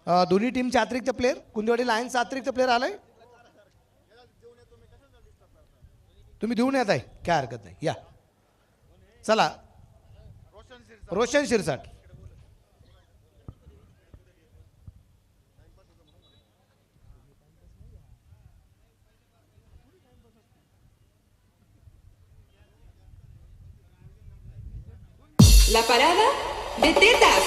दोन्ही टीमचे अतिरिक्त प्लेयर, कुंदेवाडी लायन्सचा अतिरिक्त प्लेयर आलाय, तुम्ही देऊन येत आहे, काय हरकत नाही, या चला. Roshan Shirsat. La parada de tetas.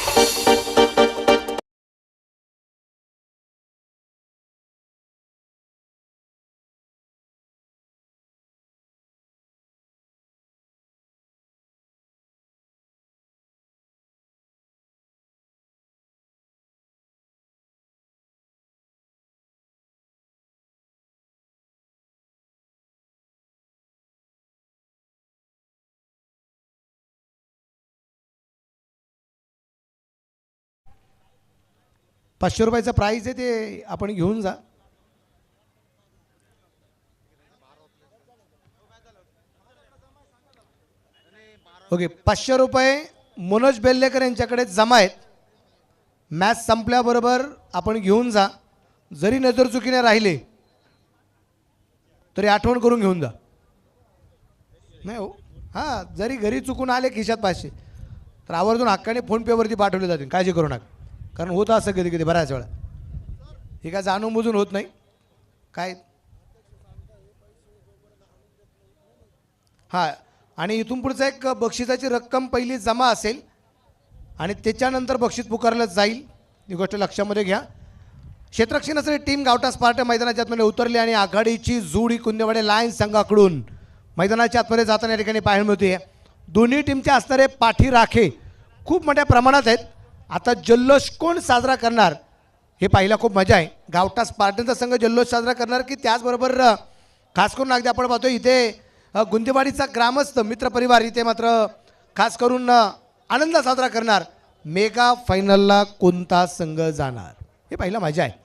₹500 prize आहे, ते आपण घेऊन जा. ओके, ₹500 मनोज बेल्लेकर यांच्याकडे जमा आहेत. मॅच संपल्याबरोबर आपण घेऊन जा. जरी नजर चुकीने राहिले तरी आठवण करून घेऊन जा. नाही हो, हां, जरी घरी चुकून आले खिशात 500 तर आवर्जून हक्काने फोनपेवरती पाठवले जातील, काळजी करू नका. कारण होतं असं कधी कधी बऱ्याच वेळा, हे काय जाणून बुजून होत नाही काय. हां, आणि इथून पुढचं एक बक्षिसाची रक्कम पहिली जमा असेल आणि त्याच्यानंतर बक्षीस पुकारलं जाईल, ही गोष्ट लक्षामध्ये घ्या. क्षेत्ररक्षणासाठी टीम गावठा स्पार्टा मैदानाच्या आतमध्ये उतरली आणि आघाडीची जोडी कुंदेवाडी लायन्स संघाकडून मैदानाच्या आतमध्ये जाताना या ठिकाणी पाहायला मिळते. दोन्ही टीमचे असणारे पाठी राखे खूप मोठ्या प्रमाणात आहेत. आता जल्लोष कोण साजरा करणार हे पाहायला खूप मजा आहे. गावठा स्पार्टनचा संघ जल्लोष साजरा करणार की त्याचबरोबर खास करून अगदी आपण पाहतो इथे गुंदेवाडीचा ग्रामस्थ मित्रपरिवार इथे मात्र खास करून आनंद साजरा करणार. मेगा फायनलला कोणता संघ जाणार हे पाहायला मजा आहे.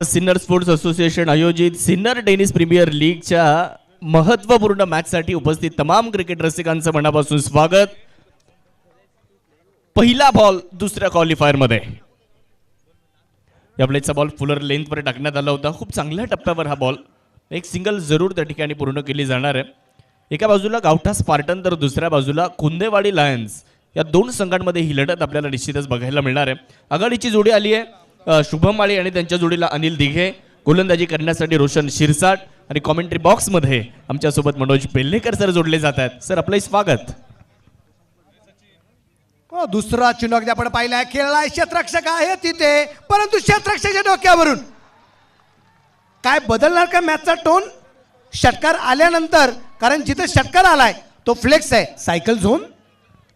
सिन्नर स्पोर्ट्स असोसिएशन आयोजित सिन्नर टेनिस प्रीमियर लीगच्या महत्त्वपूर्ण मॅचसाठी उपस्थित तमाम क्रिकेट रसिकांचं मनापासून स्वागत. पहिला बॉल दुसऱ्या क्वालिफायरमध्ये या प्लेचा बॉल फुलर लेंथवर टाकण्यात आला होता. खूप चांगल्या टप्प्यावर हा बॉल, एक सिंगल जरूर त्या ठिकाणी पूर्ण केली जाणार आहे. एका बाजूला गावठा स्पार्टन तर दुसऱ्या बाजूला कुंदेवाडी लायन्स, या दोन संघांमध्ये ही लढत आपल्याला निश्चितच बघायला मिळणार आहे. आघाडीची जोडी आली आहे शुभम माळी आणि त्यांच्या जोडीला अनिल दिघे. गोलंदाजी करण्यासाठी रोशन शिरसाट आणि कॉमेंट्री बॉक्समध्ये आमच्यासोबत मनोज बेल्लेकर सर जोडले जात आहेत. सर आपलं स्वागत. दुसरा चेंडू अगदी आपण पाहिलाय, खेळलाय, क्षेत्ररक्षक आहे तिथे, परंतु क्षेत्ररक्षकाच्या डोक्यावरून काय बदलणार का मॅचचा टोन षटकार आल्यानंतर? कारण जिथे षटकार आलाय तो फ्लेक्स आहे, सायकल झोन.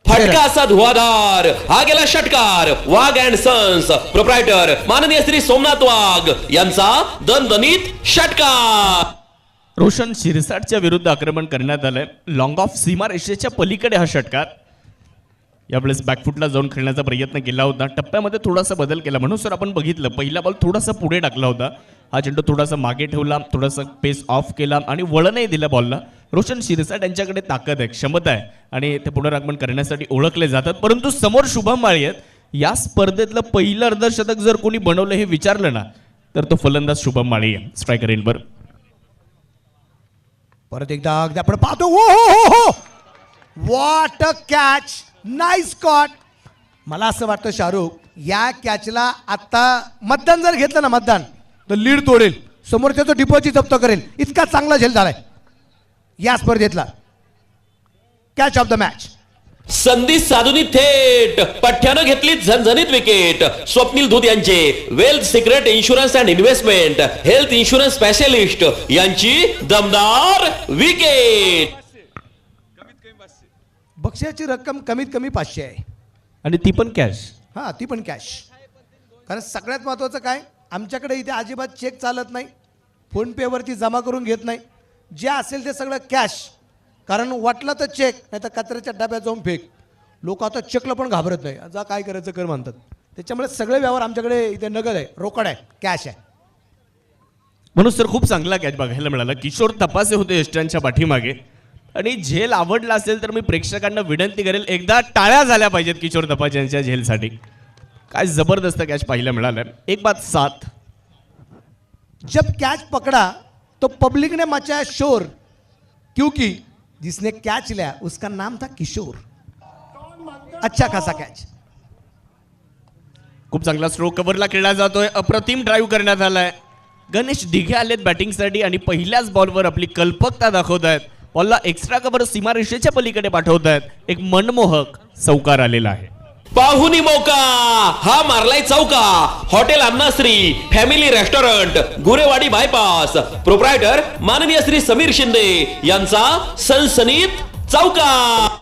फटका असा धुवाधार, हा गेला षटकार. वाघ अँड सन्स प्रोप्रायटर माननीय श्री सोमनाथ वाघ यांचा दणदणीत षटकार. रोशन शिरसाटच्या विरुद्ध आक्रमण करण्यात आलंय. लॉंग ऑफ सीमारेषेच्या पलीकडे हा षटकार. यावेळेस बॅकफुटला जाऊन खेळण्याचा प्रयत्न केला होता. टप्प्यामध्ये थोडासा बदल केला म्हणून सर आपण बघितलं पहिला बॉल थोडासा पुढे टाकला होता, हा चेंडू थोडासा मागे ठेवला, थोडासा पेस ऑफ केला आणि वळणही दिलं बॉलला. रोशन शिरसाट यांच्याकडे ताकद आहे, क्षमता आहे आणि ते पुनरागमन करण्यासाठी ओळखले जातात. परंतु समोर शुभम माळी आहेत. या स्पर्धेतलं पहिलं अर्धशतक जर कोणी बनवलं हे विचारलं ना तर तो फलंदाज शुभम माळी आहे. स्ट्रायकर एंडवर परत एकदा अगदी आपण पाहतो, हो हो हो हो, what a catch, nice caught. मला असं वाटतं शाहरुख, या कॅचला आत्ता मतदान जर घेतलं ना मतदान, तर लीड तोडेल, समोरच्याचं डिपॉझिट जप्त करेल, इतका चांगला झेल झालाय या स्पर्धेतला. Catch of the match. संधी साधूनी थेट पठ्ठ्यानं घेतली झणझणीत विकेट. स्वप्नील धूत यांचे wealth secret insurance and investment health insurance specialist यांची दमदार विकेट. बक्षिसाची रक्कम कमीत कमी 500 आहे आणि ती पण कॅश. हां, ती पण कॅश. कारण सगळ्यात महत्त्वाचं काय, आमच्याकडे इथे अजिबात चेक चालत नाही, फोनपेवरती जमा करून घेत नाही, जे असेल ते सगळं कॅश. कारण वाटलं तर चेक, नाही तर कचऱ्याच्या डब्यात जाऊन फेक. लोक आता चेकला पण घाबरत नाही, जा काय करायचं कर म्हणतात. त्याच्यामुळे सगळे व्यवहार आमच्याकडे इथे नगद आहे, रोकड आहे, कॅश आहे. म्हणून सर खूप चांगला कॅच बघायला मिळाला. किशोर तपासे होते यष्ट्यांच्या पाठीमागे आणि झेल आवडला असेल तर मी प्रेक्षकांना विनंती करेल, एकदा टाळ्या झाल्या पाहिजेत किशोर तपासे यांच्या झेलसाठी. काय जबरदस्त कॅच पाहायला मिळालं. 1-7. जब कैच पकड़ा तो पब्लिक ने मचाया शोर, क्योंकि जिसने कैच लिया उसका नाम था किशोर. अच्छा खासा कैच. खूप चांगला स्ट्रोक कव्हरला खेळला जातोय. अप्रतिम ड्राईव्ह करण्यात आलाय. गणेश दिघे आलेत बॅटिंगसाठी आणि पहिल्याच बॉलवर आपली कल्पकता दाखवत आहेत. बॉलला एक्स्ट्रा कव्हर सीमारेषेच्या पलीकडे पाठवत आहेत. एक मनमोहक चौकार आलेला आहे. पाहुनी मौका हा मारलाय चौका. Hotel Annashree family restaurant Gurewadi bypass proprietor माननीय श्री समीर शिंदे यांचा सनसनीत चौका.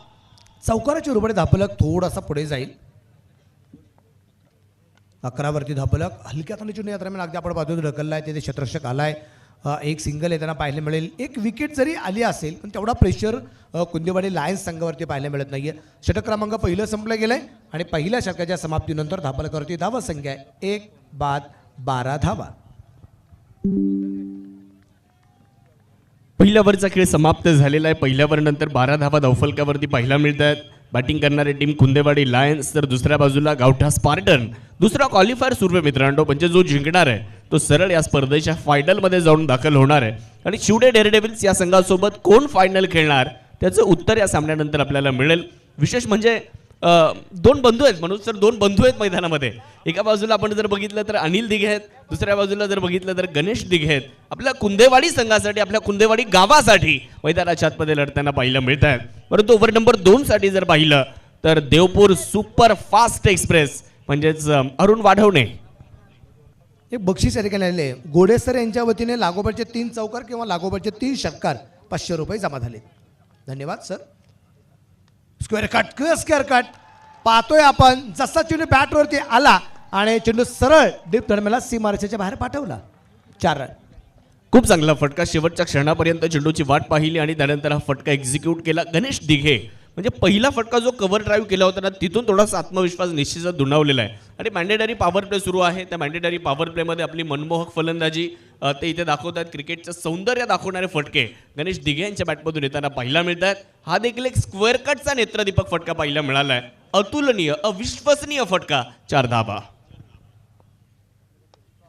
चौकाराची रुपये धापलक थोडासा पुढे जाईल. 11 वरती धापलक हलक्या हाताने यात्रा अगदी आपण बाजूला ढकललाय, तिथे क्षेत्ररक्षक आलाय. एक सिंगल येताना पाहायला मिळेल. एक विकेट जरी आली असेल पण तेवढा प्रेशर कुंदेवाडी लायन्स संघावरती पाहायला मिळत नाहीये. षटक क्रमांक पहिलं संपलं गेलंय आणि पहिल्या षटकाच्या समाप्तीनंतर धापलकावरती धावा संख्या आहे 1-12 धावा. पहिल्या ओव्हरचा खेळ समाप्त झालेला आहे. पहिल्या ओव्हरनंतर 12 धावा धावफलकावरती पाहायला मिळत आहेत. बॅटिंग करणारी टीम कुंदेवाडी लायन्स, तर दुसऱ्या बाजूला गावठा स्पार्टन. दुसरा क्वालिफायर सुरू आहे मित्रांनो, म्हणजे जो जिंकणार आहे तो सरळ या स्पर्धेच्या फायनलमध्ये जाऊन दाखल होणार आहे. आणि शिवडे डेअरडेव्हिल्स या संघासोबत कोण फायनल खेळणार त्याचं उत्तर या सामन्यानंतर आपल्याला मिळेल. विशेष म्हणजे 2 बंधू आहेत म्हणून सर, 2 बंधू आहेत मैदानामध्ये. एका बाजूला आपण जर बघितलं तर अनिल दिघे आहेत, दुसऱ्या बाजूला जर बघितलं तर गणेश दिघे आहेत. आपल्या कुंदेवाडी संघासाठी, आपल्या कुंदेवाडी गावासाठी मैदानाच्या आतमध्ये लढताना पाहायला मिळत आहेत. परंतु ओव्हर नंबर 2 साठी जर पाहिलं तर देवपूर सुपर फास्ट एक्सप्रेस म्हणजेच अरुण वाढवणे एक बक्षीस या ठिकाणी आलेले. गोडेसर यांच्या वतीने लागोपाठचे 3 चौकार किंवा लागोपाठचे 3 षटकार 500 रुपये जमा झाले. धन्यवाद सर. स्क्वेअर कट पाहतोय आपण, जसा चेंडू बॅटवरती आला आणि चेंडू सरळ डीप धर्मेला सीमारेषेच्या बाहेर पाठवला. 4 रन. खूप चांगला फटका. शेवटच्या क्षणापर्यंत चेंडूची वाट पाहिली आणि त्यानंतर हा फटका एक्झिक्यूट केला गणेश दिघे. म्हणजे पहिला फटका जो कव्हर ड्राईव्ह केला होता ना, तिथून थोडासा आत्मविश्वास निश्चितच दुणावलेला आहे. आणि मॅन्डेटरी पॉवर प्ले सुरू आहे. त्या मॅन्डेटरी पॉवर प्लेमध्ये आपली मनमोहक फलंदाजी ते इथे दाखवत आहेत. क्रिकेटचं सौंदर्य दाखवणारे फटके गणेश दिघे यांच्या बॅटमधून येताना पाहायला मिळत आहेत. हा देखील एक स्क्वेअर कटचा नेत्रदीपक फटका पाहायला मिळाला आहे. अतुलनीय, अविश्वसनीय फटका. 4 धावा.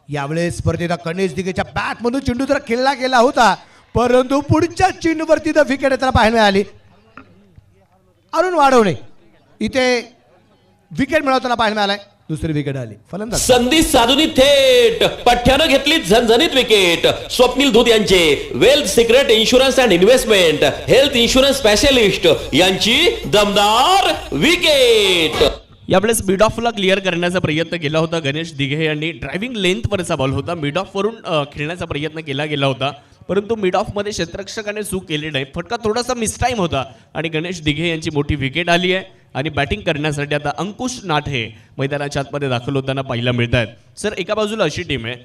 यावेळेस स्पर्धेचा गणेश दिघेच्या बॅटमधून चेंडू तर खेळला गेला होता, परंतु पुढच्या चेंडूवरती तर विकेट येताना पाहायला मिळाली. अरुण वाढवणे इथे विकेट मिळवताना पाहायला मिळालाय. दुसरी विकेट आली. फलंदाज संधी साधूनी थेट पठ्ठ्यानं घेतली झणझणीत विकेट. स्वप्नील धूत यांचे wealth secret insurance and investment health insurance specialist यांची दमदार विकेट. यावेळेस मिड ऑफला क्लिअर करण्याचा प्रयत्न केला होता गणेश दिघे यांनी. ड्रायव्हिंग लेंथवरचा बॉल होता. मिड ऑफवरून खेळण्याचा प्रयत्न केला गेला होता, परंतु मिड ऑफमध्ये क्षेत्ररक्षकाने चूक केली नाही. फटका थोडासा मिसटाईम होता आणि गणेश दिघे यांची मोठी विकेट आली आहे. आणि बॅटिंग करण्यासाठी आता अंकुश नाठे मैदानाच्या आतमध्ये दाखल होताना पाहायला मिळत आहेत. सर, एका बाजूला अशी टीम आहे,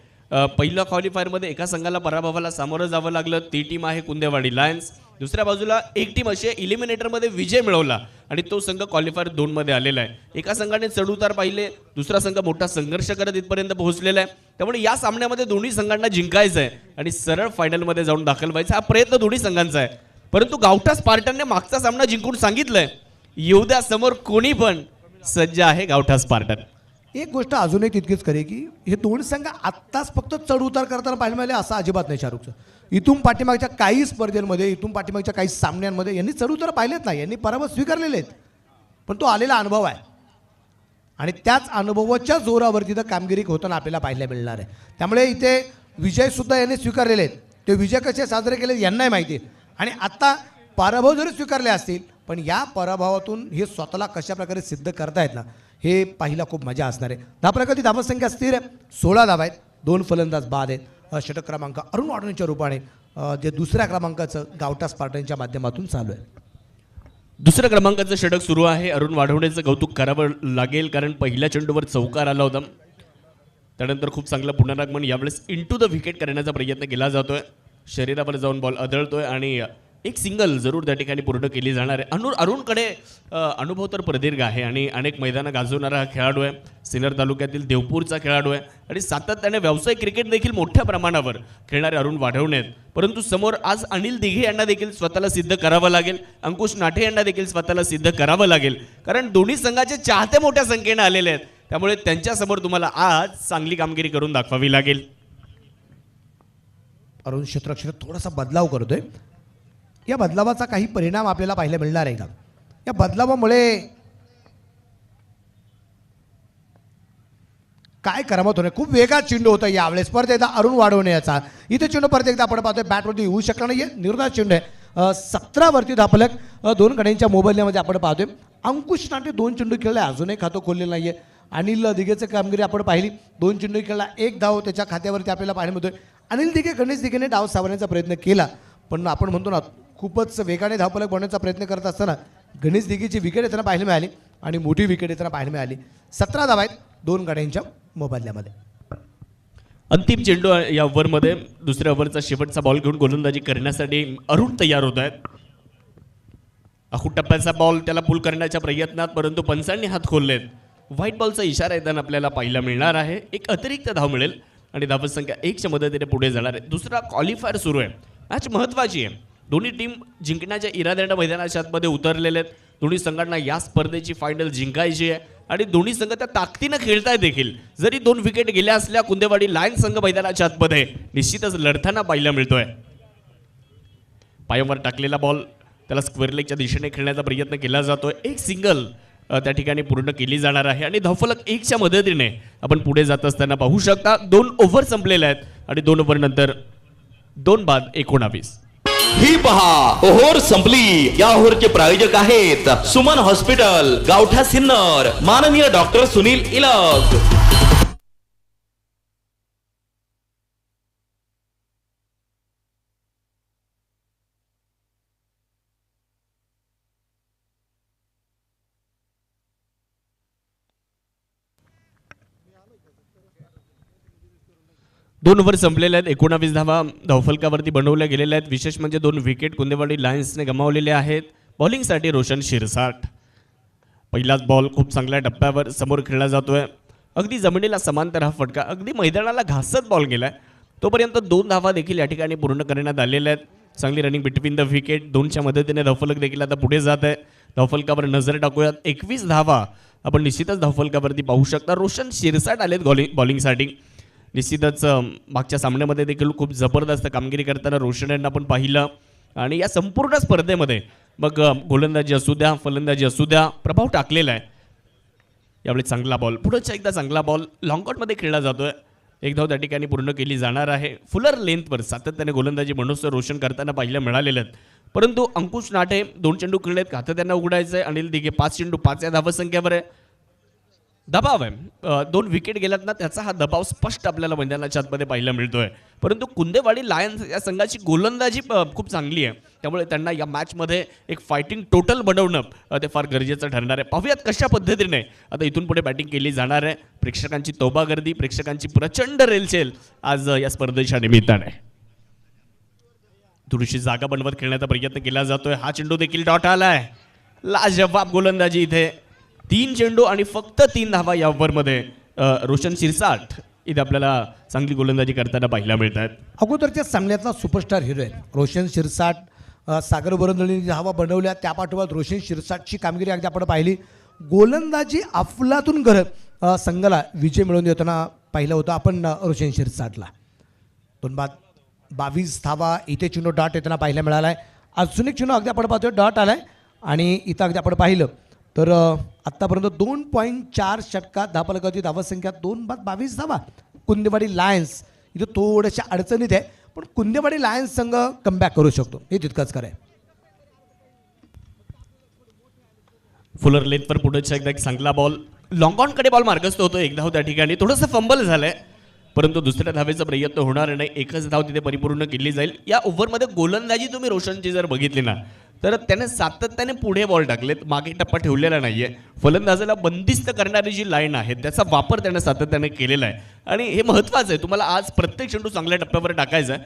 पहिल्या क्वालिफायरमध्ये एका संघाला पराभवाला सामोरं जावं लागलं, ती टीम आहे कुंदेवाडी लायन्स. दुसऱ्या बाजूला एक टीम अशी आहे, इलिमिनेटरमध्ये विजय मिळवला आणि तो संघ क्वालिफायर 2 मध्ये आलेला आहे. एका संघाने चढउतार पाहिले, दुसरा संघ मोठा संघर्ष करत इथपर्यंत पोहोचलेला आहे. त्यामुळे या सामन्यामध्ये दोन्ही संघांना जिंकायचं आहे आणि सरळ फायनलमध्ये जाऊन दाखल व्हायचा हा प्रयत्न दोन्ही संघांचा आहे. परंतु गावठा स्पार्टनने मागचा सामना जिंकून सांगितलंय, येऊ द्या समोर कोणी पण, सज्ज आहे गावठा स्पार्टन. एक गोष्ट अजूनही तितकीच खरी की हे 2 संघ आत्ताच फक्त चढ उतार करताना पाहायला मिळाले असं अजिबात नाही शाहरुखचं. इथून पाठीमागच्या काही स्पर्धेमध्ये, इथून पाठीमागच्या काही सामन्यांमध्ये यांनी चढ उतार पाहिलेत नाही, यांनी पराभव स्वीकारलेले आहेत. पण तो आलेला अनुभव आहे. आणि त्याच अनुभवाच्या जोरावरती इथं कामगिरी होताना आपल्याला पाहायला मिळणार आहे. त्यामुळे इथे विजयसुद्धा यांनी स्वीकारलेले आहेत. ते विजय कसे साजरे केले यांनाही माहिती आहे. आणि आत्ता पराभव जरी स्वीकारले असतील पण या पराभवातून हे स्वतःला कशा प्रकारे सिद्ध करतायत ना हे पाहिला खूप मजा असणार आहे. धावफलकाची धावसंख्या स्थिर आहे, 16 धावा आहेत, 2 फलंदाज बाद आहेत. षटक क्रमांक अरुण वाढवण्याच्या रूपाने जे दुसऱ्या क्रमांकाचं गावठा स्पार्टनच्या माध्यमातून चालू आहे. दुसऱ्या क्रमांकाचं षटक सुरू आहे. अरुण वाढवण्याचं कौतुक करावं लागेल कारण पहिल्या चेंडूवर चौकार आला होता. त्यानंतर खूप चांगलं पुनरागमन यावेळेस इंटू द विकेट करण्याचा प्रयत्न केला जातोय. शरीरावर जाऊन बॉल आदळतोय आणि एक सिंगल जरूर त्या ठिकाणी पूर्ण केली जाणार आहे. अरुणकडे अनुभव तर प्रदीर्घ आहे आणि अनेक मैदानं गाजवणारा हा खेळाडू आहे. सिन्नर तालुक्यातील देवपूरचा खेळाडू आहे आणि सातत्याने व्यावसायिक क्रिकेट देखील मोठ्या प्रमाणावर खेळणारे अरुण वाढवणे आहेत. परंतु समोर आज अनिल दिघे यांना देखील स्वतःला सिद्ध करावं लागेल, अंकुश नाठे यांना देखील स्वतःला सिद्ध करावं लागेल कारण दोन्ही संघाचे चाहते मोठ्या संख्येने आलेले आहेत. त्यामुळे त्यांच्यासमोर तुम्हाला आज चांगली कामगिरी करून दाखवावी लागेल. अरुण क्षेत्रक्षेत्रात थोडासा बदलाव करतोय. या बदलावाचा काही परिणाम आपल्याला पाहायला मिळणार आहे का? या बदलावामुळे काय करामत होणार? खूप वेगात चेंडू होता यावेळेस. परत एकदा अरुण वाढवण्याचा इथे चेंडू परत एकदा आपण पाहतोय बॅटवरती येऊ शकला नाही. निर्धार चेंडू आहे. 17 वरती धावफलक 2 गड्यांच्या मोबाईलमध्ये आपण पाहतोय. अंकुश नाटे 2 चेंडू खेळले, अजूनही खातं खोललेलं नाहीये. अनिल दिघेचं कामगिरी आपण पाहिली, 2 चेंडू खेळला, 1 धाव त्याच्या खात्यावरती आपल्याला पाहायला मिळतोय. अनिल दिघे गणेश दिघेने डाव सावरण्याचा प्रयत्न केला पण आपण म्हणतो ना खूपच वेगाने धावफलक बनवण्याचा प्रयत्न करत असताना गणेश दिघेची विकेट येताना पाहायला मिळाली आणि मोठी विकेट येताना पाहायला मिळाली. 17 धावा आहेत 2 गड्यांच्या मोबाईलमध्ये. अंतिम चेंडू या ओव्हरमध्ये दुसऱ्या ओव्हरचा शेवटचा बॉल घेऊन गोलंदाजी करण्यासाठी अरुण तयार होत आहेत. अखूट टप्प्याचा बॉल त्याला पुल करण्याच्या प्रयत्नात परंतु पंचांनी हात खोललेत. व्हाईट बॉलचा इशारा येताना आपल्याला पाहायला मिळणार आहे. एक अतिरिक्त धाव मिळेल आणि धावसंख्या 1च्या मदतीने पुढे जाणार आहे. दुसरा क्वालिफायर सुरू आहे. मॅच महत्त्वाची आहे. दोन्ही टीम जिंकण्याच्या इराद्याने मैदानाच्या आतमध्ये उतरलेले आहेत. दोन्ही संघांना या स्पर्धेची फायनल जिंकायची आहे आणि दोन्ही संघ त्या ताकदीनं खेळताय देखील. जरी 2 विकेट गेल्या असल्या कुंदेवाडी लायन्स संघ मैदानाच्या आतमध्ये निश्चितच लढताना पाहायला मिळतोय. पायावर टाकलेला बॉल त्याला स्क्वेअर लेगच्या दिशेने खेळण्याचा प्रयत्न केला जातोय. एक सिंगल त्या ठिकाणी पूर्ण केली जाणार आहे आणि धावफलक 1च्या मदतीने आपण पुढे जात असताना पाहू शकता. 2 ओव्हर संपलेले आहेत आणि 2 ओव्हर नंतर 2 बाद 19. ही पहा ओव्हर संपली. या ओव्हरचे प्रायोजक आहेत सुमन हॉस्पिटल, गावठा सिन्नर, माननीय डॉक्टर सुनील इलक. दोन ओव्हर संपलेले आहेत. 19 धावा धावफलकावरती बनवल्या गेलेल्या आहेत. विशेष म्हणजे 2 विकेट कुंदेवाडी लायन्सने गमावलेले आहेत. बॉलिंगसाठी रोशन शिरसाट. पहिलाच बॉल खूप चांगल्या टप्प्यावर समोर खेळला जातोय. अगदी जमिनीला समांतर हा फटका अगदी मैदानाला घासत बॉल गेलाय. तोपर्यंत 2 धावा देखील या ठिकाणी पूर्ण करण्यात आलेल्या आहेत. चांगली रनिंग बिटवीन द विकेट. 2च्या मदतीने धावफलक देखील आता पुढे जात आहे. धावफलकावर नजर टाकूयात. 21 धावा आपण निश्चितच धावफलकावरती पाहू शकता. रोशन शिरसाट आलेत बॉलिंगसाठी. निश्चितच मागच्या सामन्यामध्ये देखील खूप जबरदस्त कामगिरी करताना रोशन यांना आपण पाहिलं आणि या संपूर्ण स्पर्धेमध्ये मग गोलंदाजी असू द्या फलंदाजी असू द्या प्रभाव टाकलेला आहे. यावेळी चांगला बॉल, पुढच्या एकदा चांगला बॉल लॉंगकॉटमध्ये खेळला जातोय. 1 धाव त्या ठिकाणी पूर्ण केली जाणार आहे. फुलर लेंथवर सातत्याने गोलंदाजी मनोज रोशन करताना पाहिल्या मिळालेले आहेत. परंतु अंकुश नाठे 2 चेंडू खेळलेत, खातं त्यांना उघडायचं आहे. अनिल दिघे 5 चेंडू 5 या धावसंख्येवर आहे. दबाव आहे. 2 विकेट गेल्यात ना त्याचा हा दबाव स्पष्ट आपल्याला मैदानाच्या आतमध्ये पाहायला मिळतोय. परंतु कुंदेवाडी लायन्स या संघाची गोलंदाजी खूप चांगली आहे. त्यामुळे त्यांना या मॅचमध्ये एक फायटिंग टोटल बनवणं ते फार गरजेचं ठरणार आहे. पाहूयात कशा पद्धतीने आता इथून पुढे बॅटिंग केली जाणार आहे. प्रेक्षकांची तोबा गर्दी, प्रेक्षकांची प्रचंड रेलचेल आज या स्पर्धेच्या निमित्ताने. थोडीशी जागा बनवत खेळण्याचा प्रयत्न केला जातोय. हा चेंडू देखील डॉट आलाय. लाजवाब गोलंदाजी इथे. 3 चेंडू आणि फक्त 3 धावा या ओव्हरमध्ये रोशन शिरसाट इथे आपल्याला चांगली गोलंदाजी करताना पाहायला मिळत आहेत. अगोदरच्या सामन्यातला सुपरस्टार हिरो आहे रोशन शिरसाट. सागर बरंदळीने धावा बनवल्या त्या पाठोपाठ रोशन शिरसाटची कामगिरी अगदी आपण पाहिली. गोलंदाजी अफलातून करत संघाला विजय मिळवून देताना पाहिलं होतं आपण रोशन शिरसाटला. 2 बाद 22 धावा इथे चेंडू डॉट येताना पाहायला मिळाला आहे. अजून एक चेंडू अगदी आपण पाहतोय डॉट आलाय आणि इथं अगदी आपण पाहिलं तर आत्तापर्यंत 2.4 षटकात धावफलकाची धावसंख्या 2 बाद 22 धावा. कुंदेवाडी लायन्स इथं थोड्याशा अडचणीत आहे, पण कुंदेवाडी लायन्स संघ कमबॅक करू शकतो, हे तितकंच खरं आहे. फुलर लेथवर पुढेच्या एकदा एक चांगला बॉल लॉंग ऑनकडे बॉल मार्गस्थ होतो. एक धाव त्या ठिकाणी थोडंसं फंबल झालंय, परंतु दुसऱ्या धावेचा प्रयत्न होणार नाही. एकच धाव तिथे परिपूर्ण केली जाईल. या ओव्हरमध्ये गोलंदाजी तुम्ही रोशनची जर बघितली ना, तर त्याने सातत्याने पुढे बॉल टाकलेत, मागे टप्पा ठेवलेला नाहीये. फलंदाजाला बंदिस्त करणारी जी लाईन आहे त्याचा वापर त्याने सातत्याने केलेला आहे आणि हे महत्त्वाचं आहे. तुम्हाला आज प्रत्येक चेंडू चांगल्या टप्प्यावर टाकायचा आहे.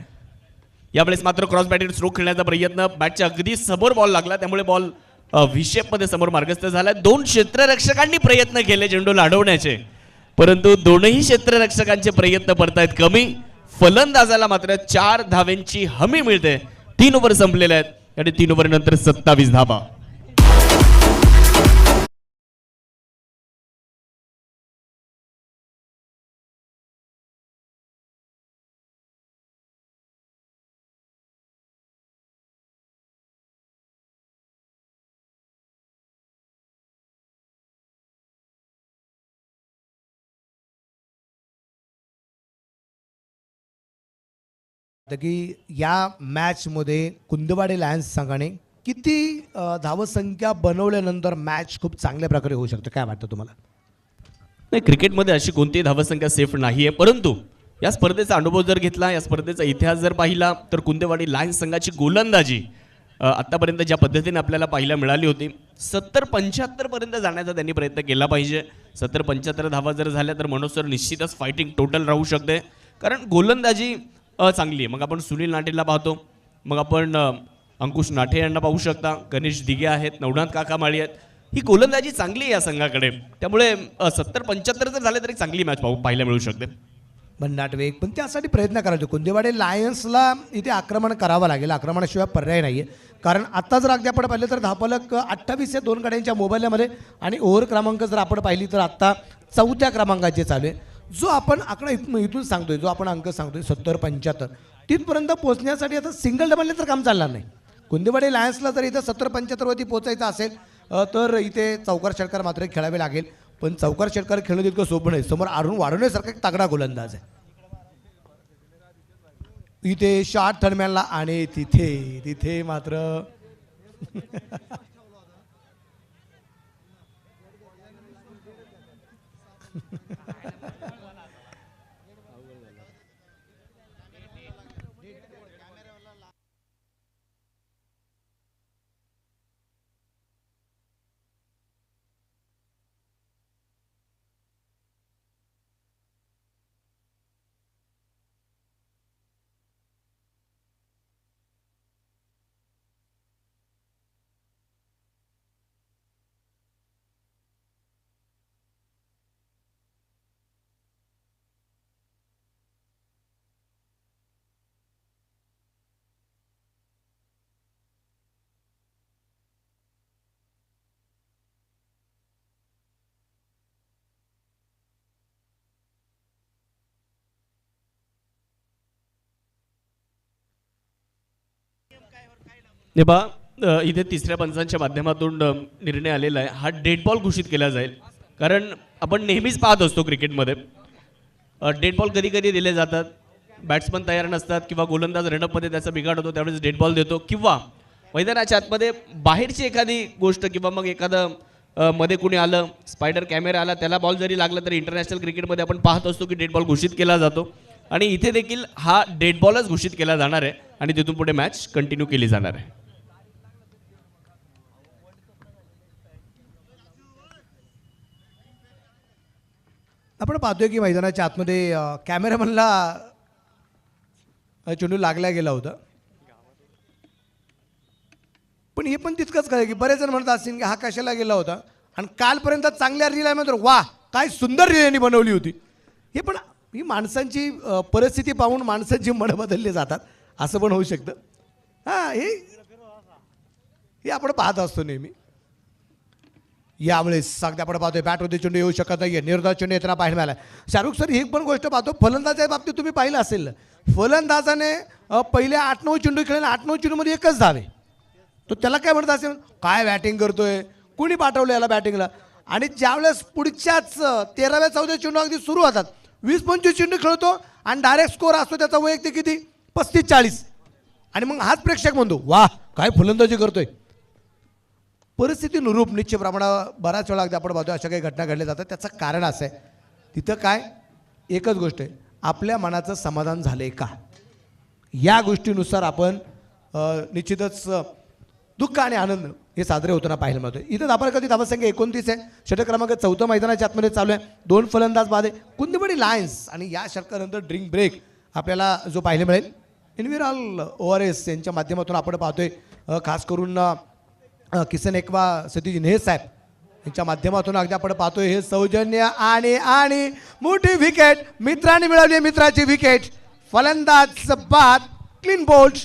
यावेळेस मात्र क्रॉस बॅटेड स्ट्रोक खेळण्याचा प्रयत्न, बॅटच्या अगदी समोर बॉल लागला, त्यामुळे बॉल व्हीशेपमध्ये समोर मार्गस्थ झाला. 2 क्षेत्ररक्षकांनी प्रयत्न केले चेंडूला अडवण्याचे, परंतु दोनही क्षेत्ररक्षकांचे प्रयत्न पडतायत कमी. फलंदाजाला मात्र 4 धावेंची हमी मिळते. 3 ओव्हर संपलेले आहेत आणि 3 ओव्हर नंतर 27 धावा. की या मॅचमध्ये कुंदवाडी लायन्स संघाने किती धावसंख्या बनवल्यानंतर मॅच खूप चांगल्या प्रकारे होऊ शकते, काय वाटतं तुम्हाला? नाही, क्रिकेटमध्ये अशी कोणतीही धावसंख्या सेफ नाही आहे, परंतु या स्पर्धेचा अनुभव जर घेतला, या स्पर्धेचा इतिहास जर पाहिला, तर कुंदेवाडी लायन्स संघाची गोलंदाजी आत्तापर्यंत ज्या पद्धतीने आपल्याला पाहायला मिळाली होती, 70-75 पर्यंत जाण्याचा त्यांनी प्रयत्न केला पाहिजे. 70-75 धावा जर झाल्या तर मनोज सर निश्चितच फायटिंग टोटल राहू शकते, कारण गोलंदाजी चांगली आहे. मग आपण सुनील नाटेला पाहतो, मग आपण अंकुश नाठे यांना पाहू शकता, गणेश दिघे आहेत, नवनाथ काका माळी आहेत. ही गोलंदाजी चांगली आहे या संघाकडे, त्यामुळे 70-75 जर झाले तरी चांगली मॅच पाहायला मिळू शकते. भन्नाट वेग, पण त्यासाठी प्रयत्न करायचे. कुंदेवाडी लायन्सला इथे आक्रमण करावं लागेल, आक्रमणाशिवाय पर्याय नाही आहे. कारण आत्ता जर अगदी आपण पाहिलं तर धावफलक 28 आहे 2 गाड्यांच्या मोबाईलमध्ये, आणि ओव्हर क्रमांक जर आपण पाहिली तर आत्ता 4थ्या क्रमांकाचे चालू आहे. जो आपण आकडा इथून सांगतोय, जो आपण अंक सांगतोय 70-75, तिथपर्यंत पोहोचण्यासाठी आता सिंगल डबलने तर काम चालणार नाही. कुंदेवाडी लायन्सला जर इथं 70-75 वरती पोहोचायचं असेल तर इथे चौकार षटकार मात्र खेळावे लागेल. पण चौकार षटकार खेळणं तितकं सोपं नाही, समोर आढळून वाढवण्यासारखा एक तगडा गोलंदाज आहे. इथे शॉट थर्डमॅनला, आणि तिथे मात्र हे पहा, इथे तिसऱ्या पंचांच्या माध्यमातून निर्णय आलेला आहे. हा डेड बॉल घोषित केला जाईल, कारण आपण नेहमीच पाहत असतो क्रिकेटमध्ये डेड बॉल कधी कधी दिले जातात. बॅट्समन तयार नसतात किंवा गोलंदाज रनअपमध्ये त्याचा बिघाड होतो, त्यावेळेस डेड बॉल देतो, किंवा मैदानाच्या आतमध्ये बाहेरची एखादी गोष्ट, किंवा मग एखादं मध्ये कुणी आलं, स्पायडर कॅमेरा आला, त्याला बॉल जरी लागला तरी इंटरनॅशनल क्रिकेटमध्ये आपण पाहत असतो की डेड बॉल घोषित केला जातो. आणि इथे देखील हा डेड बॉलच घोषित केला जाणार आहे आणि तिथून पुढे मॅच कंटिन्यू केली जाणार आहे. आपण पाहतोय की मैदानाच्या आतमध्ये कॅमेरामनला चेंडू लागला गेला होता, पण हे पण तितकंच काय की बरेच जण म्हणत असतील की हा कशाला गेला होता, आणि कालपर्यंत चांगल्या रील आहे मात्र वा काय सुंदर रील यांनी बनवली होती. हे पण ही माणसांची परिस्थिती पाहून माणसांची मनं बदलली जातात, असं पण होऊ शकतं. हां, हे आपण पाहत असतो नेहमी. यावेळेस अगदी आपण पाहतोय बॅटमध्ये चेंडू येऊ शकत नाही, निर्धार चेंडू येताना पाहायला मिळाला. शाहरुख सर ही पण गोष्ट पाहतो, फलंदाजाच्या बाबतीत तुम्ही पाहिलं असेल, फलंदाजाने पहिल्या 8-9 चेंडू खेळले, 8-9 चेंडूमध्ये एकच धाव आहे. तो त्याला काय म्हणत असेल, काय बॅटिंग करतोय, कुणी पाठवलं याला बॅटिंगला. आणि ज्यावेळेस पुढच्याच 13व्या 14व्या चेंडू अगदी सुरू होतात, 20-25 चेंडू खेळतो आणि डायरेक्ट स्कोर असतो त्याचा वैयक्तिक किती 35-40. आणि मग हाच प्रेक्षक म्हणतो वा काय फलंदाजी करतोय. परिस्थितीनुरूप निश्चित प्रमाणात बऱ्याच वेळा अगदी आपण पाहतो अशा काही घटना घडल्या जातात. त्याचं कारण असं आहे, तिथं काय एकच गोष्ट आहे, आपल्या मनाचं समाधान झालंय का, या गोष्टीनुसार आपण निश्चितच दुःख आणि आनंद हे साजरे होताना पाहायला मिळतो. इथं आपण कधी धावसंख्या 29 आहे. षटक क्रमांक 4 मैदानाच्या आतमध्ये चालू आहे. 2 फलंदाज बाद आहे. कुंदवडी लायन्स आणि या षटकानंतर ड्रिंक ब्रेक आपल्याला जो पाहायला मिळेल इन्व्हिरॉल ORS यांच्या माध्यमातून आपण पाहतोय. खास करून किसन एकवा सतीश नेह साहेब यांच्या माध्यमातून अगदी आपण पाहतोय हे सौजन्य आणि मोठी विकेट मित्रांनी मिळवली. मित्राची विकेट, फलंदाज बाद, क्लीन बोल्ड.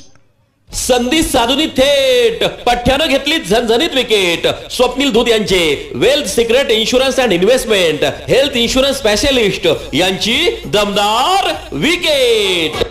संधी साधूनी थेट पठ्ठ्यानं घेतली झणझणीत विकेट. स्वप्नील धूत यांचे wealth secret insurance and investment health insurance specialist यांची दमदार विकेट.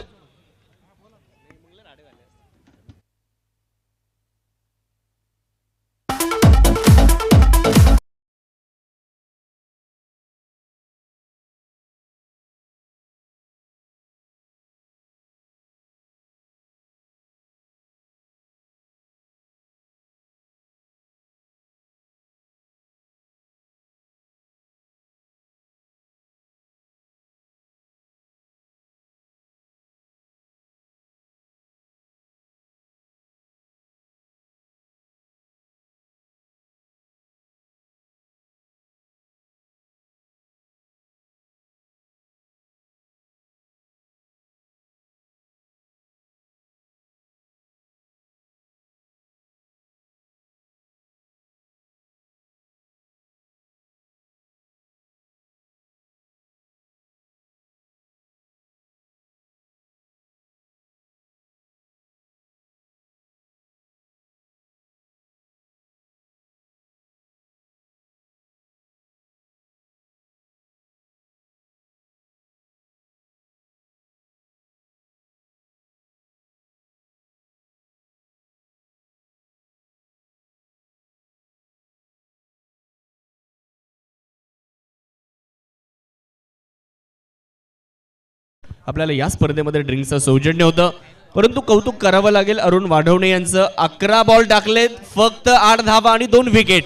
आपल्याला या स्पर्धेमध्ये ड्रिंक्सचं सौजन्य होतं, परंतु कौतुक करावं लागेल अरुण वाढवणे यांचं. 11 बॉल टाकलेत, फक्त 8 धावा आणि 2 विकेट.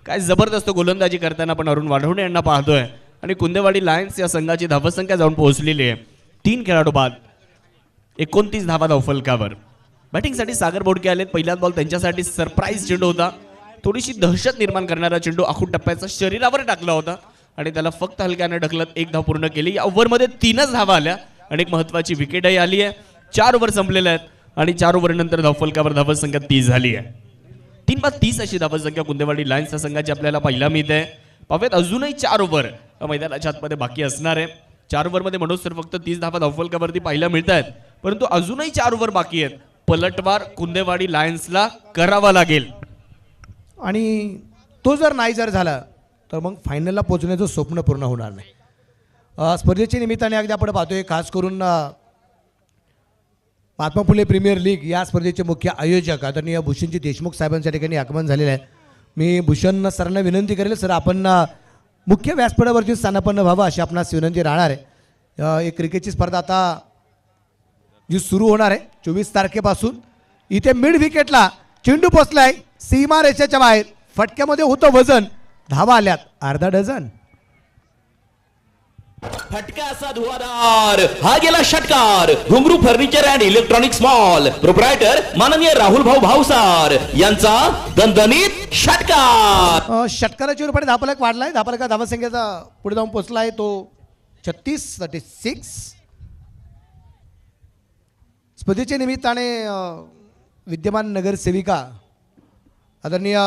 काय जबरदस्त गोलंदाजी करताना आपण अरुण वाढवणे यांना पाहतोय. आणि कुंदेवाडी लायन्स या संघाची धावसंख्या जाऊन पोहोचलेली आहे 3 खेळाडू बाद, 29 धावा धावफलकावर. बॅटिंगसाठी सागर बोडके आलेत. पहिल्याच बॉल त्यांच्यासाठी सरप्राईज चेंडू होता. थोडीशी दहशत निर्माण करणारा चेंडू आखूड टप्प्याचा शरीरावर टाकला होता आणि त्याला फक्त हलक्याने ढकलत 1 धाव पूर्ण केली. या ओव्हरमध्ये 3च धावा आल्या आणि एक महत्वाची विकेटही आली आहे. 4 ओव्हर संपलेले आहेत आणि 4 ओव्हरनंतर धावफलकावर धावसंख्या 30 झाली आहे. 3/30 अशी धावसंख्या कुंदेवाडी लायन्सच्या संघाची आपल्याला पाहायला मिळते. पावेत अजूनही 4 ओव्हर मैदानाच्या आतमध्ये बाकी असणार आहे. 4 ओव्हरमध्ये म्हणून तर फक्त 30 धावा धावफलकावरती पाहायला मिळत आहेत, परंतु अजूनही 4 ओव्हर बाकी आहेत. पलटवार कुंदेवाडी लायन्सला करावा लागेल आणि तो जर नाही झाला तर मग फायनलला पोहोचण्याचं स्वप्न पूर्ण होणार नाही. स्पर्धेच्या निमित्ताने अगदी आपण पाहतोय खास करून महात्मा फुले प्रीमियर लीग या स्पर्धेचे मुख्य आयोजक आदरणीय भूषणजी देशमुख साहेबांच्या ठिकाणी आगमन झालेलं आहे. मी भूषण सरांना विनंती करेल, सर आपण मुख्य व्यासपीठावरती स्थानापन्न व्हावं अशी आपणास विनंती राहणार आहे. एक क्रिकेटची स्पर्धा आता जी सुरू होणार आहे 24 तारखेपासून. इथे मिड विकेटला चेंडू पोचलाय सीमा रेषेच्या बाहेर. फटक्यामध्ये होतं वजन, धावा आल्यात अर्धा डझन. फटका असा धुवाधार, हा गेला षटकार. घुंगरू furniture and electronics mall proprietor माननीय राहुल भाऊ भावसार यांचा दणदणीत षटकार. षटकाराच्या रूपाने धावफलक वाढलाय. धावफलका धावसंख्येचा पुढे जाऊन पोचलाय तो 36. स्पर्धेच्या निमित्ताने विद्यमान नगरसेविका आदरणीय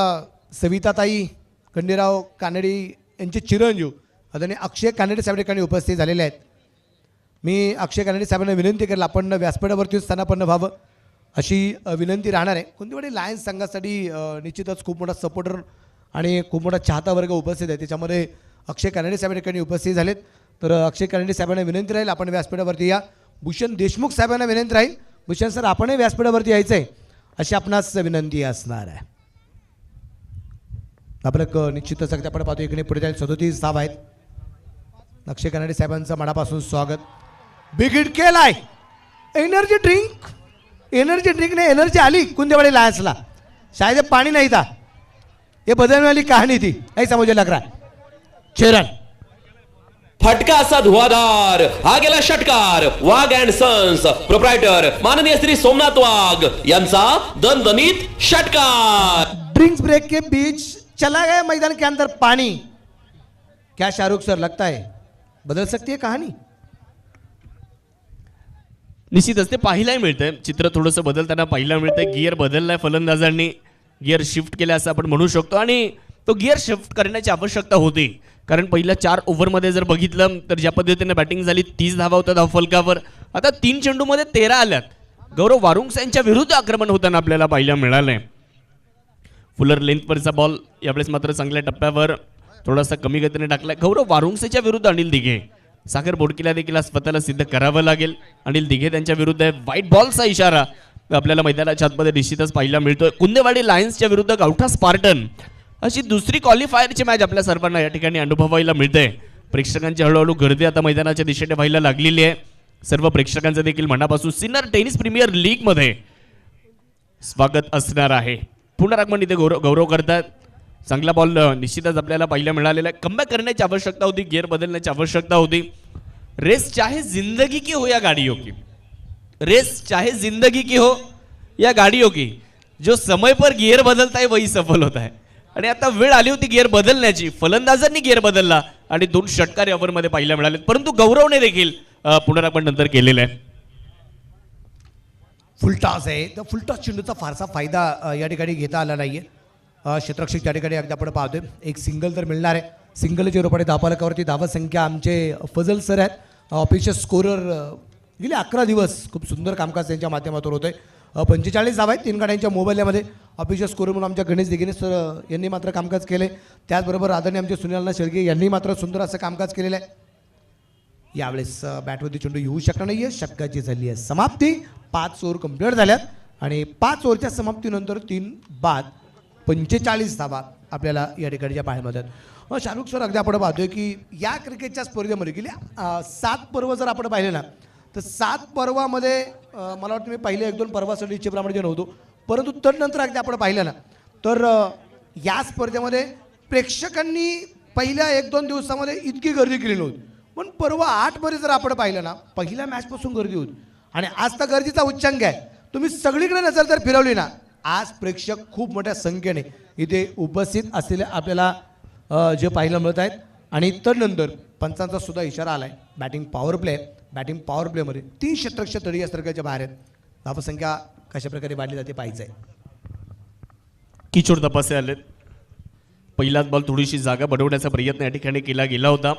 सविताताई खंडेराव कानडी यांचे चिरंजीव आदरणीय अक्षय कानडे साहेब ठिकाणी उपस्थित झालेले आहेत. मी अक्षय कानडे साहेबांना विनंती करेल आपण व्यासपीठावरती स्थानापन्न व्हावं अशी विनंती राहणार आहे. कुंदेवाडी लायन्स संघासाठी निश्चितच खूप मोठा सपोर्टर आणि खूप मोठा चाहता वर्ग उपस्थित आहे. त्याच्यामध्ये अक्षय कानडे साहेब ठिकाणी उपस्थित झालेत. तर अक्षय कानडे साहेबांना विनंती राहील आपण व्यासपीठावरती या. भूषण देशमुख साहेबांना विनंती राहील, भूषण सर आपणही व्यासपीठावरती यायचं आहे अशी आपणास विनंती असणार आहे. आपलं निश्चितच अगदी आपण पाहतो इकडे पुढे जाईल 37 धावा आहेत. अक्षय कनाडे साहेबांचं मनापासून स्वागत. बिग हिट केलाय. एनर्जी ड्रिंक ने एनर्जी आली कुंदेवाडी लायन्सला. शायद पाणी नाही था ये बदलने वाली कहानी थी ऐसा मुझे लग रहा है. 6 रन. फटका असा धुवाधार हा गेला षटकार. वाघ अँड सन्स प्रोप्रायटर माननीय श्री सोमनाथ वाघ यांचा दणदणीत षटकार. ड्रिंक्स ब्रेक के बीच चला गया मैदान के अंदर पानी. क्या शाहरुख सर लगता है बदल सकती है कहानी. निश्चितच ते पाहायलाही मिळतंय. चित्र थोडंसं बदलताना पाहायला मिळतंय. गिअर बदललाय फलंदाजांनी. गिअर शिफ्ट केला असं आपण म्हणू शकतो आणि तो गिअर शिफ्ट करण्याची आवश्यकता होती. कारण पहिल्या 4 ओव्हरमध्ये जर बघितलं तर ज्या पद्धतीने बॅटिंग झाली 30 धावा होत्या धावफलकावर. आता 3 चेंडूमध्ये 13 आल्यात. गौरव वारुंगस यांच्या विरुद्ध आक्रमण होताना आपल्याला पाहायला मिळालंय. फुलर लेंथवरचा बॉल यावेळेस मात्र चांगल्या टप्प्यावर थोडासा कमी गतीने टाकलाय. गौरव वारुंगसेच्या विरुद्ध अनिल दिघे. सागर बोडकीला देखील स्वतःला सिद्ध करावं लागेल. अनिल दिघे त्यांच्या विरुद्ध आहे. व्हाईट बॉलचा इशारा आपल्याला मैदानाच्या आतमध्ये निश्चितच पाहायला मिळतोय. कुंदेवाडी लायन्सच्या विरुद्ध गावठा स्पार्टन अशी दुसरी क्वालिफायरची मॅच आपल्या सर्वांना या ठिकाणी अनुभवायला मिळते. प्रेक्षकांची हळूहळू गर्दी आता मैदानाच्या दिशेने व्हायला लागलेली आहे. सर्व प्रेक्षकांचं देखील मनापासून सिनियर टेनिस प्रीमियर लीग मध्ये स्वागत असणार आहे. पुनरागमन इथे गौरव करतात. चांगला बॉल निश्चितच आपल्याला पाहायला मिळालेला आहे. कमबॅक करण्याची आवश्यकता होती. गिअर बदलण्याची आवश्यकता होती. रेस चाहे जिंदगी की हो या गाड़ियों की. रेस चाहे जिंदगी की हो या गाड़ियों की. जो समय पर गिअर बदलता है वही सफल होता है. आणि आता वेळ आली होती गिअर बदलण्याची. फलंदाजांनी गिअर बदलला आणि 2 षटकार ओव्हरमध्ये पाहायला मिळाले. परंतु गौरवने देखील पुनरागमन नंतर केलेलं आहे. फुलटॉस आहे. तर फुलटॉस चेंडूचा फारसा फायदा या ठिकाणी घेता आला नाहीये. क्षेत्ररक्षक या ठिकाणी अगदी आपण पाहतोय एक सिंगल तर मिळणार आहे. सिंगलच्या रूपाने धावफलकावरती धावसंख्या आमचे फजल सर आहेत. ऑफिशियल स्कोरर गेले 11 दिवस खूप सुंदर कामकाज त्यांच्या माध्यमातून होतंय. 45 धावा आहेत 3 गाड्यांच्या मोबाईलमध्ये. ऑफिशियल स्कोरर म्हणून आमच्या गणेश दिघेने सर यांनी मात्र कामकाज केले. त्याचबरोबर आदरणीय आमचे सुनील शेळके यांनी मात्र सुंदर असं कामकाज केलेलं आहे. यावेळेस बॅटवरती चेंडू येऊ शकणार नाहीये. षटकाची झाली आहे समाप्ती. 5 ओव्हर कंप्लीट झाल्यात आणि 5 ओव्हरच्या समाप्तीनंतर 3 बाद 45 धावा आपल्याला या ठिकाणच्या पाहायला मिळतात. शाहरुख सर अगदी आपण पाहतोय की या क्रिकेटच्या स्पर्धेमध्ये गेले 7 पर्व जर आपण पाहिले ना तर 7 पर्वामध्ये मला वाटतं मी पहिले 1-2 पर्वासाठी इच्छेप्रमाणे नव्हतो. परंतु तदनंतर अगदी आपण पाहिलं ना तर या स्पर्धेमध्ये प्रेक्षकांनी पहिल्या 1-2 दिवसामध्ये इतकी गर्दी केली नव्हती. पण पर्व 8 मध्ये जर आपण पाहिलं ना पहिल्या मॅचपासून गर्दी होती आणि आज तर गर्दीचा उच्चांक आहे. तुम्ही सगळीकडे नजर जर फिरवली ना आज प्रेक्षक खूप मोठ्या संख्येने इथे उपस्थित असलेले आपल्याला जे पाहायला मिळत आहेत. आणि तदनंतर पंचांचा सुद्धा इशारा आलाय. बॅटिंग पॉवर प्लेमध्ये 3 षटरक्षक तरी या सर्कलच्या बाहेर आहेत. धावसंख्या कशा प्रकारे वाढली जाते पाहायचं आहे. किशोर तपासे आलेत. पहिलाच बॉल थोडीशी जागा बनवण्याचा प्रयत्न या ठिकाणी केला गेला होता.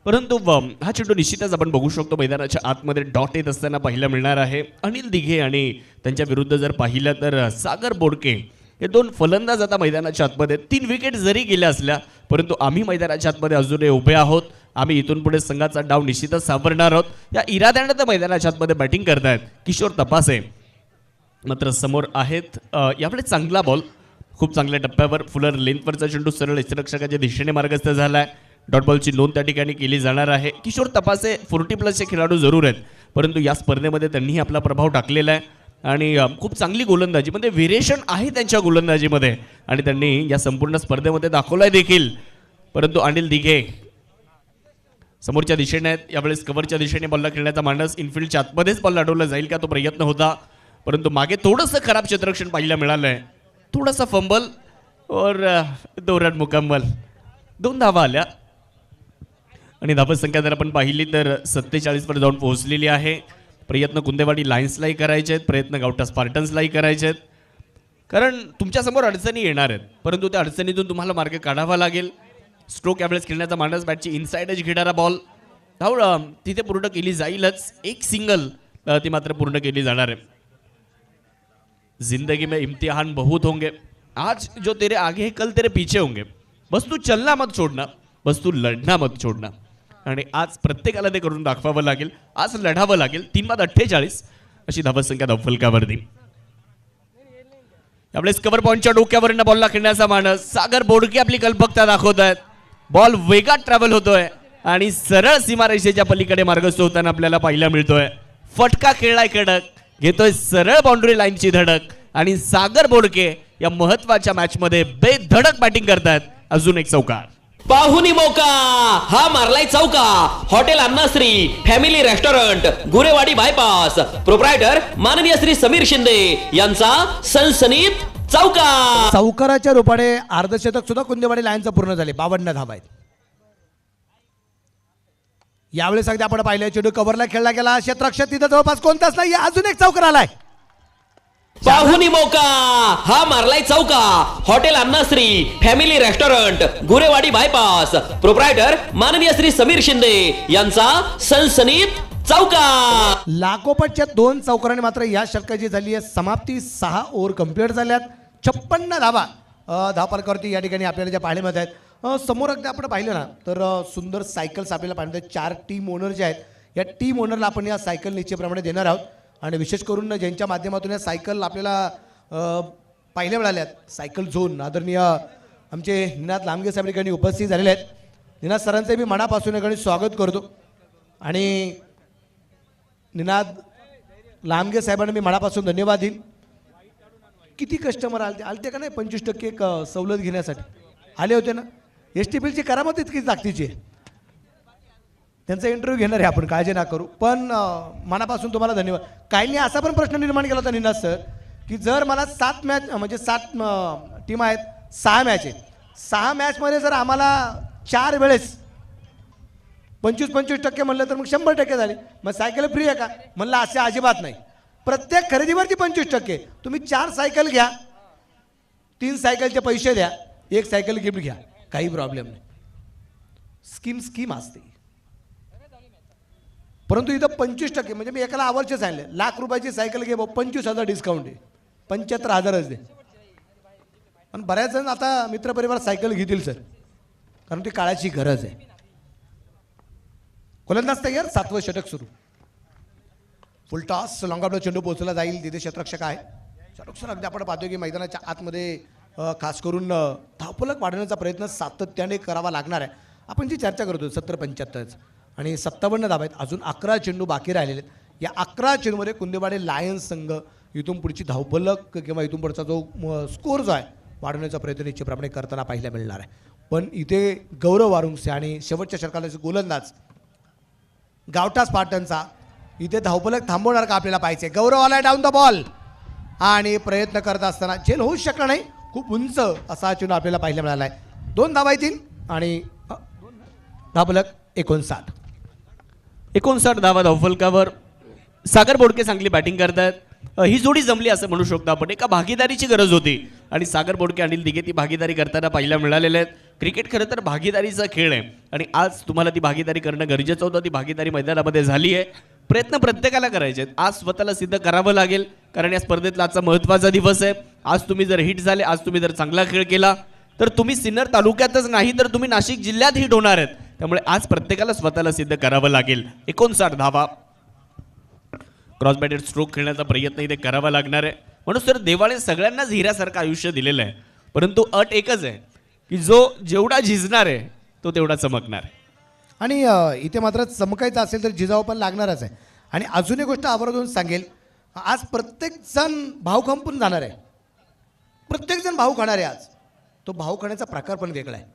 परंतु हा चेंडू निश्चितच आपण बघू शकतो मैदानाच्या आतमध्ये डॉट येत असताना पाहायला मिळणार आहे. अनिल दिघे आणि त्यांच्या विरुद्ध जर पाहिलं तर सागर बोडके हे 2 फलंदाज आता मैदानाच्या आतमध्ये. 3 विकेट जरी गेल्या असल्या परंतु आम्ही मैदानाच्या आतमध्ये अजूनही उभे आहोत. आम्ही इथून पुढे संघाचा डाव निश्चितच सावरणार आहोत या इराद्याने तर मैदानाच्या आतमध्ये बॅटिंग करतायत किशोर तपासे. मात्र समोर आहेत यावेळेस चांगला बॉल खूप चांगल्या टप्प्यावर. फुलर लेंथवरचा चेंडू सरळ यष्टिरक्षकाच्या दिशेने मार्गस्थ झालाय. डॉट बॉलची नोंद त्या ठिकाणी केली जाणार आहे. किशोर तपासे 40+ खेळाडू जरूर आहेत परंतु या स्पर्धेमध्ये त्यांनीही आपला प्रभाव टाकलेला आहे आणि खूप चांगली गोलंदाजी म्हणजे व्हेरिएशन आहे त्यांच्या गोलंदाजीमध्ये आणि त्यांनी या संपूर्ण स्पर्धेमध्ये दाखवलाय देखील. परंतु अनिल दिघे समोरच्या दिशेने आहेत. यावेळेस कव्हरच्या दिशेने बॉलला खेळण्याचा मानस. इनफिल्डच्या आतमध्येच बॉल अडवला जाईल का तो प्रयत्न होता परंतु मागे थोडंसं खराब क्षेत्ररक्षण पाहायला मिळालंय. थोडासा फंबल और 2 रन मुकम्मल. 2 धावा आल्या आणि धावसंख्या जर आपण पाहिली तर 47 वर जाऊन पोहोचलेली आहे. प्रयत्न कुंदेवाडी लायन्सलाही करायचे आहेत. प्रयत्न गावठा स्पार्टन्सलाही करायचे आहेत. कारण तुमच्यासमोर अडचणी येणार आहेत परंतु त्या अडचणीतून तुम्हाला मार्ग काढावा लागेल. स्ट्रोक यावेळेस खेळण्याचा मानस. बॅटची इनसाइड एज घेणारा बॉल धाव तिथे पूर्ण केली जाईलच. एक सिंगल ती मात्र पूर्ण केली जाणार आहे. जिंदगी में इम्तिहान बहुत होंगे. आज जो तेरे आगे है कल तेरे पीछे होंगे. बस तू चलना मत छोड़ना. बस तू लढना मत छोड़ना. आणि आज प्रत्येकाला ते करून दाखवावं लागेल. आज लढावं लागेल. 3 बाद 48 अशी धावसंख्या धावफलकावरती. यावेळेस कव्हर पॉईंटच्या डोक्यावरनं बॉलला खेळण्याचा मानस. सागर बोडके आपली कल्पकता दाखवत आहेत. बॉल वेगात ट्रॅव्हल होतोय आणि सरळ सीमारेषेच्या पलीकडे मार्गस्थ होताना आपल्याला पाहायला मिळतोय. फटका खेळलाय कडक, घेतोय सरळ बाउंड्री लाईनची धडक आणि सागर बोडके या महत्वाच्या मॅच मध्ये बेधडक बॅटिंग करतात. अजून एक चौकार. पाहुनी मौका हा मारलाय चौका. Hotel Annashree family restaurant Gurewadi bypass proprietor माननीय श्री समीर शिंदे यांचा सनसनीत चौका. चौकाराच्या रूपाने अर्धशतक सुद्धा कुंदेवाडी लाईनचं पूर्ण झाले. 52 धावा आहेत. यावेळेस अगदी आपण पाहिलं चेंडू कव्हरला खेळला गेला. क्षेत्ररक्षक तिथं जवळपास कोणताच नाही. अजून एक चौकार आलाय. पाहुनी मौका हा मारलाय चौका. Hotel Annashree family restaurant Gurewadi bypass proprietor माननीय श्री समीर शिंदे यांचा सनसनीत चौका. लागोपाठच्या 2 चौकारांनी मात्र या षटकाची झाली आहे समाप्ती. 6 ओव्हर कंप्लीट झाल्यात. 56 धावा धावफलकावरती या ठिकाणी आपल्याला ज्या पाहायला मिळत आहेत. समोर अगदी आपण पाहिलं ना तर सुंदर सायकल्स आपल्याला पाहिजे. 4 टीम ओनर जे आहेत या टीम ओनरला आपण या सायकल निश्चितप्रमाणे देणार आहोत. आणि विशेष करून ज्यांच्या माध्यमातून या सायकल आपल्याला पाहायला मिळाल्यात, सायकल झोन आदरणीय आमचे निनाद लांबगे साहेब ठिकाणी उपस्थित झालेले आहेत. निनाद सरांचे मी मनापासून ठिकाणी स्वागत करतो. आणि निनाद लांबगे साहेबांना मी मनापासून धन्यवाद देईन. किती कस्टमर आलते का नाही 25% सवलत घेण्यासाठी आले होते ना. STPLची करामत इतकी ताकदीची आहे. त्यांचा इंटरव्ह्यू घेणार आहे आपण, काळजी ना करू. पण मनापासून तुम्हाला धन्यवाद. काहींनी असा पण प्रश्न निर्माण केला होता निनाद सर की जर मला 7 मॅच म्हणजे 7 टीम आहेत, 6 मॅच आहेत, 6 मॅचमध्ये जर आम्हाला 4 वेळेस 25% म्हणलं तर मग 100% झाले. मग सायकल फ्री आहे का म्हणलं असे अजिबात नाही. प्रत्येक खरेदीवरती 25%. तुम्ही 4 सायकल घ्या, 3 सायकलचे पैसे द्या, 1 सायकल गिफ्ट घ्या, काही प्रॉब्लेम नाही. स्कीम असते. परंतु इथं 25% म्हणजे मी एकाला आवडचे सांगले. ₹1,00,000 सायकल घे 25,000 डिस्काउंट आहे, 75,000च दे. पण बऱ्याच जण आता मित्रपरिवार सायकल घेतील सर, कारण ती काळाची गरज आहे. गोलंदाज तयार. 7वं षटक सुरू. फुल टॉस लॉंग ऑफला चेंडू पोहोचला जाईल. तिथे क्षेत्ररक्षक आहे. क्षेत्ररक्षक अगदी आपण पाहतोय की मैदानाच्या आतमध्ये खास करून धावफलक वाढवण्याचा प्रयत्न सातत्याने करावा लागणार आहे. आपण जी चर्चा करतो 70-75 आणि 57 धावा आहेत. अजून 11 चेंडू बाकी राहिलेले आहेत. या 11 चेंडूमध्ये कुंदेवाडी लायन्स संघ इथून पुढची धावफलक किंवा इथून पुढचा जो स्कोर जो आहे वाढवण्याचा प्रयत्न निश्चितप्रमाणे करताना पाहायला मिळणार आहे. पण इथे गौरव वारुंगसे आणि शेवटच्या षटकाला गोलंदाज गावठा स्पार्टनचा इथे धावफलक थांबवणार का आपल्याला पाहिजे. गौरव आलाय डाऊन द बॉल आणि प्रयत्न करत असताना झेल होऊच शकला नाही. खूप उंच असा चेंडू आपल्याला पाहायला मिळाला आहे. 2 धावा येतील आणि धावफलक 59 धावा धावफलकावर. सागर बोडके चांगली बॅटिंग करतात. ही जोडी जमली असं म्हणू शकतो आपण. एका भागीदारीची गरज होती आणि सागर बोडके अनिल दिघे ती भागीदारी करताना पाहायला मिळालेले आहेत. क्रिकेट खरं तर भागीदारीचा खेळ आहे आणि आज तुम्हाला ती भागीदारी करणं गरजेचं होतं. ती भागीदारी मैदानामध्ये झाली आहे. प्रयत्न प्रत्येकाला करायचे आहेत. आज स्वतःला सिद्ध करावं लागेल कारण या स्पर्धेतला आजचा महत्त्वाचा दिवस आहे. आज तुम्ही जर हिट झाले, आज तुम्ही जर चांगला खेळ केला तर तुम्ही सिन्नर तालुक्यातच नाही तर तुम्ही नाशिक जिल्ह्यात हिट होणार आहेत. त्यामुळे आज प्रत्येकाला स्वतःला सिद्ध करावं लागेल. 59 धावा. क्रॉस बॅटेड स्ट्रोक खेळण्याचा प्रयत्न इथे करावा लागणार आहे. म्हणून सर देवाळे सगळ्यांनाच हिऱ्यासारखं आयुष्य दिलेलं आहे. परंतु अट एकच आहे की जो जेवढा झिजणार आहे तो तेवढा चमकणार आहे. आणि इथे मात्र चमकायचं असेल तर जिजाऊ पण लागणारच आहे. आणि अजून एक गोष्ट आवर्जून सांगेल, आज प्रत्येक जण भाव खंपून जाणार आहे. प्रत्येक जण भाव खाणार आहे. आज तो भाव खाण्याचा प्रकार पण वेगळा आहे.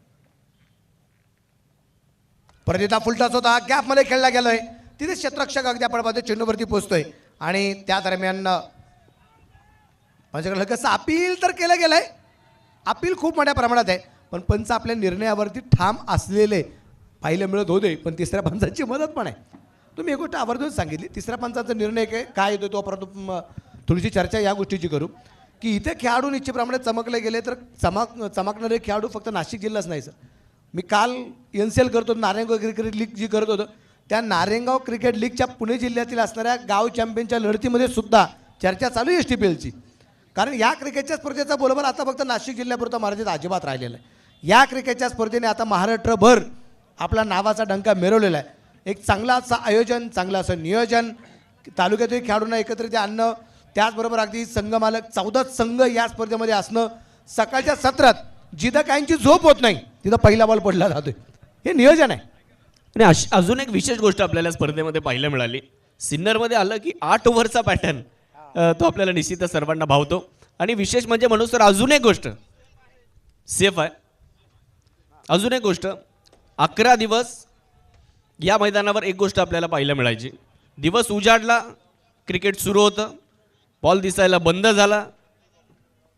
परत फुलटाच होता, गॅपमध्ये खेळला गेलोय. तिथे क्षेत्ररक्षक अगदी आपण पाहतो चेंडूवरती पोहोचतोय आणि त्या दरम्यान माझ्याकडे कसं अपील तर केलं गेलंय. अपील खूप मोठ्या प्रमाणात आहे पण पंच आपल्या निर्णयावरती ठाम असलेले पाहिलं मिळत होते. पण तिसऱ्या पंचाची मदत पण आहे. तुम्ही एक गोष्ट आवर्जून सांगितली. तिसऱ्या पंचाचा निर्णय काय येतो तो परंतु थोडीशी चर्चा या गोष्टीची करू की इथे खेळाडू निश्चितप्रमाणे चमकले गेले तर चमकणारे खेळाडू फक्त नाशिक जिल्हाच नाही सर. मी काल NCL करतो, नारायणगाव क्रिकेट लीग जी करत होतो त्या नारायणगाव क्रिकेट लीगच्या पुणे जिल्ह्यातील असणाऱ्या गाव चॅम्पियनच्या लढतीमध्ये सुद्धा चर्चा चालू आहे STPLची. कारण या क्रिकेटच्या स्पर्धेचा बोलबाला आता फक्त नाशिक जिल्ह्यापुरता मर्यादित अजिबात राहिलेला आहे. या क्रिकेटच्या स्पर्धेने आता महाराष्ट्रभर आपला नावाचा डंका मिरवलेला आहे. एक चांगला असं आयोजन, चांगलं असं नियोजन, तालुक्यातील खेळाडूंना एकत्रित आणणं, त्याचबरोबर अगदी संघ मालक 14 संघ या स्पर्धेमध्ये असणं, सकाळच्या सत्रात जिथं काहींची झोप होत नाही तिथं पहिला बॉल पडला जातोय, हे नियोजन आहे. आणि अजून एक विशेष गोष्ट आपल्याला स्पर्धेमध्ये पाहायला मिळाली. सिन्नरमध्ये आलं की 8 ओव्हरचा पॅटर्न तो आपल्याला निश्चितच सर्वांना भावतो. आणि विशेष म्हणजे म्हणून सर अजून एक गोष्ट सेफ आहे. अजून एक गोष्ट 11 दिवस या मैदानावर एक गोष्ट आपल्याला पाहायला मिळायची. दिवस उजाडला, क्रिकेट सुरू होतं, बॉल दिसायला बंद झाला,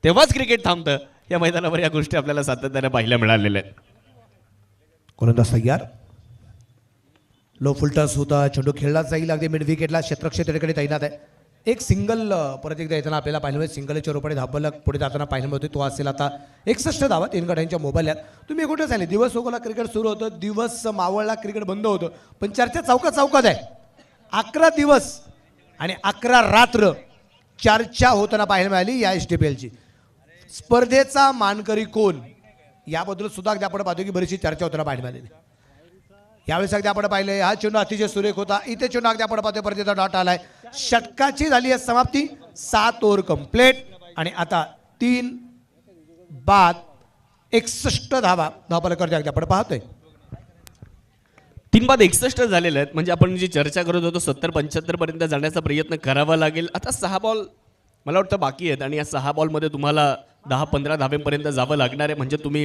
तेव्हाच क्रिकेट थांबतं. या मैदानावर या गोष्टी आपल्याला सातत्याने पाहायला मिळालेल्या आहेत. गोलंदाज तयार, लो फुल टॉस होता, चेंडू खेळला जाईल अगदी मिड विकेटला, क्षेत्ररक्षक त्याकडे तैनात आहे. एक सिंगल परत एकदा येताना आपल्याला पाहिलं मिळेल, सिंगलच्या रूपाने धाबलक पुढे जाताना पाहायला मिळतो. तो असेल आता 61 धावा 3 गड्यांच्या मोबाईलात. तुम्ही कुठं झाले, दिवस उगवला क्रिकेट सुरू होतं, दिवस मावळला क्रिकेट बंद होतं, पण चर्चा चौकात आहे. 11 दिवस आणि 11 रात्र चर्चा होताना पाहायला मिळाली या STPLची. स्पर्धेचा मानकरी कोण याबद्दल सुद्धा अगदी आपण पाहतो की बरीचशी चर्चा होताना पाहायला मिळालेली. यावेळेस अगदी आपण पाहिलं हा चेंडू अतिशय सुरेख होता. इथे चेंडू अगदी आपण पाहतोय परतीचा डॉट आलाय. षटकाची झाली आहे समाप्ती. 7 ओव्हर कंप्लीट आणि आता 3 बाद 61 धावफलकाची अगदी आपण पाहतोय. 3 बाद 61 झालेले आहेत. म्हणजे आपण जी चर्चा करत होतो 70-75 पर्यंत जाण्याचा प्रयत्न करावा लागेल. आता 6 बॉल मला वाटतं बाकी आहेत आणि या 6 बॉलमध्ये तुम्हाला 10-15 धावेपर्यंत जावं लागणार आहे. म्हणजे तुम्ही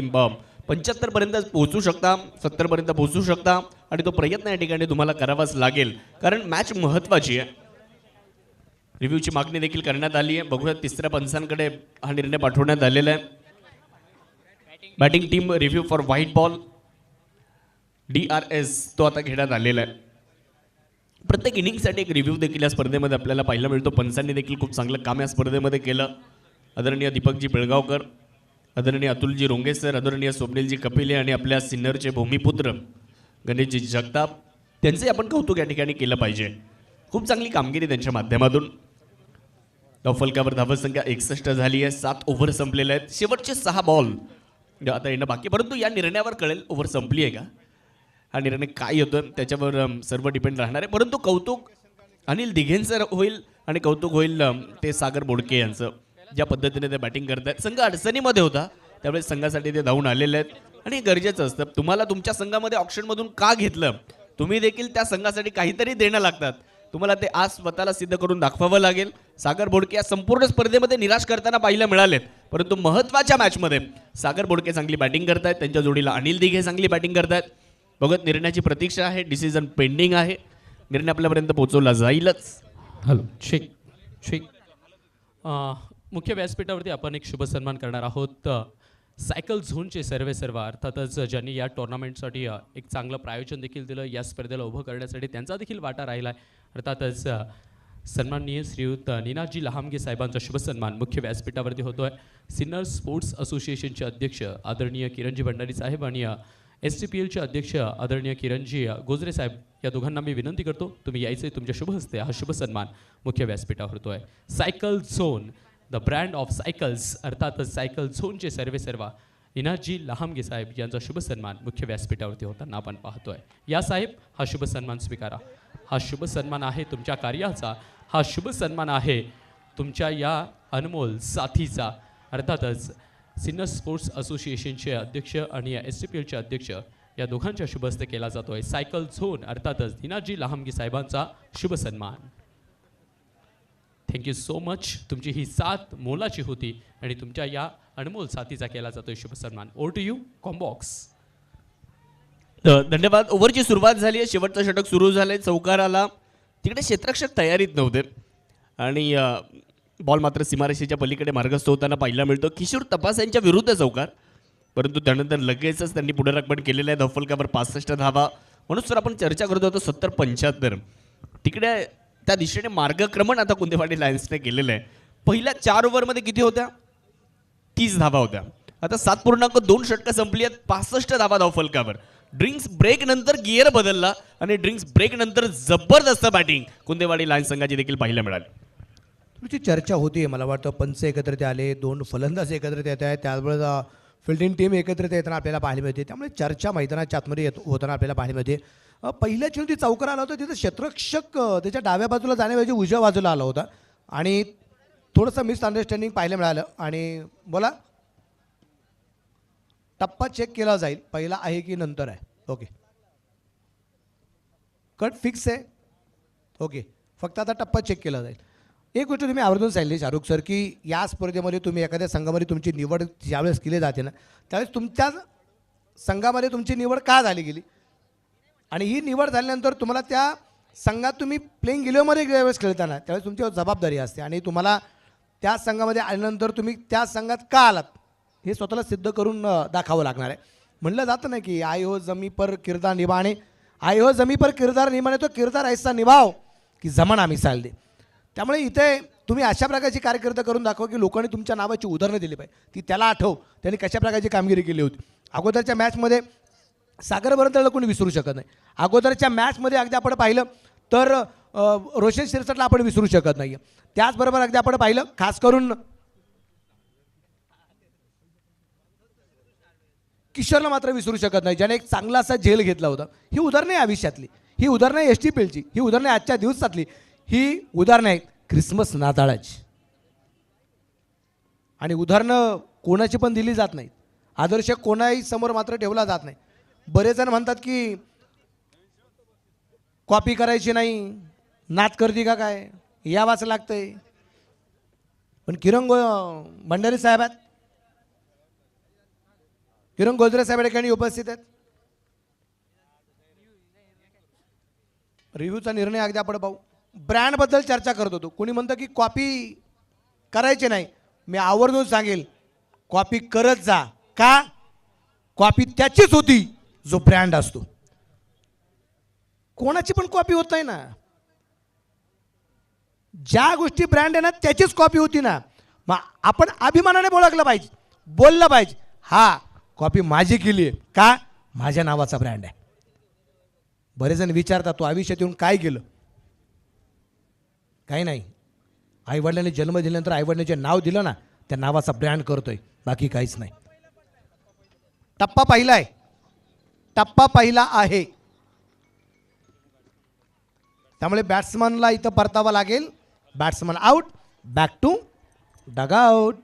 75 पर्यंत पोहोचू शकता, 70 पर्यंत पोहोचू शकता आणि तो प्रयत्न या ठिकाणी तुम्हाला करावाच लागेल, कारण मॅच महत्त्वाची आहे. रिव्ह्यूची मागणी देखील करण्यात आली आहे. बघूया तिसऱ्या पंचांकडे हा निर्णय पाठवण्यात आलेला आहे. Batting team review for white ball DRS तो आता घेण्यात आलेला आहे. प्रत्येक इनिंगसाठी एक रिव्ह्यू देखील या स्पर्धेमध्ये आपल्याला पाहायला मिळतो. पंचांनी देखील खूप चांगलं काम या स्पर्धेमध्ये केलं. आदरणीय दीपकजी पिळगावकर, आदरणीय अतुलजी रोंगे सर, आदरणीय स्वप्नीलजी कपिले आणि आपल्या सिन्नरचे भूमिपुत्र गणेशजी जगताप, त्यांचे आपण कौतुक या ठिकाणी केलं पाहिजे. खूप चांगली कामगिरी त्यांच्या माध्यमातून. धावफलकावर धावसंख्या 61 झाली आहे. 7 ओव्हर संपलेले आहेत. शेवटचे 6 बॉल आता येणं बाकी, परंतु या निर्णयावर कळेल ओव्हर संपली आहे का, हा निर्णय काय होतो त्याच्यावर सर्व डिपेंड राहणार आहे. परंतु कौतुक अनिल दिघेंचं होईल आणि कौतुक होईल ते सागर बोडके यांचं, ज्या पद्धतीने ते बॅटिंग करत आहेत. संघ अडचणीमध्ये होता त्यावेळेस संघासाठी ते धावून आलेले आहेत आणि हे गरजेचं असतं. तुम्हाला तुमच्या संघामध्ये ऑप्शनमधून का घेतलं, तुम्ही देखील त्या संघासाठी काहीतरी देणं लागतात. तुम्हाला ते आज स्वतःला सिद्ध करून दाखवावं लागेल. सागर बोडके या संपूर्ण स्पर्धेमध्ये निराश करताना पाहायला मिळालेत, परंतु महत्त्वाच्या मॅचमध्ये सागर बोडके चांगली बॅटिंग करतायत. त्यांच्या जोडीला अनिल दिघे चांगली बॅटिंग करतायत. बघत निर्णयाची प्रतीक्षा आहे. डिसिजन पेंडिंग आहे. निर्णय आपल्यापर्यंत पोहोचवला जाईलच. हॅलो शेख शेख मुख्य व्यासपीठावरती आपण एक शुभ सन्मान करणार आहोत. सायकल झोनचे सर्व अर्थातच ज्यांनी या टुर्नामेंटसाठी एक चांगलं प्रायोजन देखील दिलं, या स्पर्धेला उभं करण्यासाठी त्यांचा देखील वाटा राहिला आहे. अर्थातच सन्माननीय श्रीयुत निनाजी लहामगे साहेबांचा शुभ सन्मान मुख्य व्यासपीठावरती होतो आहे. सिन्नर स्पोर्ट्स असोसिएशनचे अध्यक्ष आदरणीय किरणजी भंडारी साहेब आणि STPLचे अध्यक्ष आदरणीय किरणजी गोजरे साहेब, या दोघांना मी विनंती करतो तुम्ही यायचे, तुमच्या शुभ हस्ते हा शुभ सन्मान मुख्य व्यासपीठावर होतो आहे. Cycle zone, the brand of cycles, अर्थातच सायकल झोनचे सर्वेसर्वा निनाजी लहामगे साहेब यांचा शुभ सन्मान मुख्य व्यासपीठावरती होताना आपण पाहतोय. या साहेब हा शुभ सन्मान स्वीकारा. हा शुभ सन्मान आहे तुमच्या कार्याचा, हा शुभ सन्मान आहे तुमच्या या अनमोल साथीचा. अर्थातच सिन्नर स्पोर्ट्स असोसिएशनचे अध्यक्ष आणि STPLचे अध्यक्ष या दोघांच्या शुभ हस्ते केला जातोय. सायकल झोन अर्थातच निनाजी लहामगे साहेबांचा शुभ सन्मान. Thank you so much. तुमची ही साथ मोलाची होती आणि तुमच्या या अनमोल साथीचा केला जातोय शुभ सन्मान. Over to you combox. धन्यवाद. ओव्हरची सुरुवात झाली आहे. शेवटचं षटक सुरू झालंय. चौकार आला. तिकडे क्षेत्ररक्षक तयारीत नव्हते आणि बॉल मात्र सीमारेषेच्या पलीकडे मार्गस्थ होताना पाहायला मिळतो. किशोर तपास यांच्या विरुद्ध चौकार, परंतु त्यानंतर लगेचच त्यांनी पुनरागमन केलेलं आहे. धावफलकावर 65 धावा. म्हणून सर आपण चर्चा करत होतो 70-75 तिकडे त्या दिशेने मार्गक्रमण आता कुंदेवाडी लायन्सने केलेलं आहे. पहिल्या 4 ओव्हरमध्ये किती होत्या? 30 धावा होत्या. आता 7.2 षटकं संपली आहेत. 65 धावा धावफलकावर. ड्रिंक्स ब्रेक नंतर गिअर बदलला आणि ड्रिंक्स ब्रेक नंतर जबरदस्त बॅटिंग कुंदेवाडी लायन्स संघाची देखील पाहायला मिळाली. तुमची चर्चा होती, मला वाटतं पंच एकत्रित आले, 2 फलंदाज एकत्रित येत आहेत, त्याचबरोबर फिल्डिंग टीम एकत्रित येताना आपल्याला पाहायला मिळते. त्यामुळे चर्चा मैदानाच्या आतमध्ये होताना आपल्याला पाहायला मिळते. पहिल्या चेंडू चौकार आला होता तिथं क्षेत्ररक्षक त्याच्या डाव्या बाजूला जाण्याऐवजी उजव्या बाजूला आला होता आणि थोडंसं मिसअंडरस्टँडिंग पाहायला मिळालं. आणि बोला, टप्पा चेक केला जाईल, पहिला आहे की नंतर आहे. ओके, कट फिक्स आहे. ओके, फक्त आता टप्पा चेक केला जाईल. एक गोष्ट तुम्ही आवर्जून सांगितली शाहरुख सर, की या स्पर्धेमध्ये तुम्ही एखाद्या संघामध्ये तुमची निवड ज्यावेळेस केली जाते ना, त्यावेळेस तुमच्या संघामध्ये तुमची निवड का झाली गेली, आणि ही निवड झाल्यानंतर तुम्हाला त्या संघात तुम्ही प्लेइंग 11मध्ये ज्यावेळेस खेळताना त्यावेळेस तुमच्यावर जबाबदारी असते, आणि तुम्हाला त्या संघामध्ये आल्यानंतर तुम्ही त्या संघात का आलात हे स्वतःला सिद्ध करून दाखवावं लागणार आहे. म्हणलं जातं ना की आए हो जमी पर किरदार निभाने, आए हो जमी पर किरदार निभाने, तो किरदार ऐसा निभाव की जमाना मिसाल दे. त्यामुळे इथे तुम्ही अशा प्रकारची कारकीर्द करून दाखवा की लोकांनी तुमच्या नावाची उदाहरणं दिली पाहिजे, ती त्याला आठव त्यांनी कशा प्रकारची कामगिरी केली होती. अगोदरच्या मॅचमध्ये सागर बरंतळला कोणी विसरू शकत नाही. अगोदरच्या मॅचमध्ये अगदी आपण पाहिलं तर रोशन शिरसटला आपण विसरू शकत नाही. त्याचबरोबर अगदी आपण पाहिलं खास करून किशोरला मात्र विसरू शकत नाही, ज्याने एक चांगला असा झेल घेतला होता. ही उदाहरणं आहे आयुष्यातली, ही उदाहरणं आहे STPLची, ही उदाहरणं आहे आजच्या दिवसातली, ही उदाहरणं आहेत क्रिसमस नाताळाची. आणि उदाहरणं कोणाची पण दिली जात नाहीत, आदर्श कोणाही समोर मात्र ठेवला जात नाही. बरेच जण म्हणतात की कॉपी करायची नाही, नात करती का काय, यावाच लागतंय. पण किरण भंडारी साहेब आहेत, किरण गोजरे साहेब या ठिकाणी उपस्थित आहेत. रिव्ह्यूचा निर्णय अगदी आपण पाहू. ब्रँडबद्दल चर्चा करत होतो. कोणी म्हणतं की कॉपी करायची नाही, मी आवर्जून सांगेल कॉपी करत जा. का? कॉपी त्याचीच होती जो ब्रँड असतो, कोणाची पण कॉपी होत नाही ना. ज्या गोष्टी ब्रँड आहे ना त्याचीच कॉपी होती ना. मग आपण अभिमानाने बोललं पाहिजे, बोललं पाहिजे, हा कॉपी माझी केली आहे, का? माझ्या नावाचा ब्रँड आहे. बरेच जण विचारतात तू आयुष्यात येऊन काय केलं? काही नाही, आईवडिलांनी जन्म दिल्यानंतर आईवडिलांचे नाव दिलं ना, त्या नावाचा ब्रँड करतोय, बाकी काहीच नाही. टप्पा पहिला आहे, टप्पा पहिला आहे. त्यामुळे बॅट्समनला इथं परतावं लागेल. Batsman out, back to dugout.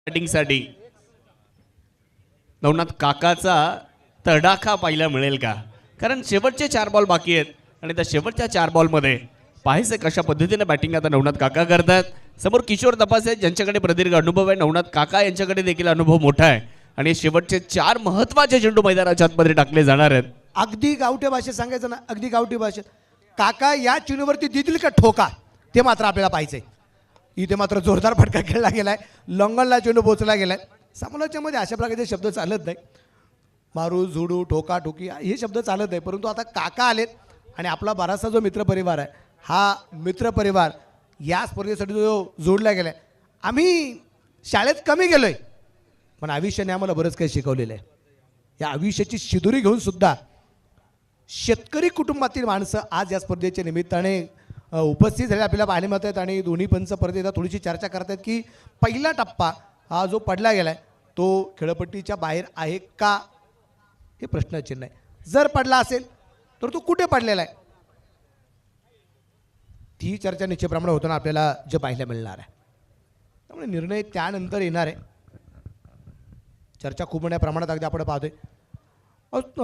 बॅटिंगसाठी नवनाथ काकाचा तडाखा पाहायला मिळेल का? कारण शेवटचे 4 बॉल बाकी आहेत आणि त्या शेवटच्या 4 बॉलमध्ये पाहायचं कशा पद्धतीने बॅटिंग आता नवनाथ काका करतात. समोर किशोर तपास आहेत ज्यांच्याकडे प्रदीर्घ अनुभव आहे. नवनाथ काका यांच्याकडे देखील अनुभव मोठा आहे आणि शेवटचे 4 महत्त्वाचे चेंडू मैदानाच्या आतमध्ये टाकले जाणार आहेत. अगदी गावठी भाषेत सांगायचं ना, अगदी गावठी भाषेत, काका या चेंडूवरती देतील का ठोका, ते मात्र आपल्याला पाहिजे. इथे मात्र जोरदार फटका खेळला गेलाय, लॉंगनला चेंडू पोचला गेलाय. समालोचनामध्ये अशा प्रकारचे शब्द चालत नाही, मारू झुडू ठोका ठोकी हे शब्द चालत नाही. परंतु आता काका आलेत आणि आपला बराचसा जो मित्रपरिवार आहे, हा मित्रपरिवार या स्पर्धेसाठी जो जोडला गेलाय. आम्ही शाळेत कमी गेलोय, पण आयुष्याने आम्हाला बरंच काही शिकवलेलं आहे. या आयुष्याची शिदोरी घेऊन सुद्धा शेतकरी कुटुंबातील माणसं आज या स्पर्धेच्या निमित्ताने उपस्थित झाले आपल्याला पाहायला मिळत आहेत. आणि दोन्ही पंच स्पर्धेत थोडीशी चर्चा करतात की पहिला टप्पा हा जो पडला गेलाय तो खेळपट्टीच्या बाहेर आहे का, हे प्रश्नचिन्ह आहे. जर पडला असेल तर तो कुठे पडलेला आहे, ती चर्चा निश्चितप्रमाणे होताना आपल्याला जे पाहायला मिळणार आहे. त्यामुळे निर्णय त्यानंतर येणार आहे. चर्चा खूप मोठ्या प्रमाणात अगदी आपण पाहतोय.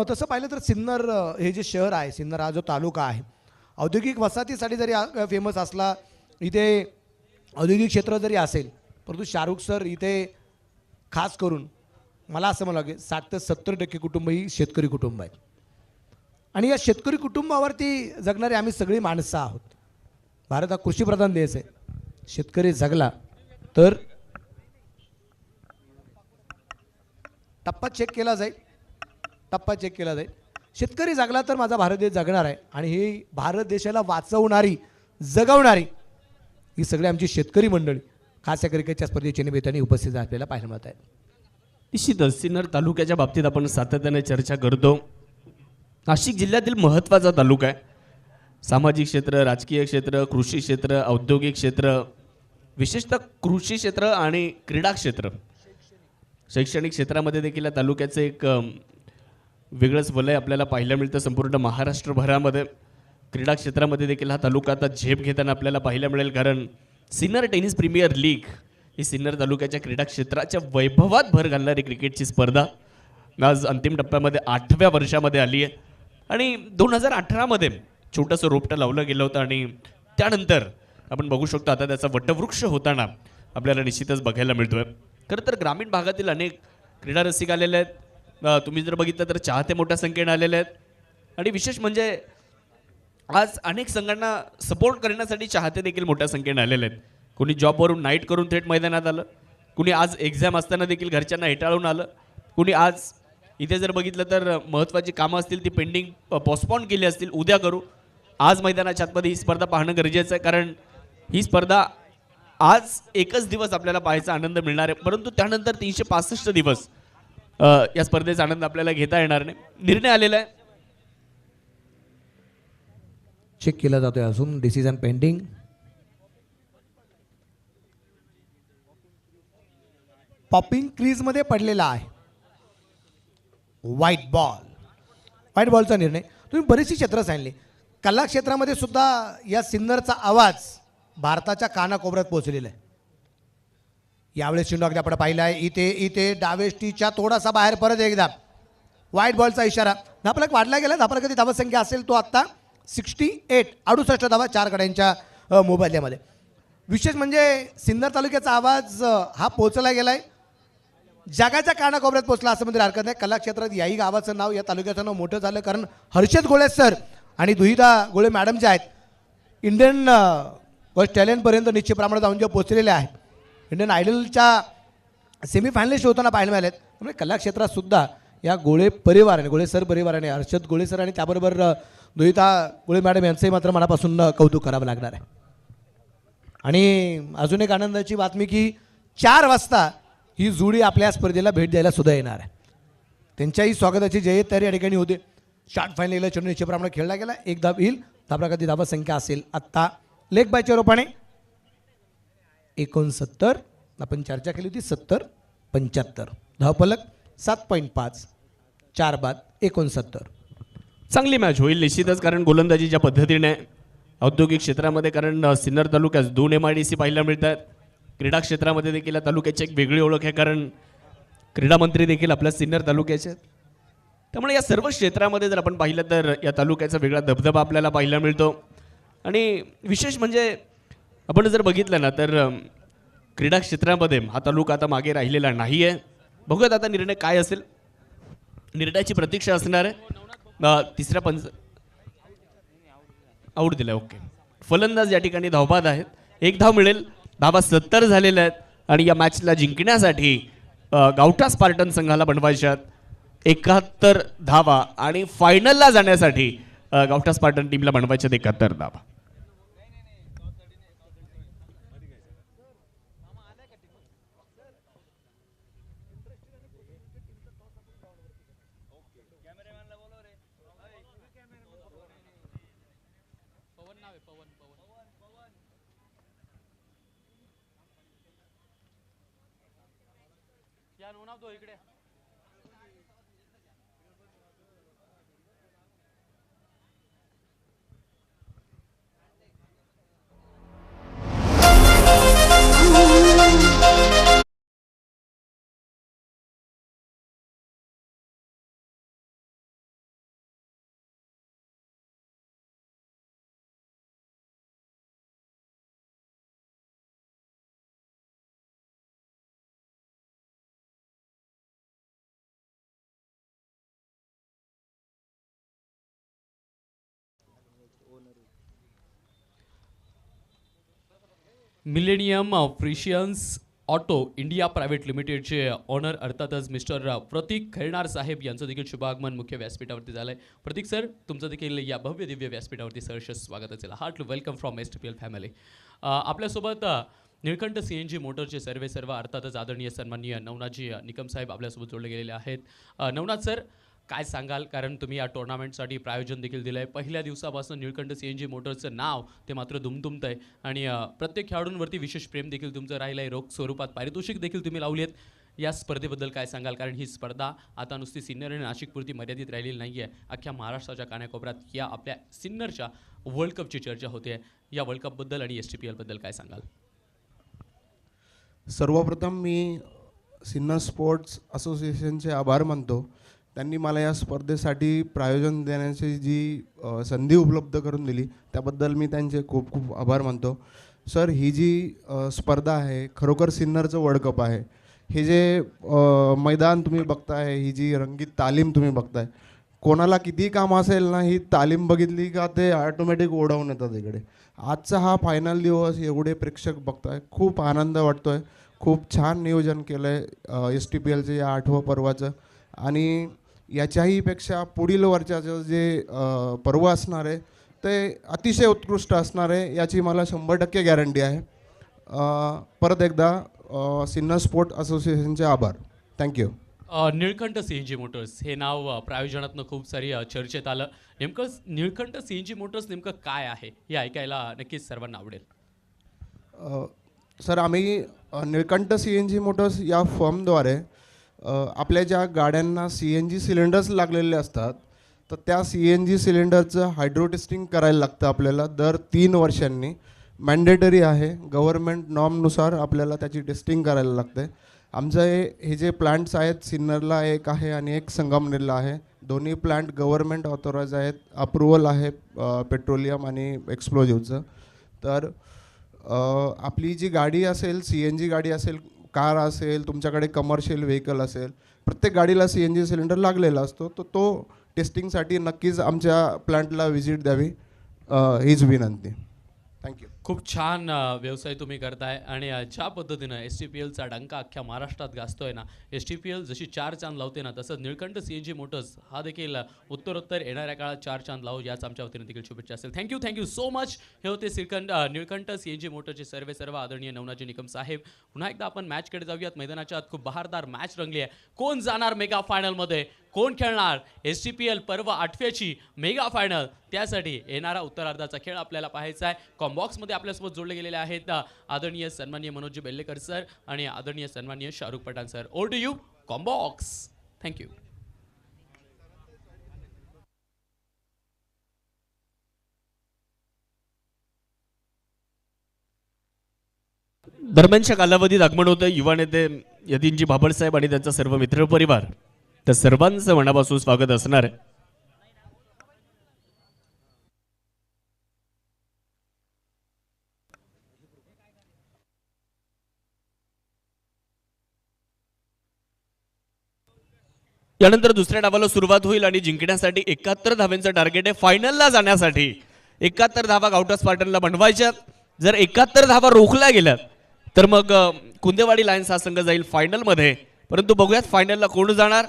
तसं पाहिलं तर सिन्नर हे जे शहर आहे, सिन्नर हा जो तालुका आहे, औद्योगिक वसाहतीसाठी जरी फेमस असला, इथे औद्योगिक क्षेत्र जरी असेल, परंतु शाहरुख सर इथे खास करून मला असं म्हणावं लागेल 60 ते 70% कुटुंब ही शेतकरी कुटुंब आहेत. आणि या शेतकरी कुटुंबावरती जगणारी आम्ही सगळी माणसं आहोत. भारत हा कृषीप्रधान देश आहे. शेतकरी जगला तर टप्पा चेक केला जाईल, टप्पा चेक केला जाईल. शेतकरी जागला तर माझा भारत देश जगणार आहे आणि ही भारत देशाला वाचवणारी, जगवणारी ही सगळी आमची शेतकरी मंडळी खास या क्रिकेटच्या स्पर्धेच्या निमित्ताने उपस्थित आपल्याला पाहायला मिळत आहेत. निश्चितच सिन्नर तालुक्याच्या बाबतीत आपण सातत्याने चर्चा करतो. नाशिक जिल्ह्यातील महत्त्वाचा तालुका आहे. सामाजिक क्षेत्र, राजकीय क्षेत्र, कृषी क्षेत्र, औद्योगिक क्षेत्र, विशेषतः कृषी क्षेत्र आणि क्रीडा क्षेत्र, शैक्षणिक क्षेत्रामध्ये देखील या तालुक्याचं एक वेगळंच वलय आपल्याला पाहायला मिळतं. संपूर्ण महाराष्ट्रभरामध्ये क्रीडा क्षेत्रामध्ये देखील हा तालुका आता झेप घेताना आपल्याला पाहायला मिळेल. कारण सिन्नर टेनिस प्रीमियर लीग ही सिन्नर तालुक्याच्या क्रीडा क्षेत्राच्या वैभवात भर घालणारी क्रिकेटची स्पर्धा आज अंतिम टप्प्यामध्ये 8व्या वर्षामध्ये आली आहे. आणि 2018मध्ये छोटंसं रोपटं लावलं गेलं होतं आणि त्यानंतर आपण बघू शकतो आता त्याचा वटवृक्ष होताना आपल्याला निश्चितच बघायला मिळतोय. खरं तर ग्रामीण भागातील अनेक क्रीडा रसिक आलेले आहेत. तुम्ही जर बघितलं तर चाहते मोठ्या संख्येने आलेले आहेत. आणि विशेष म्हणजे आज अनेक संघांना सपोर्ट करण्यासाठी चाहते देखील मोठ्या संख्येने आलेले आहेत. कोणी जॉबवरून नाईट करून थेट मैदानात आलं, कुणी आज एक्झाम असताना देखील घरच्यांना हेटाळून आलं, कुणी आज इथे जर बघितलं तर महत्त्वाची कामं असतील ती पेंडिंग पोस्टपोन केली असतील, उद्या करू. आज मैदानाच्या आतमध्ये ही स्पर्धा पाहणं गरजेचं आहे. कारण ही स्पर्धा आज एकच दिवस आपल्याला पाहायचा आनंद मिळणार आहे, परंतु त्यानंतर 365 दिवस या स्पर्धेचा आनंद आपल्याला घेता येणार नाही. निर्णय आलेला आहे. चेक केला जातोय अजून, डिसिजन पेंडिंग. पॉपिंग क्रीजमध्ये पडलेला आहे. व्हाईट बॉलचा निर्णय. तुम्ही बरीचशी क्षेत्र सांगली. कला क्षेत्रामध्ये सुद्धा या सिन्नरचा आवाज भारताच्या कानाकोपऱ्यात पोहोचलेला आहे. यावेळेस चेंडू अगदी आपण पाहिला आहे. इथे डावेष्टीच्या थोडासा बाहेर परत एकदा व्हाईट बॉलचा इशारा. धापलक वाढला गेला. धापलक कधी धावसंख्या असेल तो आत्ता 68, 68 धावा 4 गड्यांच्या मोबाईलमध्ये. विशेष म्हणजे सिन्नर तालुक्याचा आवाज हा पोहोचला गेला आहे, जगाच्या कानाकोपऱ्यात पोहोचला असं म्हणजे हरकत नाही. कला क्षेत्रात याही गावाचं नाव, या तालुक्याचं नाव मोठं झालं. कारण हर्षद गोळे सर आणि दुहिता गोळे मॅडम ज्या आहेत इंडियन फर्स्ट टॅलेंटपर्यंत निश्चित प्रमाणात जाऊन जे पोहोचलेले आहेत, इंडियन आयडलच्या सेमीफायनलिस्ट होताना पाहायला मिळालेत. त्यामुळे कला क्षेत्रात सुद्धा या गोळे परिवाराने, गोळे सर परिवाराने, हर्षद गोळे सर आणि त्याबरोबर दुहिता गोळे मॅडम यांचंही मात्र मनापासून कौतुक करावं लागणार आहे. आणि अजून एक आनंदाची बातमी की 4 वाजता ही जोडी आपल्या स्पर्धेला भेट द्यायला सुद्धा येणार आहे. त्यांच्याही स्वागताची जय्यत तयारी या ठिकाणी होते. शॉर्ट फायनलला चेंडू निश्चितप्रमाणे खेळला गेला. एक धाव येईल. धाबराकती धावा संख्या असेल आत्ता लेग बायच्या रूपाने 69. आपण चर्चा केली होती 70-75. धावफलक 7.5, 4 बाद 69. चांगली मॅच होईल निश्चितच. कारण गोलंदाजीच्या पद्धतीने औद्योगिक क्षेत्रामध्ये, कारण सिन्नर तालुक्यात 2 MIDC पाहायला मिळतात. क्रीडा क्षेत्रामध्ये देखील या तालुक्याची एक वेगळी ओळख आहे, कारण क्रीडा मंत्री देखील आपल्या सिन्नर तालुक्याचे आहेत. त्यामुळे या सर्व क्षेत्रामध्ये जर आपण पाहिलं तर या तालुक्याचा वेगळा दबदबा आपल्याला पाहायला मिळतो. आणि विशेष म्हणजे आपण जर बघितलं ना तर क्रीडा क्षेत्रामध्ये हा तालुका आता मागे राहिलेला नाही आहे. बघूयात आता निर्णय काय असेल. निर्णयाची प्रतीक्षा असणार आहे. तिसऱ्या आऊट दिला. ओके, फलंदाज या ठिकाणी धावबाद आहेत. 1 धाव मिळेल. धावा 70 झालेल्या आहेत आणि या मॅचला जिंकण्यासाठी गावठा स्पार्टन संघाला बनवायच्यात 71 धावा आणि फायनलला जाण्यासाठी गावठा स्पार्टन टीमला बनवायच्यात 71 धावा. मिलेनियम प्रिशियन्स ऑटो इंडिया प्रायव्हेट लिमिटेडचे ऑनर अर्थातच मिस्टर प्रतीक खैरनार साहेब यांचं देखील शुभागमन मुख्य व्यासपीठावरती झालं आहे. प्रतीक सर, तुमचं देखील या भव्य दिव्य व्यासपीठावरती सहर्ष स्वागत असेल. Heartly welcome from STPL family. आपल्यासोबत निळकंठ CNG मोटरचे सर्व अर्थातच आदरणीय सन्माननीय नवनाथजी निकम साहेब आपल्यासोबत जोडले गेलेले आहेत. नवनाथ सर, काय सांगाल, कारण तुम्ही या टुर्नामेंटसाठी प्रायोजन देखील दिलं आहे. पहिल्या दिवसापासून निळकंठ CNG मोटरचं नाव ते मात्र दुमदुमतं आहे आणि प्रत्येक खेळाडूंवरती विशेष प्रेम देखील तुमचं राहिलं आहे. रोख स्वरूपात पारितोषिक देखील तुम्ही लावली आहेत. या स्पर्धेबद्दल काय सांगाल, कारण ही स्पर्धा आता नुसती सिनियर आणि नाशिकपुरती मर्यादित राहिलेली नाही आहे. अख्ख्या महाराष्ट्राच्या कानाकोपऱ्यात या आपल्या सिनियरच्या वर्ल्ड कपची चर्चा होते आहे. या वर्ल्ड कपबद्दल आणि STPL बद्दल काय सांगाल? सर्वप्रथम मी सिन्नर स्पोर्ट्स असोसिएशनचे आभार मानतो. त्यांनी मला या स्पर्धेसाठी प्रायोजन देण्याची जी संधी उपलब्ध करून दिली त्याबद्दल मी त्यांचे खूप खूप आभार मानतो. सर, ही जी स्पर्धा आहे खरोखर सिन्नरचं वर्ल्ड कप आहे. हे जे मैदान तुम्ही बघताय, ही जी रंगीत तालीम तुम्ही बघताय, कोणाला किती काम असेल ना, ही तालीम बघितली का ते ऑटोमॅटिक ओढावून येतात इकडे. आजचा हा फायनल दिवस, एवढे प्रेक्षक बघताय, खूप आनंद वाटतो आहे. खूप छान नियोजन केलं आहे STPLचं या 8वं पर्वाचं. आणि याच्याही पेक्षा पुढील वर्षाचं जे पर्व असणार आहे ते अतिशय उत्कृष्ट असणार आहे, याची मला 100% गॅरंटी आहे. परत एकदा सिन्नर स्पोर्ट असोसिएशनचे आभार. थँक्यू. निळकंठ CNG मोटर्स हे नाव प्रायोजनातनं खूप सारी चर्चेत आलं. नेमकं निळकंठ CNG मोटर्स नेमकं काय आहे हे ऐकायला नक्कीच सर्वांना आवडेल. सर, आम्ही निळकंठ CNG मोटर्स या फर्मद्वारे आपल्या ज्या गाड्यांना CNG सिलेंडर्स लागलेले असतात तर त्या CNG सिलेंडरचं हायड्रो टेस्टिंग करायला लागतं आपल्याला दर 3 वर्षांनी. मॅन्डेटरी आहे, गव्हर्नमेंट नॉर्मनुसार आपल्याला त्याची टेस्टिंग करायला लागते. आमचं हे जे प्लांट्स आहेत, सिन्नरला एक आहे आणि एक संगमनेरला आहे. दोन्ही प्लांट गव्हर्नमेंट ऑथोराईज आहेत, अप्रुव्हल आहे पेट्रोलियम आणि एक्सप्लोजिव्हचं. तर आपली जी गाडी असेल, CNG गाडी असेल, कार असेल, तुमच्याकडे कमर्शियल व्हेकल असेल, प्रत्येक गाडीला CNG सिलेंडर लागलेला असतो. तर तो टेस्टिंगसाठी नक्कीच आमच्या प्लांटला व्हिजिट द्यावी हीच विनंती. थँक्यू. खूप छान व्यवसाय तुम्ही करताय आणि ज्या पद्धतीनं STPLचा डंका अख्ख्या महाराष्ट्रात गाजतोय ना, STPL जशी 4 चांद लावते ना, तसं निळकंठ CNG मोटर्स हा देखील उत्तरोत्तर येणाऱ्या काळात 4 चांद लावू, याच आमच्या वतीनं देखील शुभेच्छा असेल. Thank you so much. हे होते निळकंठ CNG मोटरचे सर्व आदरणीय नवनाथजी निकम साहेब. पुन्हा एकदा आपण मॅचकडे जाऊयात. मैदानाच्या आत खूप बहारदार मॅच रंगली आहे. कोण जाणार मेगा फायनलमध्ये, कोण खेळणार STPL पर्व 8व्याची मेगा फायनल, त्यासाठी येणारा उत्तरार्धाचा खेळ आपल्याला पाहायचा आहे. कॉम्बॉक्समध्ये आपल्यासोबत जोडले गेलेले आहेत आदरणीय सन्माननीय मनोज बेल्लेकर सर आणि आदरणीय सन्माननीय Shahrukh Pathan sir. Over to you combox. Thank you. दरम्यानच्या कालावधीत आगमन होतं युवा नेते यतीनजी बाबळसाहेब आणि त्यांचा सर्व मित्रपरिवार. तर सर्वांचं मनापासून स्वागत असणार आहे. यानंतर दुसऱ्या डावाला सुरुवात होईल आणि जिंकण्यासाठी 71 धावांचं टार्गेट आहे. फायनलला जाण्यासाठी 71 धावा गावठा स्पार्टनला बनवायच्या. जर 71 धावा रोखल्या गेल्या तर मग कुंदेवाडी लायन्स हा संघ जाईल फायनलमध्ये. परंतु बघूयात फायनलला कोण जाणार.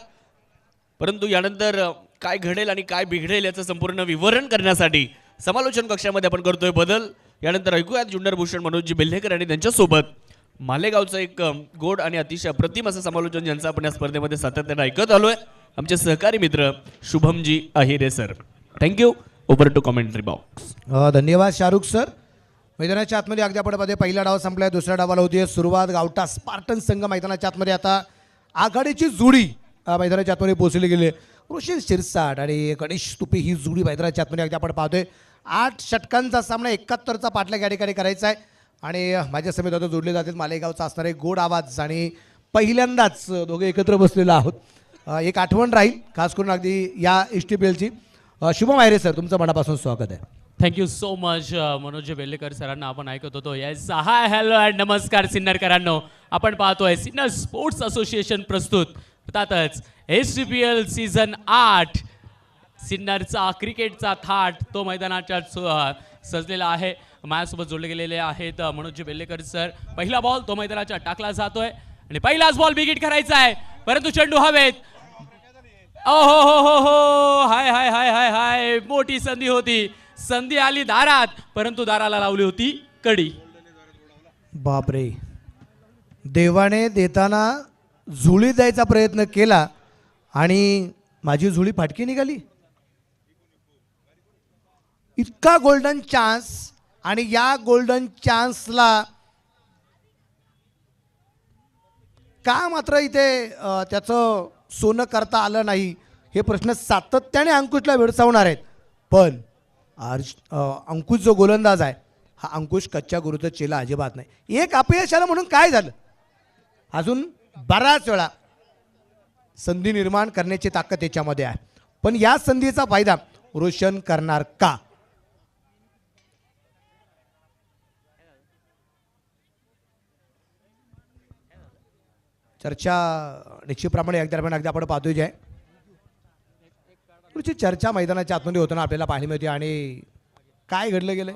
परंतु यानंतर काय घडेल आणि काय बिघडेल याचं संपूर्ण विवरण करण्यासाठी समालोचन कक्षामध्ये आपण करतोय बदल. यानंतर ऐकूयात जुन्नर भूषण मनोजजी बेल्हेकर आणि त्यांच्यासोबत मालेगावचं एक गोड आणि अतिशय अप्रतिम असं समालोचन ज्यांचं आपण या स्पर्धेमध्ये सातत्याने ऐकत आलोय, आमचे सहकारी मित्र Shubhamji Ahire sir. Thank you. Over to commentary box. धन्यवाद शाहरुख सर. मैदानाच्या आतमध्ये अगदी आपण मध्ये पहिला डाव संपलाय, दुसऱ्या डावाला होती सुरुवात. गावठा स्पार्टन संघ मैदानाच्या आतमध्ये आता आघाडीची जोडी मैदानाच्या आतमध्ये पोहोचली गेली. ऋषी शिरसाट आणि गणेश तुपे ही जोडी मैदानाच्या आतमध्ये अगदी आपण पाहतोय. 8 षटकांचा सामना 71चा पाठलाग या ठिकाणी करायचा आहे आणि माझ्या समेत आता जोडले जातील मालेगावचा असणारे गोड आवाज. आणि पहिल्यांदाच दोघे एकत्र बसलेलो आहोत. एक आठवण राहील खास करून अगदी या STPLची. शुभम अहिरे सर, तुमचं मनापासून स्वागत आहे. Thank you so much. Manoj Bellekar सरांना आपण ऐकत होतो. येस, हाय, हॅलो अँड नमस्कार सिन्नरकरांनो. आपण पाहतोय सिन्नर स्पोर्ट्स असोसिएशन प्रस्तुत अर्थातच STPL सीझन 8 सिन्नरचा क्रिकेटचा थाट तो मैदानाच्या सजलेला आहे. माझ्यासोबत जोडले गेलेले आहेत मनोज बेल्लेकर सर. पहिला बॉल तो मैदानाच्या टाकला जातोय आणि पहिलाच बॉल बिगिट करायचा आहे, परंतु चेंडू हवेत. ओ हो हो हो हो, हाय हाय हाय हाय हाय, मोठी संधी होती. संधी आली दारात, परंतु दाराला लावली होती कडी. बापरे, देवाने देताना झुळी द्यायचा प्रयत्न केला आणि माझी झुळी फाटकी निघाली. इतका गोल्डन चान्स आणि या गोल्डन चान्सला का मात्र इथे त्याचं सोनं करता आलं नाही, हे प्रश्न सातत्याने अंकुशला भेडसावणार आहेत. पण अंकुश जो गोलंदाज आहे, हा अंकुश कच्च्या गुरुचा चेला अजिबात नाही. एक अपयश आलं म्हणून काय झालं, अजून बराच वेळा संधी निर्माण करण्याची ताकद त्याच्यामध्ये आहे. पण या संधीचा फायदा रोशन करणार का? चर्चा निश्चितप्रमाणे एकदा अगदी आपण पाहतोय जे थोडीशी चर्चा मैदानाच्या आतमध्ये होताना आपल्याला पाहायला मिळते. आणि काय घडलं गेलं,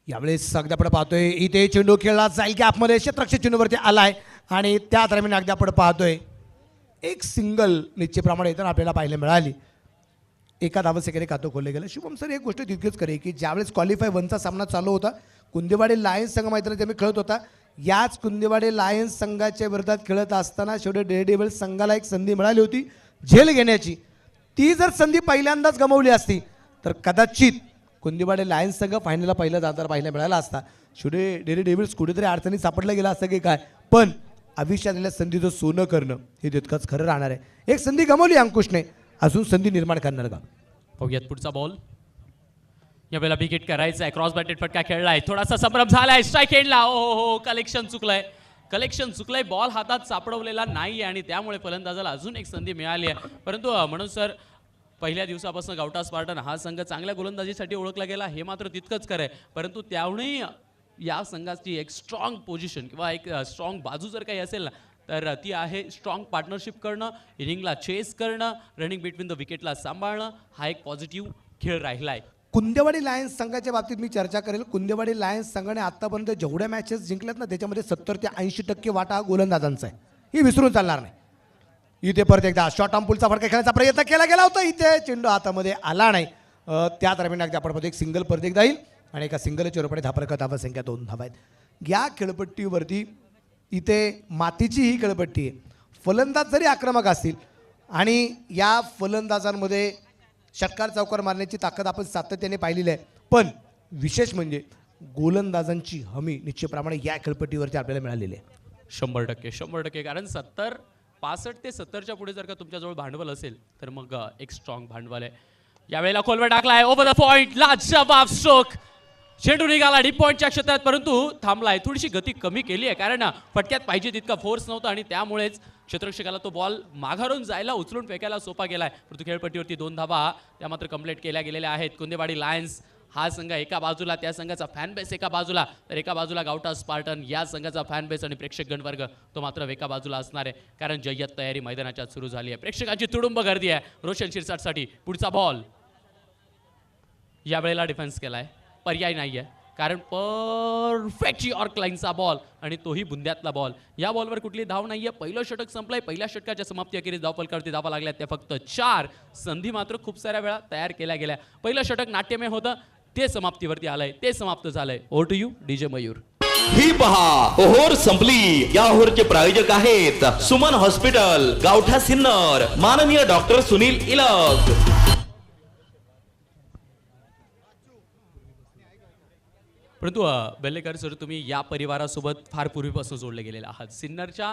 यावेळेस अगदी आपण पाहतोय इथे चेंडू खेळला जाईल की आतमध्ये क्षेत्ररक्षक चेंडूवरती आलाय आणि त्या दरम्यान अगदी आपण पाहतोय एक सिंगल निश्चितप्रमाणे येताना आपल्याला पाहायला मिळाली. एका धावसेकेने खातं खोललं गेलं. शुभम सर एक गोष्ट तितकीच करे की ज्यावेळेस क्वालिफाय 1चा सामना चालू होता, कुंदेवाडी लायन्स संघ मैदानात आम्ही खेळत होता, याच कुंदेवाडी लायन्स संघाच्या विरोधात खेळत असताना शेवटी डेअरडेव्हिल्स संघाला एक संधी मिळाली होती झेल घेण्याची. ती जर संधी पहिल्यांदाच गमावली असती तर कदाचित कुंदेवाडी लायन्स संघ फायनलला पहिला जाताना पाहायला मिळाला असता. शेवटी डेअरडेव्हिल्स कुठेतरी अडचणी सापडलं गेला असं की काय, पण आयुष्यातल्या संधीचं सोनं करणं हे तितकंच खरं राहणार आहे. एक संधी गमावली अंकुशने, अजून संधी निर्माण करणार का? बघूयात पुढचा बॉल. यावेळेला विकेट करायचा आहे. क्रॉस बॅटेड फटका खेळलाय, थोडासा संभ्रम झालाय, स्ट्राईक एंडला. ओ हो हो, कलेक्शन चुकलंय. बॉल हातात सापडवलेला नाही आणि त्यामुळे फलंदाजाला अजून एक संधी मिळाली आहे. परंतु म्हणून सर पहिल्या दिवसापासून गावठा स्पार्टन हा संघ चांगल्या गोलंदाजीसाठी ओळखला गेला, हे मात्र तितकंच खरं आहे. परंतु त्याहूनही या संघाची एक स्ट्रॉंग पोझिशन किंवा एक स्ट्रॉंग बाजू जर काही असेल ना, तर ती आहे स्ट्रॉंग पार्टनरशिप करणं, इनिंगला चेस करणं, रनिंग बिटवीन द विकेटला सांभाळणं. हा एक पॉझिटिव्ह खेळ राहिला आहे. कुंदेवाडी लायन्स संघाच्या बाबतीत मी चर्चा करेल. कुंदेवाडी लायन्स संघाने आतापर्यंत जेवढ्या मॅचेस जिंकल्यात ना, त्याच्यामध्ये 70 ते 80% वाटा हा गोलंदाजांचा आहे. ही विसरून चालणार नाही. इथे परत एकदा शॉर्ट आर्म पुलचा फटका खेळण्याचा प्रयत्न केला गेला होता, इथे चेंडू हातामध्ये आला नाही. त्या दरम्यान अगदी आपण एक सिंगल परत एकदा येईल आणि एका सिंगलच्या रूपाने धापरकत धावा संख्या 2 धावा आहेत. या खेळपट्टीवरती इथे मातीची ही खेळपट्टी आहे. फलंदाज जरी आक्रमक असतील आणि या फलंदाजांमध्ये षटकार चौकार मारण्याची ताकद आपण सातत्याने पाहिलेली आहे, पण विशेष म्हणजे गोलंदाजांची हमी निश्चितप्रमाणे या खेळपट्टीवरती आपल्याला मिळालेली आहे. 100% कारण 65 ते 70च्या पुढे जर का तुमच्याजवळ भांडवल असेल तर मग एक स्ट्रॉंग भांडवल आहे. यावेळेला खोलवर टाकलाय, ओव्हर द पॉइंट, लाजवाब स्ट्रोक. चेंडू निघाला डीप पॉईंटच्या क्षेत्रात, परंतु थांबलाय. थोडीशी गती कमी केली आहे कारण फटक्यात पाहिजे तितका फोर्स नव्हता आणि त्यामुळेच क्षेत्ररक्षकाला तो बॉल माघारून जायला उचलून फेकायला सोपा गेलाय. परंतु खेळपट्टीवरती 2 धावा त्या मात्र कंप्लीट केल्या गेलेल्या आहेत. कुंदेवाडी लायन्स हा संघ एका बाजूला, त्या संघाचा फॅन बेस एका बाजूला, तर एका बाजूला गावठा स्पार्टन या संघाचा फॅन बेस आणि प्रेक्षक गणवर्ग तो मात्र एका बाजूला असणार आहे. कारण जय्यत तयारी मैदानाच्या सुरू झाली आहे. प्रेक्षकांची तुडुंब गर्दी आहे रोशन शिरसाटसाठी. पुढचा बॉल यावेळेला डिफेन्स केलाय, पर्याय नाही आहे कारण परफेक्ट यॉर्क लाईनचा बॉल आणि तोही बुंद्यातला बॉल. या बॉलवर कुठली धाव नाहीये. पहिलं षटक संपलंय. पहिल्या षटकाच्या समाप्ती अखेरीस धावफलकावरती धावा लागल्यात त्या फक्त 4. संधी मात्र खूप साऱ्या वेळा तयार केल्या गेल्या. पहिलं षटक नाट्यमय होतं, ते समाप्तीवरती आलंय, ते समाप्त झालंय. Over to you DJ Mayur. ही पहा ओहोर संपली. या ओहोरचे प्रायोजक आहेत सुमन हॉस्पिटल, गावठा सिन्नर, माननीय डॉक्टर सुनील इलक. परंतु बेल्लेकर सर, तुम्ही या परिवारासोबत फार पूर्वीपासून जोडले गेलेले आहात. सिन्नरच्या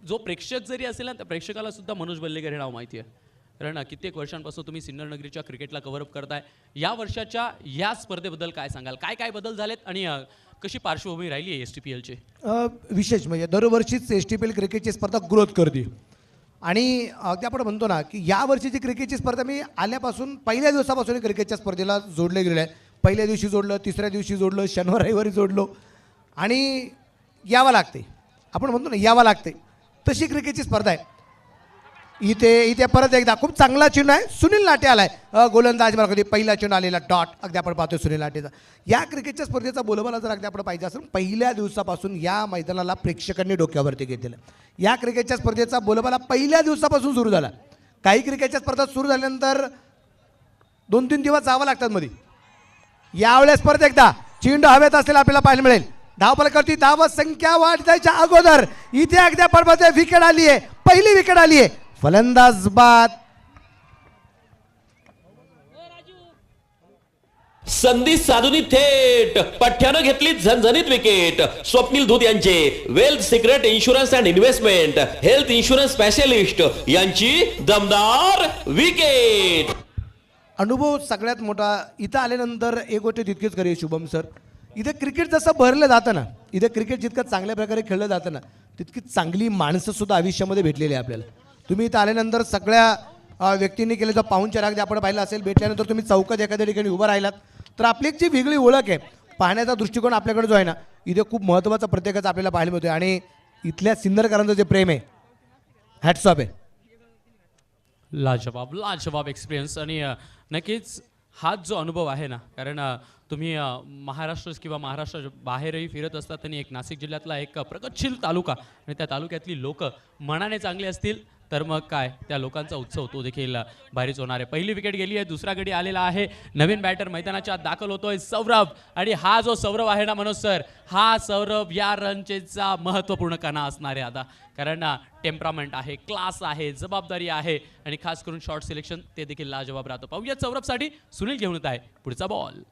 जो प्रेक्षक जरी असेल ना, त्या प्रेक्षकाला सुद्धा मनोज बेल्लेकर हे नाव माहिती आहे. कारण कित्येक वर्षांपासून तुम्ही सिन्नर नगरीच्या क्रिकेटला कव्हरअप करताय. या वर्षाच्या या स्पर्धेबद्दल काय सांगाल? काय काय बदल झालेत आणि कशी पार्श्वभूमी राहिली आहे STPLची? विशेष म्हणजे दरवर्षीच STPL क्रिकेटची स्पर्धा ग्रोथ करते आणि अगदी आपण म्हणतो ना की या वर्षीची क्रिकेटची स्पर्धा मी आल्यापासून पहिल्या दिवसापासून क्रिकेटच्या स्पर्धेला जोडले गेलेलं आहे. पहिल्या दिवशी जोडलं, तिसऱ्या दिवशी जोडलं, शनिवार रविवारी जोडलो आणि यावं लागते. आपण म्हणतो ना यावं लागते, तशी क्रिकेटची स्पर्धा आहे. इथे परत एकदा खूप चांगला चेंडू आहे. सुनील लाटे आलाय गोलंदाज मार्गावरती. पहिला चेंडू आलेला डॉट अगदी आपण पाहतोय सुनील लाटेचा. या क्रिकेटच्या स्पर्धेचा बोलबाला जर अगदी आपण पाहिजे असेल पहिल्या दिवसापासून या मैदानाला प्रेक्षकांनी डोक्यावरती घेतलेलं. या क्रिकेटच्या स्पर्धेचा बोलबाला पहिल्या दिवसापासून सुरू झाला. काही क्रिकेटच्या स्पर्धा सुरू झाल्यानंतर 2-3 दिवस जावं लागतात मध्ये. यावेळेस परत एकदा चेंडू हवेत असलेला आपल्याला पाहायला मिळेल. धावफलकावरती धाव संख्या वाढायच्या अगोदर इथे अगदी आपण पाहतोय विकेट आली आहे. पहिली विकेट आली आहे. फलंदाज बाद. संधी साधूनी थेट पठ्ठ्यानं घेतली झणझणीत विकेट. स्वप्नील धूत यांचे wealth secret insurance and investment health insurance specialist यांची दमदार विकेट. अनुभव सगळ्यात मोठा. इथं आल्यानंतर एक गोष्ट तितकीच करेल शुभम सर, इथे क्रिकेट जसं भरलं जातं ना, इथे क्रिकेट जितकं चांगल्या प्रकारे खेळलं जातं ना, तितकी चांगली माणसं सुद्धा आयुष्यामध्ये भेटलेली आहे आपल्याला. तुम्ही इथं आल्यानंतर सगळ्या व्यक्तींनी केलेलं पाहुणचार अगदी आपण पाहिलं असेल. भेटल्यानंतर तुम्ही चौकात एखाद्या ठिकाणी उभं राहिलात तर आपली एक जी वेगळी ओळख आहे, पाहण्याचा दृष्टिकोन आपल्याकडे जो आहे ना, इथे खूप महत्त्वाचा प्रत्येकाचा आपल्याला पाहायला मिळतोय. आणि इथल्या सिन्नरकरांचं जे प्रेम आहे, हॅट्स ऑफ आहे. लाजवाब एक्सपिरियन्स. आणि नक्कीच हाच जो अनुभव आहे ना, कारण तुम्ही महाराष्ट्र किंवा महाराष्ट्र बाहेरही फिरत असतात आणि एक नाशिक जिल्ह्यातला एक प्रगतशील तालुका आणि त्या तालुक्यातली लोक मनाने चांगली असतील तर मग काय त्या लोकांचा उत्सव तो देखील भारीच होणार आहे. पहिली विकेट गेली आहे. दुसरा गडी आलेला आहे. नवीन बॅटर मैदानाच्या आत दाखल होतोय सौरभ. आणि हा जो सौरभ आहे ना मनोज सर, हा सौरभ या रणचेचा महत्त्वपूर्ण कणा असणार आहे आता. कारण टेम्परामेंट आहे, क्लास आहे, जबाबदारी आहे आणि खास करून शॉर्ट सिलेक्शन ते देखील लाजवाब राहतं. पाहूया सौरभसाठी सुनील घेऊन येत आहे पुढचा बॉल.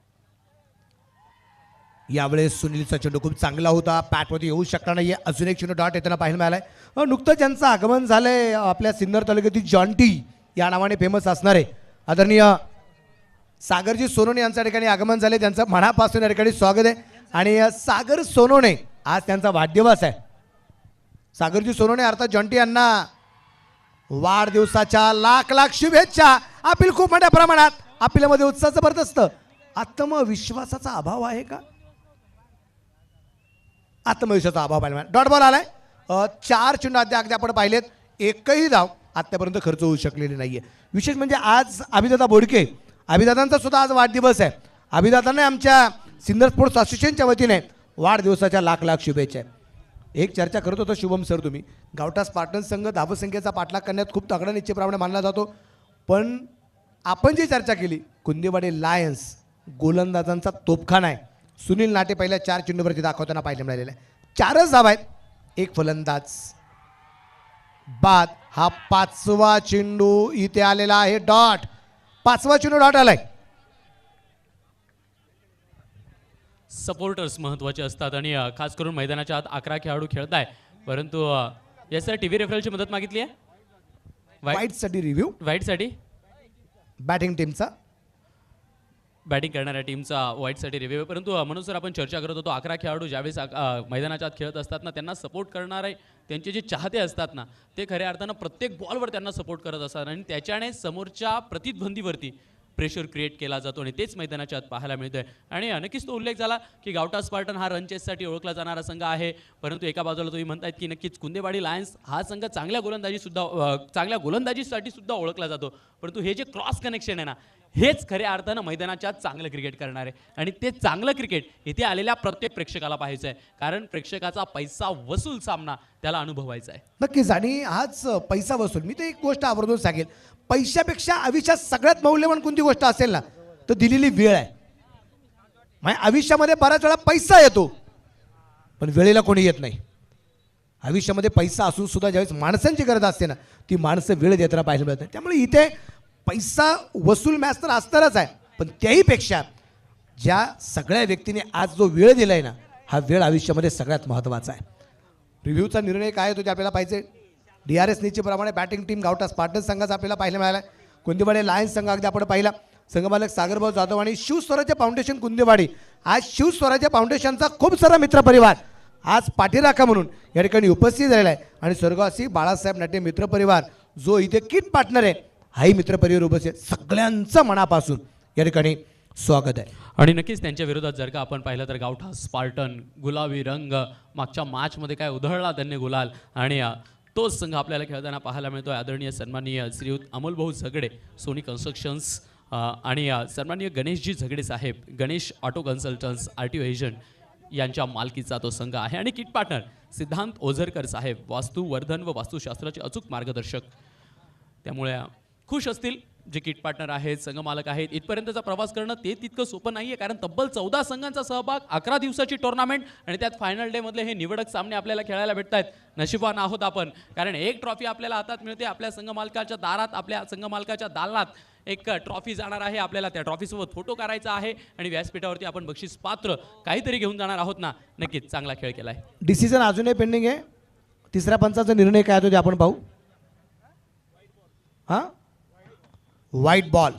यावेळेस सुनीलचा चेंडू खूप चांगला होता. पॅटवरती येऊ शकला नाही. अजून एक चेंडू डॉट येताना पाहायला मिळालाय. नुकतंच ज्यांचं आगमन झालंय आपल्या सिन्नर तालुक्यातील जॉन्टी या नावाने फेमस असणारे आदरणीय सागरजी सोनोने यांच्या ठिकाणी आगमन झाले. त्यांचं मनापासून या ठिकाणी स्वागत आहे. आणि सागर सोनोने आज त्यांचा वाढदिवस आहे. सागरजी सोनोने अर्थात जॉन्टी यांना वाढदिवसाच्या लाख लाख शुभेच्छा. अपील खूप मोठ्या प्रमाणात. अपीलमध्ये उत्साह जबरदस्त. आत्मविश्वासाचा अभाव आहे का? आत्मविश्वासाचा अभाव पाहिला. डॉट बॉल आलाय. 4 चेंडू अगदी आपण पाहिलेत. एकही धाव आत्तापर्यंत खर्च होऊ शकलेली नाहीये. विशेष म्हणजे आज अभिदादा बोडके, अभिदादांचा सुद्धा आज वाढदिवस आहे. अभिदादांना आमच्या सिन्नर स्पोर्ट्स असोसिएशनच्या वतीने वाढदिवसाच्या लाख लाख शुभेच्छा. एक चर्चा करत होता शुभम सर तुम्ही, गावठा स्पार्टन संघ धावसंख्येचा पाठलाग करण्यात खूप तगडा निश्चयप्रमाणे मानला जातो. पण आपण जी चर्चा केली, कुंदेवाडी लायन्स गोलंदाजांचा तोफखाना आहे. सुनील नाटे पहिल्या 4 चेंडूवरती दाखवताना पाहायला मिळालेला आहे. 4च धावा आहेत. एक फलंदाज बाद. हा 5वा चेंडू इथे आलेला आहे. डॉट. 5वा चेंडू डॉट आलाय. सपोर्टर्स महत्त्वाचे असतात आणि खास करून मैदानाच्या आत 11 खेळाडू खेळताय. परंतु यासाठी टीव्ही रेफरलची मदत मागितली आहे. वाईटसाठी रिव्ह्यू. वाईटसाठी बॅटिंग टीमचा, बॅटिंग करणाऱ्या टीमचा वाईटसाठी रिव्ह्यू आहे. परंतु मनोज सर आपण चर्चा करत होतो 11 खेळाडू ज्यावेळेस मैदानाच्या आत खेळत असतात ना, त्यांना सपोर्ट करणारे त्यांचे जे चाहते असतात ना, ते खऱ्या अर्थानं प्रत्येक बॉलवर त्यांना सपोर्ट करत असतात आणि त्याच्याने समोरच्या प्रतिद्वंदीवरती प्रेशर क्रिएट केला जातो आणि तेच मैदानाच्या आत पाहायला मिळतंय. आणि नक्कीच तो उल्लेख झाला की गावठा स्पार्टन हा रनचेससाठी ओळखला जाणारा संघ आहे. परंतु एका बाजूला तुम्ही म्हणतायत की नक्कीच कुंदेवाडी लायन्स हा संघ चांगल्या गोलंदाजीसाठी सुद्धा ओळखला जातो. परंतु हे जे क्रॉस कनेक्शन आहे ना, हेच खऱ्या अर्थानं मैदानाच्या आत चांगलं क्रिकेट करणार आहे. आणि ते चांगलं क्रिकेट इथे आलेल्या प्रत्येक प्रेक्षकाला पाहायचं आहे. कारण प्रेक्षकाचा पैसा वसूल सामना त्याला अनुभवायचा आहे. नक्कीच. आणि हाच पैसा वसूल. मी तर एक गोष्ट आवर्जून सांगेल, पैशापेक्षा आयुष्यात सगळ्यात मौल्यवान कोणती गोष्ट असेल ना, तर दिलेली वेळ आहे. म्हणजे आयुष्यामध्ये बऱ्याच वेळा पैसा येतो पण वेळेला कोणी येत नाही. आयुष्यामध्ये पैसा असून सुद्धा ज्यावेळेस माणसांची गरज असते ना, ती माणसं वेळ देताना पाहायला मिळत नाही. त्यामुळे इथे पैसा वसूल मॅच तर असणारच आहे, पण त्याहीपेक्षा ज्या सगळ्या व्यक्तीने आज जो वेळ दिलाय ना, हा वेळ आयुष्यामध्ये सगळ्यात महत्त्वाचा आहे. रिव्ह्यूचा निर्णय काय होतो ते आपल्याला पाहिजे. DRS निश्चितप्रमाणे बॅटिंग टीम गावठा स्पार्टन्स संघाचा आपल्याला पाहायला मिळाला. कुंदेवाडी लायन्स संघ अगदी आपण पाहिला. संघमालक सागरभाऊ जाधव आणि शिवस्वराज्य फाउंडेशन कुंदेवाडी. आज शिवस्वराज्य फाउंडेशनचा खूप सारा मित्रपरिवार आज पाठीराखा म्हणून या ठिकाणी उपस्थित झालेला आहे. आणि स्वर्गवासी बाळासाहेब नाटे मित्रपरिवार जो इथे किट पार्टनर आहे हाही मित्रपरिवार उपस्थित आहे. सगळ्यांचं मनापासून या ठिकाणी स्वागत आहे. आणि नक्कीच त्यांच्या विरोधात जर का आपण पाहिलं तर गावठा स्पार्टन गुलाबी रंग मागच्या मॅचमध्ये काय उधळला त्यांनी गुलाल आणि तोच संघ आपल्याला खेळताना पाहायला मिळतो. आदरणीय सन्माननीय श्रीयुत अमोलभाऊ झगडे सोनी कन्स्ट्रक्शन्स आणि सन्माननीय गणेशजी झगडे साहेब Ganesh auto consultants RTO agent यांच्या मालकीचा तो संघ आहे. आणि किट पार्टनर सिद्धांत ओझरकर साहेब वास्तू वर्धन व वास्तुशास्त्राचे अचूक मार्गदर्शक. त्यामुळे खुश असतील जे किट पार्टनर आहेत संघ मालक आहेत. इथपर्यंतचा प्रवास करणं ते तितकं सोपं नाही आहे कारण तब्बल 14 संघांचा सहभाग 11 दिवसाची टुर्नामेंट आणि त्यात फायनल डे मधले हे निवडक सामने आपल्याला खेळायला भेटत आहेत. नशिबान आहोत आपण कारण एक ट्रॉफी आपल्याला हातात मिळते. आपल्या संघ मालकाच्या दारात आपल्या संघ मालकाच्या दालनात एक ट्रॉफी जाणार आहे. आपल्याला त्या ट्रॉफीसोबत फोटो करायचा आहे आणि व्यासपीठावरती आपण बक्षीस पात्र काहीतरी घेऊन जाणार आहोत ना. नक्कीच चांगला खेळ केला आहे. डिसिजन अजूनही पेंडिंग आहे. तिसऱ्या पंचाचा निर्णय काय होतो ते आपण पाहू. हां व्हाईट बॉल.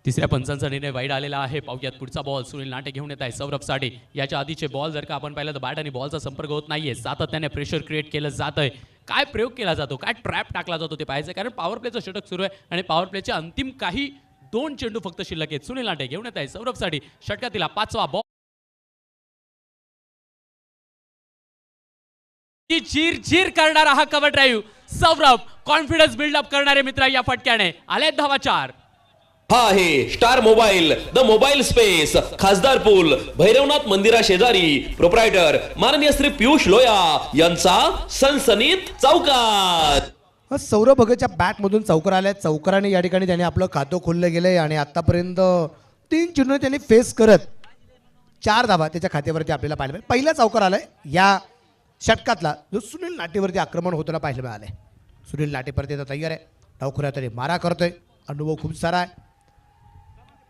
तिसऱ्या पंचांचा निर्णय वाईट आलेला आहे. पाहुयात पुढचा बॉल सुनील नाटे घेऊन येत आहे. सौरभ साठे याच्या आधीचे बॉल जर का आपण पाहिलं तर बॅट आणि बॉलचा संपर्क होत नाहीये. सातत्याने प्रेशर क्रिएट केलं जात आहे. काय प्रयोग केला जातो काय ट्रॅप टाकला जातो ते पाहायचं कारण पॉवर प्लेचं षटक सुरू आहे आणि पॉवर प्लेचे अंतिम काही 2 चेंडू फक्त शिल्लक आहेत. सुनील नाटे घेऊन येत आहे. सौरभ साठे षटकातील 5वा बॉल. चीर चीर करणारा हा cover drive. Saurabh confidence build up करणारे मित्र या फटक्याने आले. धावा 4. हा आहे star mobile the mobile space खासदार पूल भैरवनाथ मंदिरा शेजारी. प्रोप्रायटर माननीय श्री पियुष लोया यांचा सनसनीत चौकार. सौरभ भगतच्या बॅटमधून चौकार आल्या. चौकाराने या ठिकाणी त्याने आपलं खातं खोललं गेलं आहे आणि आतापर्यंत 3 चेंडू त्यांनी फेस करत 4 धावा त्याच्या खात्यावरती आपल्याला पाहायला मिळेल. पहिला चौकार आलाय या षटकातला जो सुनील नाटेवरती आक्रमण होताना पाहायला मिळालंय. सुनील नाटे परत येतो तयार आहे. डावखुऱ्या तरी मारा करतोय. अनुभव खूप सारा आहे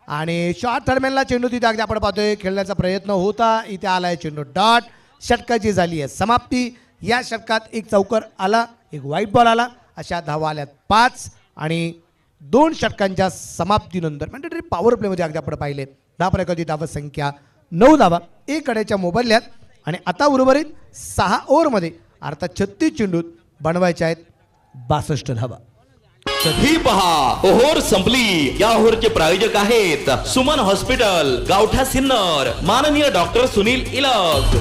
आणि शॉर्ट थर्डमॅनला चेंडू तिथे अगदी आपण पाहतोय खेळण्याचा प्रयत्न होता. इथे आलाय चेंडू डॉट. षटकाची झाली आहे समाप्ती. या षटकात एक चौकार आला एक व्हाईट बॉल आला. अशा धावा आल्यात 5 आणि 2 षटकांच्या समाप्तीनंतर म्हणजे पॉवर प्लेमध्ये अगदी आपण पाहिले 10 प्रकारची धावा संख्या 9 धावा 1 कड्याच्या मोबदल्यात. आणि आता उर्वरित 6 ओव्हरमध्ये अर्थात 36 चेंडूत बनवायच्या आहेत 62 धावा. ही पहा ओहोर संपली. या ओहोरचे प्रायोजक आहेत सुमन हॉस्पिटल गावठा सिन्नर माननीय डॉक्टर सुनील इलक.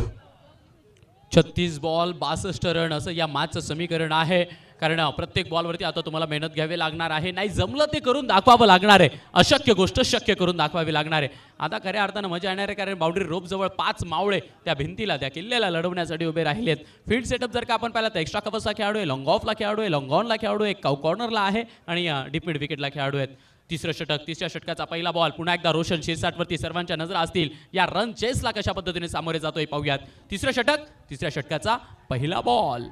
36 बॉल 62 रन असं या मॅचचं समीकरण आहे कारण प्रत्येक बॉलवरती आता तुम्हाला मेहनत घ्यावी लागणार आहे. नाही जमलं ते करून दाखवावं लागणार आहे. अशक्य गोष्ट शक्य करून दाखवावी लागणार आहे. आता खऱ्या अर्थानं मजा येणार आहे कारण बाउंड्री रोप जवळ 5 मावळे त्या भिंतीला त्या किल्ल्याला लढवण्यासाठी उभे राहिले आहेत. फील्ड सेटअप जर का आपण पाहिलं तर एक्स्ट्रा कव्हर्सला खेळाडू आहे, लॉंग ऑफला खेळाडू आहे, लॉंग ऑनला खेळाडू आहे, कॉर्नरला आहे आणि डीप मिड विकेटला खेळाडू आहेत. तिसरं षटक तिसऱ्या षटकाचा पहिला बॉल. पुन्हा एकदा रोशन शिरसाटवरती सर्वांच्या नजरा असतील. या रन चेसला कशा पद्धतीने सामोरे जातोय पाहूयात. तिसरं षटक तिसऱ्या षटकाचा पहिला बॉल.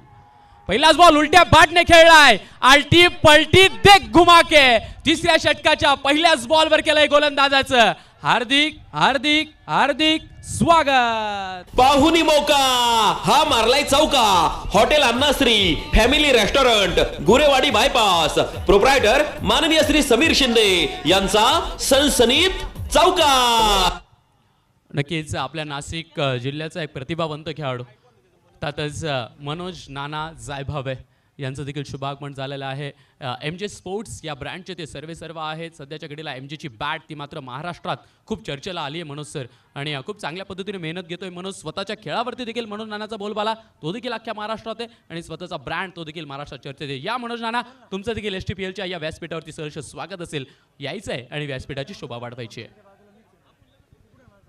पहिलाच बॉल उलट्या बॅटने खेळलाय. आलटी पलटी देख घुमा के तिसऱ्या षटकाच्या पहिल्याच बॉलवर केलंय गोलंदाजाचं. हार्दिक हार्दिक हार्दिक स्वागत. पाहुनी मौका हा मारलाय चौका. Hotel Annashree family restaurant Gurewadi bypass. Proprietor माननीय श्री समीर शिंदे यांचा सनसनीत चौकार. नक्कीच आपल्या नाशिक जिल्ह्याचा एक प्रतिभावंत खेळाडू त्यातच मनोज नाना जायभावे यांचं देखील शुभागमन झालेलं आहे. MJ स्पोर्ट्स या ब्रँडचे ते सर्व आहेत. सध्याच्या घडीला MJची बॅट ती मात्र महाराष्ट्रात खूप चर्चेला आली आहे मनोज सर आणि खूप चांगल्या पद्धतीने मेहनत घेतोय मनोज. स्वतःच्या खेळावरती देखील मनोज नानाचा बोलबाला तो देखील अख्ख्या महाराष्ट्रात आहे आणि स्वतःचा ब्रँड तो देखील महाराष्ट्रात चर्चेत आहे. या मनोज नाना तुमचं देखील STPLच्या या व्यासपीठावरती सहर्ष स्वागत असेल. यायचं आहे आणि व्यासपीठाची शोभा वाढवायची आहे.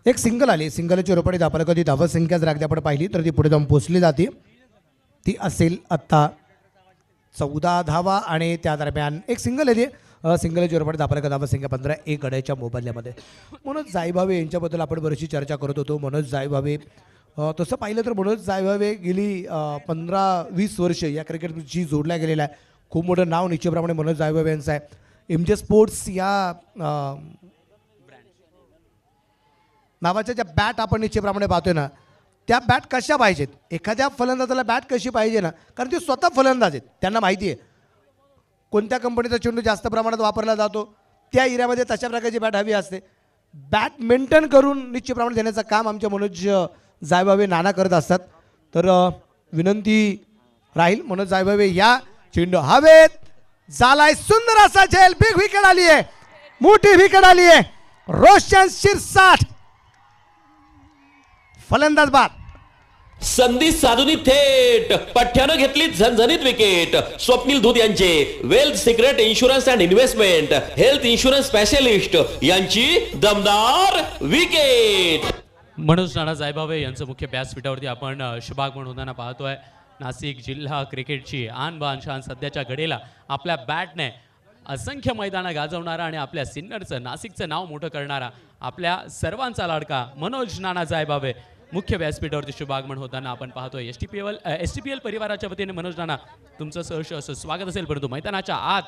एक सिंगल आली. सिंगलची रोपडी धापाला कधी धावा संख्या जर अगदी आपण पाहिली तर ती पुढे जाऊन पोचली जाते. ती असेल आत्ता 14 धावा आणि त्या दरम्यान एक सिंगल आहे. सिंगलची रोपडी धापाला धावा संख्या 15 1 गड्याच्या मोबदल्यामध्ये. मनोज जायभावे यांच्याबद्दल आपण बरीचशी चर्चा करत होतो. मनोज जायभावे तसं पाहिलं तर मनोज जायभावे गेली 15-20 वर्ष या क्रिकेटशी जोडल्या गेलेला आहे. खूप मोठं नाव निश्चितप्रमाणे मनोज जायभावे यांचं आहे. MJ स्पोर्ट्स या नावाच्या ज्या बॅट आपण निश्चितप्रमाणे पाहतोय ना, त्या बॅट कशा पाहिजेत, एखाद्या फलंदाजाला बॅट कशी पाहिजे ना, कारण ते स्वतः फलंदाज आहेत, त्यांना माहिती आहे कोणत्या कंपनीचा चेंडू जास्त प्रमाणात वापरला जातो, त्या एरियामध्ये तशा प्रकारची बॅट हवी असते. बॅट मेंटेन करून निश्चितप्रमाणे देण्याचं काम आमच्या मनोज जायभावे नाना करत असतात. तर विनंती राहील मनोज जायभावे या, चेंडू हवेत झालाय, सुंदर असा झेल, बिग विकेट आली आहे, मोठी विकेट आली आहे. रोशन शिरसाट फलंदाज बाद. संधी साधूनी थेट पठ्ठ्यानं घेतली झणझणीत विकेट. स्वप्नील धूत यांचे wealth secret insurance and investment health insurance specialist यांची दमदार विकेट. मनोज नाना जायभावे यांचं मुख्य व्यासपीठावरती आपण शुभागमन होताना पाहतोय. नाशिक जिल्हा क्रिकेटची आन बान शान सध्याच्या घडीला आपल्या बॅटने असंख्य मैदानं गाजवणारा आणि आपल्या सिन्नरचं नाशिकचं नाव मोठं करणारा आपल्या सर्वांचा लाडका मनोज नाना जायभावे मुख्य व्यासपीठावरती शुभागमन होताना आपण पाहतोय. STPL परिवाराच्या वतीने मनोज नाना तुमचं सहर्ष असं स्वागत असेल. परंतु मैदानाच्या आत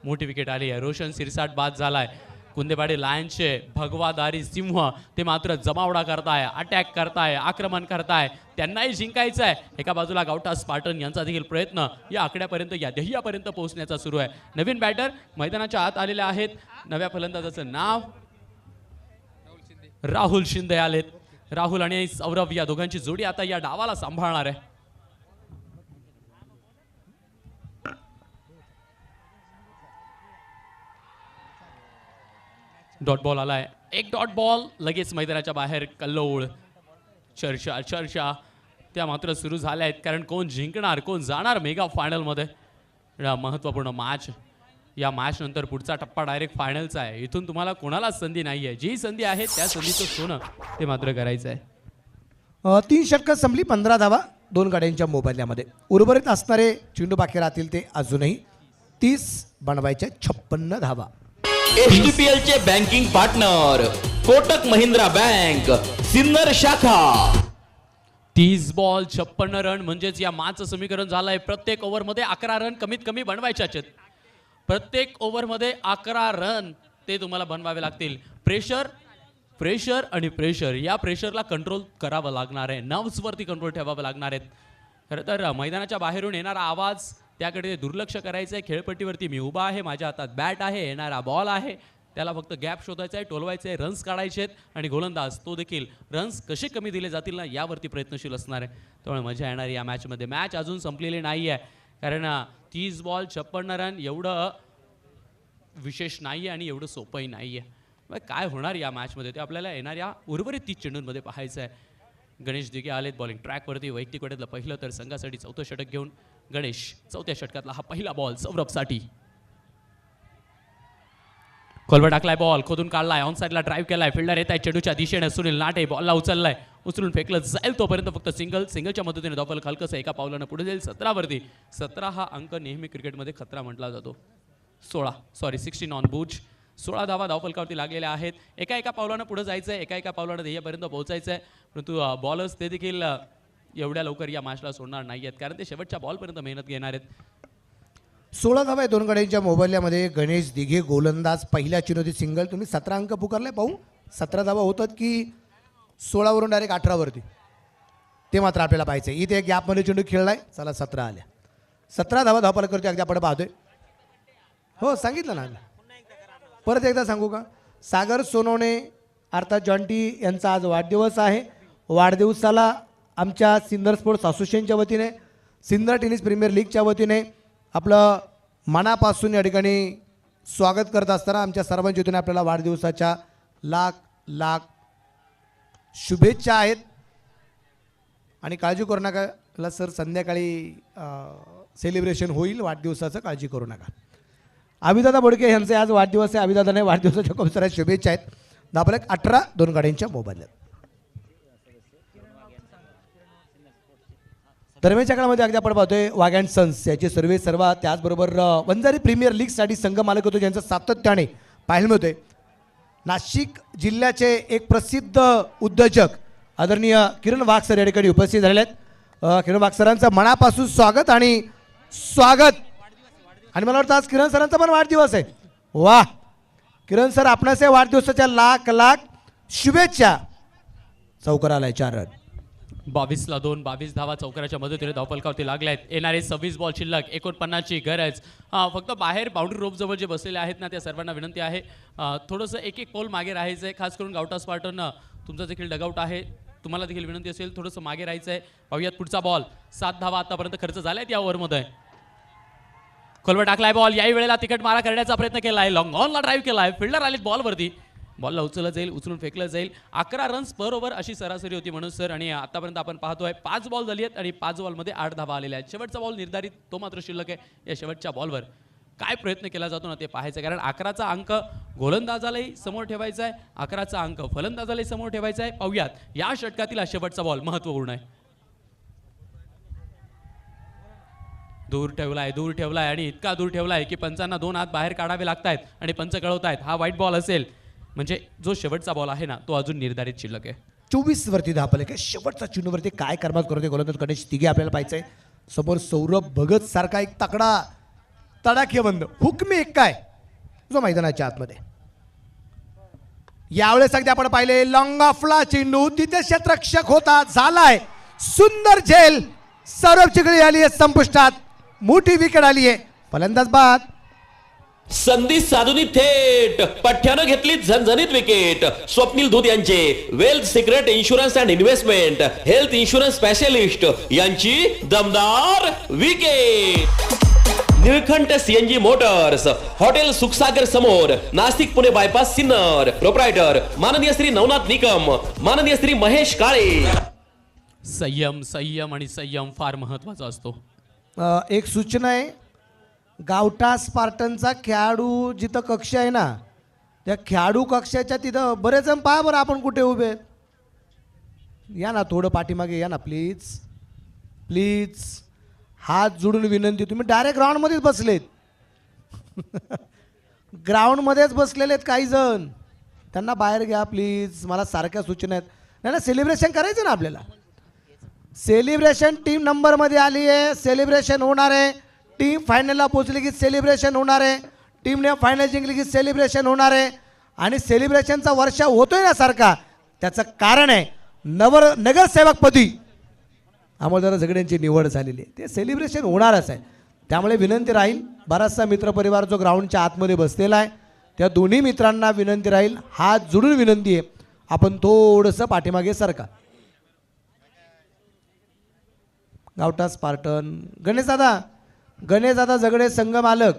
मोठी विकेट आली आहे. रोशन सिरसाट बाद झालाय. कुंदेवाडी लायन्सचे भगवादारी सिंह ते मात्र जमावडा करताय, अटॅक करताय, आक्रमण करताय, त्यांनाही जिंकायचं आहे. एका बाजूला गावठा स्पार्टन यांचा देखील प्रयत्न या आकड्यापर्यंत, या ध्येयापर्यंत पोहोचण्याचा सुरू आहे. नवीन बॅटर मैदानाच्या आत आलेले आहेत. नव्या फलंदाजाचं नाव राहुल शिंदे आलेत. राहुल आणि सौरभ या दोघांची जोडी आता या डावाला सांभाळणार आहे. डॉट बॉल आलाय, एक डॉट बॉल, लगेच मैदानाच्या बाहेर कल्लोळ. चर्चा त्या मात्र सुरू झाल्या आहेत, कारण कोण जिंकणार, कोण जाणार मेगा फायनलमध्ये. महत्त्वपूर्ण मॅच. या मॅच नंतर पुढचा टप्पा डायरेक्ट फायनलचा आहे. इथून तुम्हाला कोणालाच संधी नाही आहे. जी संधी आहे त्या संधीचं सोनं ते मात्र करायचं आहे. 3 षटकं संपली, 15 धावा 2 गाड्यांच्या मोबाईलमध्ये. उर्वरित असणारे चेंडू बाकी राहतील ते अजूनही 30 बनवायच्या 56 धावा. STPL चे banking partner Kotak Mahindra bank Sinnar शाखा. 30 बॉल 56 रन म्हणजेच या मॅचचं समीकरण झालंय. प्रत्येक ओव्हरमध्ये 11 रन कमीत कमी बनवायचे आहेत. प्रत्येक ओव्हरमध्ये 11 रन ते तुम्हाला बनवावे लागतील. प्रेशर आणि प्रेशर, या प्रेशरला कंट्रोल करावं लागणार आहे. नर्व्सवरती कंट्रोल ठेवावं लागणार आहेत. खरं तर मैदानाच्या बाहेरून येणारा आवाज त्याकडे दुर्लक्ष करायचं आहे. खेळपट्टीवरती मी उभा आहे, माझ्या हातात बॅट आहे, येणारा बॉल आहे, त्याला फक्त गॅप शोधायचा आहे, टोलवायचं आहे, रन्स काढायचे आहेत. आणि गोलंदाज तो देखील रन्स कसे कमी दिले जातील ना यावरती प्रयत्नशील असणार आहे. त्यामुळे मजा येणार या मॅचमध्ये. मॅच अजून संपलेली नाही आहे, कारण 30 बॉल 56 रन एवढं विशेष नाही आहे आणि एवढं सोपंही नाही आहे. मग काय होणार या मॅचमध्ये ते आपल्याला येणाऱ्या उर्वरित 30 चेंडूंमध्ये पाहायचं आहे. गणेश दिघे आलेत बॉलिंग ट्रॅकवरती. वैयक्तिक वेळेतलं पहिलं तर संघासाठी 4थं षटक घेऊन गणेश. 4थ्या षटकातला हा पहिला बॉल सौरभसाठी. कॉलवर टाकलाय, बॉल खोदून काढलाय, ऑन साईडला ड्राईव्ह केलाय, फिल्डर येत आहे चेंडूच्या दिशेने. सुनील नाटे बॉलला उचललाय, उचलून फेकलं जाईल तोपर्यंत फक्त सिंगलच्या मदतीने धावफल हलकंसं एका पावलानं पुढे जाईल 17 वरती. 17 हा अंक नेहमी क्रिकेटमध्ये खतरा म्हटला जातो. 16 ऑन बूच. 16 धावा धावफलकावरती लागलेल्या आहेत. एका पावलानं पुढे जायचं आहे, एका पावलानं ध्येयापर्यंत पोहोचायचं आहे. परंतु बॉलर्स ते देखील एवढ्या लवकर या मॅचला सोडणार नाही आहेत, कारण ते शेवटच्या बॉलपर्यंत मेहनत घेणार आहेत. 16 धावा आहे 2 गाड्यांच्या मोबाईलमध्ये. गणेश दिघे गोलंदाज, पहिल्या चेंडूची सिंगल. तुम्ही 17 अंक पुकारले, पाहू 17 धावा होतात की 16 वरून डायरेक्ट 18 वरती, ते मात्र आपल्याला पाहायचं आहे. इथे एक गॅपमध्ये चेंडू खेळलाय, चला 17 आल्या. 17 धावा धावफलकावरती अगदी आपण पाहतोय. हो सांगितलं ना, परत एकदा सांगू का. सागर सोनवणे अर्थात जॉन्टी यांचा आज वाढदिवस आहे. वाढदिवसाला आमच्या सिन्नर स्पोर्ट्स असोसिएशनच्या वतीने, सिन्नर टेनिस प्रीमियर लीगच्या वतीने आपलं मनापासून या ठिकाणी स्वागत करत असताना आमच्या सर्वांच्या वतीने आपल्याला वाढदिवसाच्या लाख शुभेच्छा आहेत. आणि काळजी करू नका सर, संध्याकाळी सेलिब्रेशन होईल वाढदिवसाचं, काळजी करू नका. अभिदादा बोडके यांचे आज वाढदिवस आहे. अभिदादाने वाढदिवसाच्या खूप साऱ्या शुभेच्छा आहेत. दाबले 18 2 गाड्यांच्या मोबाईलवर. दरम्यानच्या काळामध्ये अगदी आपण पाहतोय वाघ अँड सन्स याचे सर्व त्याचबरोबर वंजारी प्रीमियर लीगसाठी संघ मालक होतो, ज्यांचं सातत्याने पाहायला मिळतोय. नाशिक जिल्ह्याचे एक प्रसिद्ध उद्योजक आदरणीय किरण वाघ सर या ठिकाणी उपस्थित झालेले आहेत. किरण वाघ सरांचं मनापासून स्वागत. आणि मला वाटतं आज किरण सरांचा पण वाढदिवस आहे. वा किरण सर आपणास या वाढदिवसाच्या लाख लाख शुभेच्छा. चौकाराला 4 रन. 22ला 2, 22 धावा चौकाराच्या मदतीने धावफलकावरती लागल्या आहेत. येणारे 26 बॉल शिल्लक, 49ची गरज. फक्त बाहेर बाउंड्री रोप जवळ जे बसलेले आहेत ना त्या सर्वांना विनंती आहे थोडंसं एक एक पाऊल मागे राहायचं आहे. खास करून गावटा स्पार्टन तुमचा देखील डगआउट आहे, तुम्हाला देखील विनंती असेल थोडंसं मागे राहायचं आहे. पाहूयात पुढचा बॉल. 7 धावा आतापर्यंत खर्च झाल्यात या ओव्हरमध्ये. खोलवर टाकलाय बॉल. याही वेळेला तिकट मारा करण्याचा प्रयत्न केला आहे, लॉंग ऑनला ड्राईव्ह केला आहे. फिल्डर आलेत बॉलवरती. बॉलला उचललं जाईल, उचलून फेकलं जाईल. 11 रन्स पर ओव्हर अशी सरासरी होती म्हणून सर. आणि आतापर्यंत आपण पाहतोय 5 बॉल झाली आहेत आणि 5 बॉलमध्ये 8 धावा आलेल्या आहेत. शेवटचा बॉल निर्धारित तो मात्र शिल्लक आहे. या शेवटच्या बॉलवर काय प्रयत्न केला जातो ना ते पाहायचं, कारण 11चा अंक गोलंदाजालाही समोर ठेवायचा आहे, 11चा अंक फलंदाजालाही समोर ठेवायचा आहे. पाहूयात या षटकातील हा शेवटचा बॉल महत्त्वपूर्ण आहे. दूर ठेवलाय आणि इतका दूर ठेवलाय की पंचांना 2 हात बाहेर काढावे लागतायत आणि पंच कळवतायत हा वाईट बॉल असेल. म्हणजे जो शेवटचा बॉल आहे ना तो अजून निर्धारित शिल्लक आहे. 24 वरती धापले काय शेवटचा चुनूवरती काय करमात करते गोलंदाज गणेश तिघे आपल्याला पाहायचंय. समोर सौरभ भगत सारखा एक तकडा तडाखे बंद हुकमी एक काय जो मैदानाच्या आतमध्ये. यावेळेस अगदी आपण पाहिले लॉंग ऑफला चेंडू तिथे क्षेत्ररक्षक होता, झालाय सुंदर झेल. सौरभ चिगळी आली आहे संपुष्टात, मोठी विकेट आली आहे. फलंदाज बाद. संधी साधूनी थेट पठ्ठ्यानं घेतली झणझणीत विकेट. स्वप्नील धूत यांचे wealth secret insurance and investment health insurance specialist यांची दमदार wicket. Nilkanth CNG motors, hotel Sukhsagar समोर, नाशिक पुणे बायपास सिन्नर. प्रोप्रायटर माननीय श्री नवनाथ निकम, माननीय श्री महेश काळे. संयम आणि संयम फार महत्वाचा असतो. एक सूचना आहे, गावठा स्पार्टनचा खेळाडू जिथं कक्ष आहे ना त्या खेळाडू कक्षाच्या तिथं बरेच जण पहा बरं आपण कुठे उभे आहेत. या ना थोडं पाठीमागे या ना प्लीज प्लीज. हात जोडून विनंती, तुम्ही डायरेक्ट ग्राउंडमध्येच बसलेत. ग्राउंडमध्येच बसलेले आहेत काही जण, त्यांना बाहेर घ्या प्लीज. मला सारख्या सूचना आहेत. नाही ना सेलिब्रेशन करायचं ना आपल्याला. सेलिब्रेशन टीम नंबरमध्ये आली आहे, सेलिब्रेशन होणार आहे. टीम फायनलला पोहोचली की सेलिब्रेशन होणार आहे. टीमने फायनल जिंकली की सेलिब्रेशन होणार आहे. आणि सेलिब्रेशनचा वर्षा होतोय ना सारखा, त्याचं कारण आहे नगरसेवकपदी अमोलदादा झगड्यांची निवड झालेली आहे. ते सेलिब्रेशन होणारच आहे. त्यामुळे विनंती राहील, बराचसा मित्रपरिवार जो ग्राउंडच्या आतमध्ये बसलेला आहे त्या दोन्ही मित्रांना विनंती राहील, हात जोडून विनंती आहे आपण थोडंसं पाठीमागे सरका. गावठा स्पार्टन गणेशदादा झगडे संघ मालक,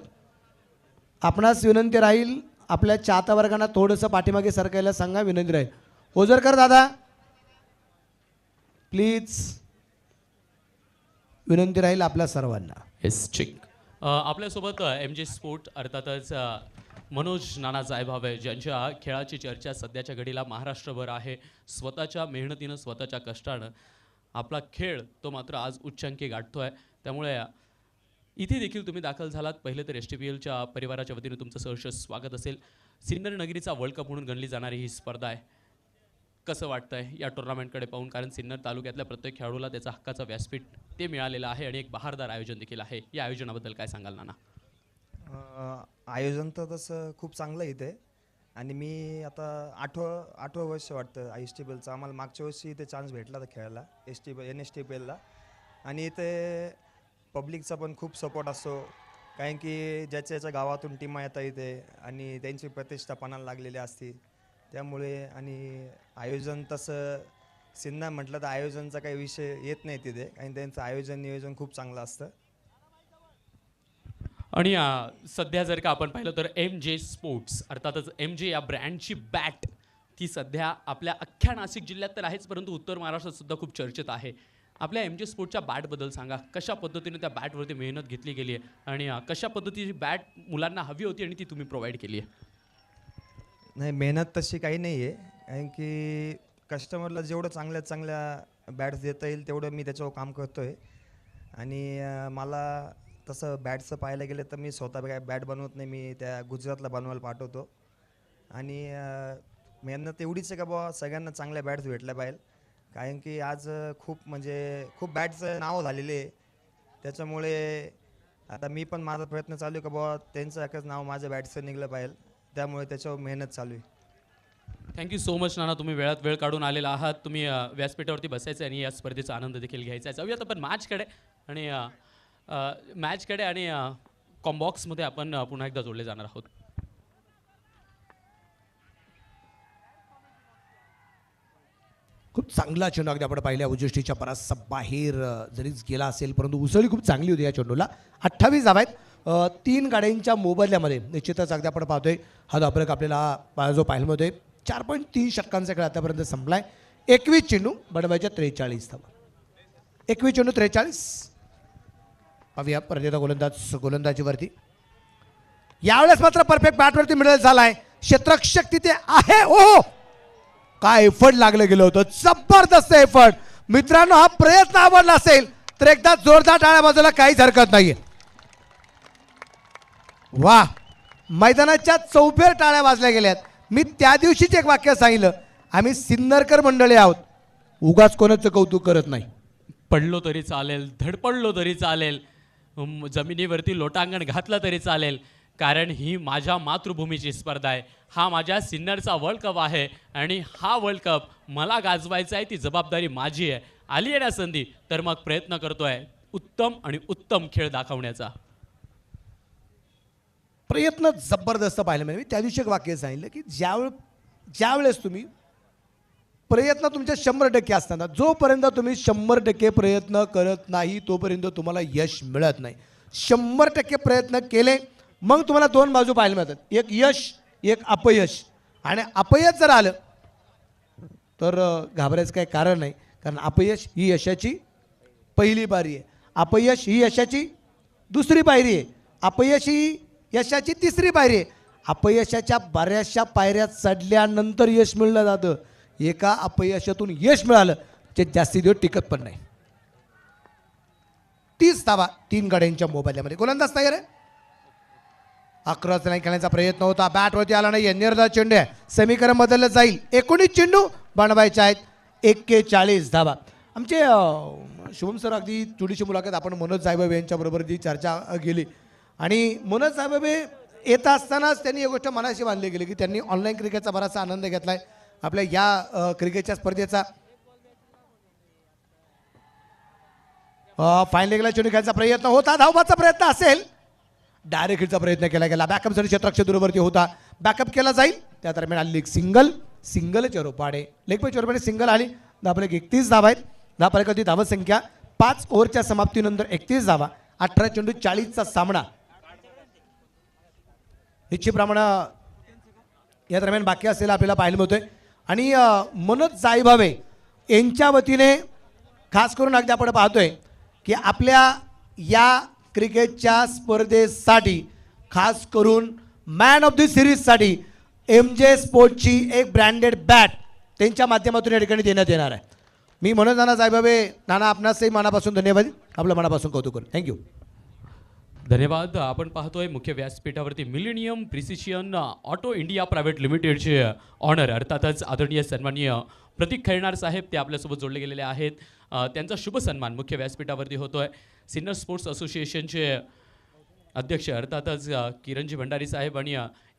आपणास विनंती राहील आपल्या चाहता वर्गांना थोडंसं पाठीमागे सरकायला सांगा. विनंती राहील. ओझरकर दादा प्लीज, विनंती राहील आपल्या सर्वांना. येस ठीक. आपल्यासोबत MG स्पोर्ट अर्थातच मनोज नाना जायभाव आहे, ज्यांच्या खेळाची चर्चा सध्याच्या घडीला महाराष्ट्रभर आहे. स्वतःच्या मेहनतीनं स्वतःच्या कष्टानं आपला खेळ तो मात्र आज उच्चांकी गाठतोय. त्यामुळे इथे देखील तुम्ही दाखल झालात. पहिले तर STPLच्या परिवाराच्या वतीने तुमचं सहर्ष स्वागत असेल. सिन्नर नगरीचा वर्ल्ड कप म्हणून गणली जाणारी ही स्पर्धा आहे. कसं वाटतंय या टुर्नामेंटकडे पाहून, कारण सिन्नर तालुक्यातल्या प्रत्येक खेळाडूला त्याचा हक्काचं व्यासपीठ ते मिळालेलं आहे आणि एक बहारदार आयोजन देखील आहे. या आयोजनाबद्दल काय सांगाल नाना? आयोजन तर तसं खूप चांगलं इथे. आणि मी आता आठवं वर्ष वाटतं STPLचं. आम्हाला मागच्या वर्षी इथे चान्स भेटला होता खेळायला NSTPLला. आणि इथे पब्लिकचा पण खूप सपोर्ट असतो, कारण की ज्याच्या गावातून टीमा येतात इथे आणि त्यांची प्रतिष्ठा पणाला लागलेली असते. त्यामुळे आणि आयोजन तसं सिन्नर म्हटलं तर आयोजनचा काही विषय येत नाही तिथे, आणि त्यांचं आयोजन नियोजन खूप चांगलं असतं. आणि सध्या जर का आपण पाहिलं तर MJ स्पोर्ट्स अर्थातच MJ या ब्रँडची बॅट ती सध्या आपल्या अख्ख्या नाशिक जिल्ह्यात तर आहेच, परंतु उत्तर महाराष्ट्रात सुद्धा खूप चर्चेत आहे. आपल्या MJ स्पोर्टच्या बॅटबद्दल सांगा, कशा पद्धतीने त्या बॅटवरती मेहनत घेतली गेली आहे आणि कशा पद्धतीची बॅट मुलांना हवी होती आणि ती तुम्ही प्रोव्हाइड केली आहे? नाही, मेहनत तशी काही नाही आहे, कारण की कस्टमरला जेवढं चांगल्या बॅट्स देता येईल तेवढं मी त्याच्यावर काम करतो आहे. आणि मला तसं बॅटचं पाहायला गेलं तर मी स्वतः बॅट बनवत नाही, मी त्या गुजरातला बनवायला पाठवतो. आणि मेहनत एवढीच आहे का बाबा सगळ्यांना चांगल्या बॅट्स भेटल्या पाहिजे, कारण की आज खूप बॅटचं नाव झालेले आहे. त्याच्यामुळे आता मी पण माझा प्रयत्न चालू आहे का बाबा त्यांचं एकच नाव माझ्या बॅटचं निघलं पाहिजे, त्यामुळे त्याच्यावर मेहनत चालू आहे. थँक्यू सो मच नाना, तुम्ही वेळात वेळ काढून आलेला आहात. तुम्ही व्यासपीठावरती बसायचं आणि या स्पर्धेचा आनंद देखील घ्यायचा आहे. जाऊयात आपण मॅचकडे आणि कॉम्बॉक्समध्ये आपण पुन्हा एकदा जोडले जाणार आहोत. खूप चांगला चेंडू अगदी आपण पाहिल्या उजुष्टीच्या परासा बाहेर जरीच गेला असेल, परंतु उसळी खूप चांगली होती या चेंडूला. 28 धावा आहेत 3 गाड्यांच्या मोबदल्यामध्ये. निश्चितच अगदी आपण पाहतोय हा धावफलक आपल्याला जो पाहायला मिळतोय 4.3 षटकांचा खेळ आतापर्यंत संपलाय. 21 चेंडू बनवायच्या 43 धावा. 21 चेंडू 43. पाहूया प्रदेता गोलंदाजीवरती. यावेळेस मात्र परफेक्ट बॅटवरती मिडल झालाय. क्षेत्ररक्षक तिथे आहे. ओ काय एफर्ट लागलं गेलं होतं, जबरदस्त एफर्ट. मित्रांनो, हा प्रयत्न आवडला असेल तर एकदा जोरदार टाळ्या बाजूला काहीच हरकत नाहीये. वा, मैदानाच्या चौफेर टाळ्या वाजल्या गेल्यात. मी त्या दिवशीच एक वाक्य सांगितलं, आम्ही सिन्नरकर मंडळी आहोत, उगाच कोणाचं कौतुक करत नाही. पडलो तरी चालेल, धडपडलो तरी चालेल, जमिनीवरती लोटांगण घातलं तरी चालेल, कारण ही माझ्या मातृभूमीची स्पर्धा आहे. हा माझ्या सिन्नरचा वर्ल्ड कप आहे आणि हा वर्ल्ड कप मला गाजवायचा आहे. ती जबाबदारी माझी आहे. आली आहे ना संधी, तर मग प्रयत्न करतोय उत्तम आणि उत्तम खेळ दाखवण्याचा. प्रयत्न जबरदस्त पाहिलं. मी त्या दिवशी एक वाक्य सांगितलं की ज्यावेळेस तुम्ही प्रयत्न तुमचे 100% असताना, जोपर्यंत तुम्ही 100% प्रयत्न करत नाही तोपर्यंत तुम्हाला यश मिळत नाही. 100% प्रयत्न केले मग तुम्हाला 2 बाजू पाहायला मिळतात, एक यश एक अपयश. आणि अपयश जर आलं तर घाबरायचं काही कारण नाही, कारण अपयश ही यशाची पहिली पायरी आहे, अपयश ही यशाची दुसरी पायरी आहे, अपयश ही यशाची तिसरी पायरी आहे. अपयशाच्या बऱ्याचशा पायऱ्या चढल्यानंतर यश मिळलं जातं. एका अपयशातून यश मिळालं ते जास्ती दिवस टिकत पण नाही. 30 धावा 3 गाड्यांच्या मोबाईलमध्ये. गोलंदाज तयार आहे. 11 नाही खेळण्याचा प्रयत्न होता, बॅटवरती आला नाही. निर्धार चेंडू आहे, समीकरण बदललं जाईल. 19 चेंडू बनवायचे आहेत. 41 धावा. आमचे शुभम सर अगदी थोडीशी मुलाखत आपण मनोज साहेब यांच्याबरोबर जी चर्चा गेली, आणि मनोज साहेब येत असतानाच त्यांनी एक गोष्ट मनाशी बांधली गेली की त्यांनी ऑनलाईन क्रिकेटचा बराचसा आनंद घेतलाय. आपल्या या क्रिकेटच्या स्पर्धेचा फाईन लेगला चेंडू खेळायचा प्रयत्न होता, धावबाचा प्रयत्न असेल, डायरेक्ट हिटचा प्रयत्न केला गेला. बॅकअपसाठी क्षेत्ररक्षक दूरवरती होता, बॅकअप केला जाईल. त्या दरम्यान आली एक सिंगल चेरोपाडे, लेग पे चेरोपाडे सिंगल आली. धावफलक 31 धावा आहेत. धावफलकाची धावसंख्या 5 ओव्हरच्या समाप्तीनंतर 31 धावा. 18 चेंडू 40चा सामना निश्चितप्रमाणे या दरम्यान बाकी असलेला आपल्याला पाहायला मिळतोय. आणि मनोज जाईभावे यांच्या वतीने खास करून अगदी आपण पाहतोय की आपल्या या क्रिकेटच्या स्पर्धेसाठी खास करून मॅन ऑफ द सिरीजसाठी MJ स्पोर्ट्सची एक ब्रँडेड बॅट त्यांच्या माध्यमातून या ठिकाणी देण्यात येणार आहे. मी मनोज नाना जाईभावे नाना आपणासही मनापासून धन्यवाद, आपलं मनापासून कौतुक करू. थँक्यू. धन्यवाद. आपण पाहतोय मुख्य व्यासपीठावरती millennium precision auto India private लिमिटेडचे ऑनर, अर्थातच आदरणीय सन्माननीय प्रतीक खैरनार साहेब, ते आपल्यासोबत जोडले गेलेले आहेत. त्यांचा शुभ सन्मान मुख्य व्यासपीठावरती होतोय. सिन्नर स्पोर्ट्स असोसिएशनचे अध्यक्ष अर्थातच किरणजी भंडारी साहेब आणि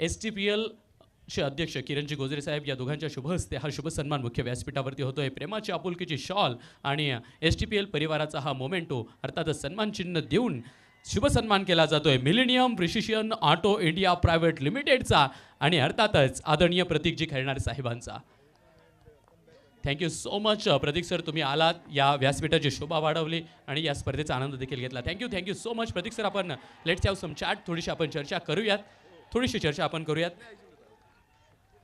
STPLचे अध्यक्ष किरणजी गोजरे साहेब, या दोघांच्या शुभ हस्ते हा शुभ सन्मान मुख्य व्यासपीठावरती होतोय. प्रेमाची आपुलकीची शॉल आणि STPL परिवाराचा हा मोमेंटो अर्थातच सन्मान चिन्ह देऊन शुभ सन्मान केला जातोय millennium precision auto India private लिमिटेडचा आणि अर्थातच आदरणीय प्रतीकजी खैरनार साहेबांचा. Thank you so much Prateek sir, तुम्ही आलात, या व्यासपीठाची शोभा वाढवली आणि या स्पर्धेचा आनंद देखील घेतला. Thank you so much Prateek sir. आपण लेट्स हॅव सम चॅट, थोडीशी आपण चर्चा करूयात.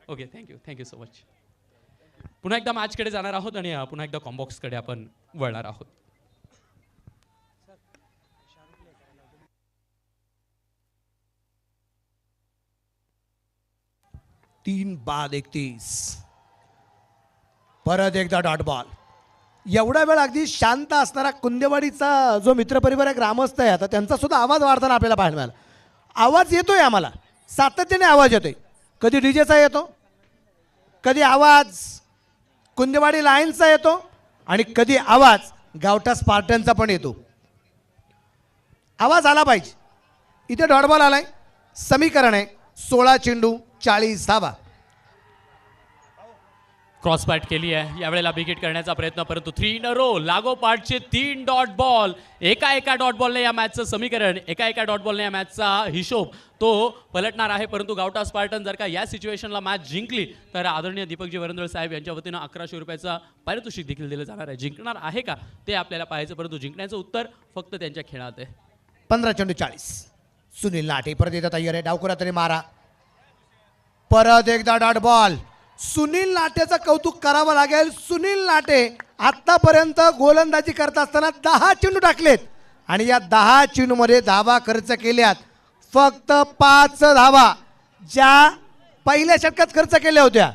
Okay, thank you so much. पुन्हा एकदा मॅचकडे जाणार आहोत आणि पुन्हा एकदा कॉम्बॉक्सकडे आपण वळणार आहोत. 3 बाद 31. परत एकदा डॉट बॉल. एवढा वेळ अगदी शांत असणारा कुंदेवाडीचा जो मित्रपरिवार आहे, ग्रामस्थ आहे, आता त्यांचा सुद्धा आवाज वाढताना आपल्याला पाहायला मिळाला. आवाज येतोय, आम्हाला सातत्याने आवाज येतोय. कधी डीजेचा येतो, कधी आवाज कुंदेवाडी लायन्सचा येतो आणि कधी आवाज गावठा स्पार्टनचा पण येतो. आवाज आला पाहिजे. इथे डॉट बॉल आलाय. समीकरण आहे 16 चेंडू 40 धावा. क्रॉस पॅट केली आहे यावेळेला विकेट करण्याचा प्रयत्न, परंतु 3 इन अ रो लागोपाठचे 3 डॉट बॉल. एका डॉट बॉलने या मॅचचं समीकरण, एका डॉट बॉलने या मॅचचा हिशोब तो पलटणार आहे. परंतु गावठा स्पार्टन जर का या सिच्युएशनला मॅच जिंकली तर आदरणीय दीपकजी वरंदळ साहेब यांच्या वतीनं 1100 रुपयाचा पारितोषिक देखील दिलं जाणार आहे. जिंकणार आहे का ते आपल्याला पाहायचं, परंतु जिंकण्याचं उत्तर फक्त त्यांच्या खेळात आहे. 15 चेंडू 40. सुनील लाटे परत येतात तयार आहे. डावकुरा तरी मारा. परत एकदा डॉट बॉल. सुनील लाटेचं कौतुक करावं लागेल. सुनील लाटे आतापर्यंत गोलंदाजी करत असताना 10 चेंडू टाकलेत आणि या 10 चेंडूमध्ये धावा खर्च केल्यात फक्त 5 धावा, ज्या पहिल्या षटकात खर्च केल्या होत्या.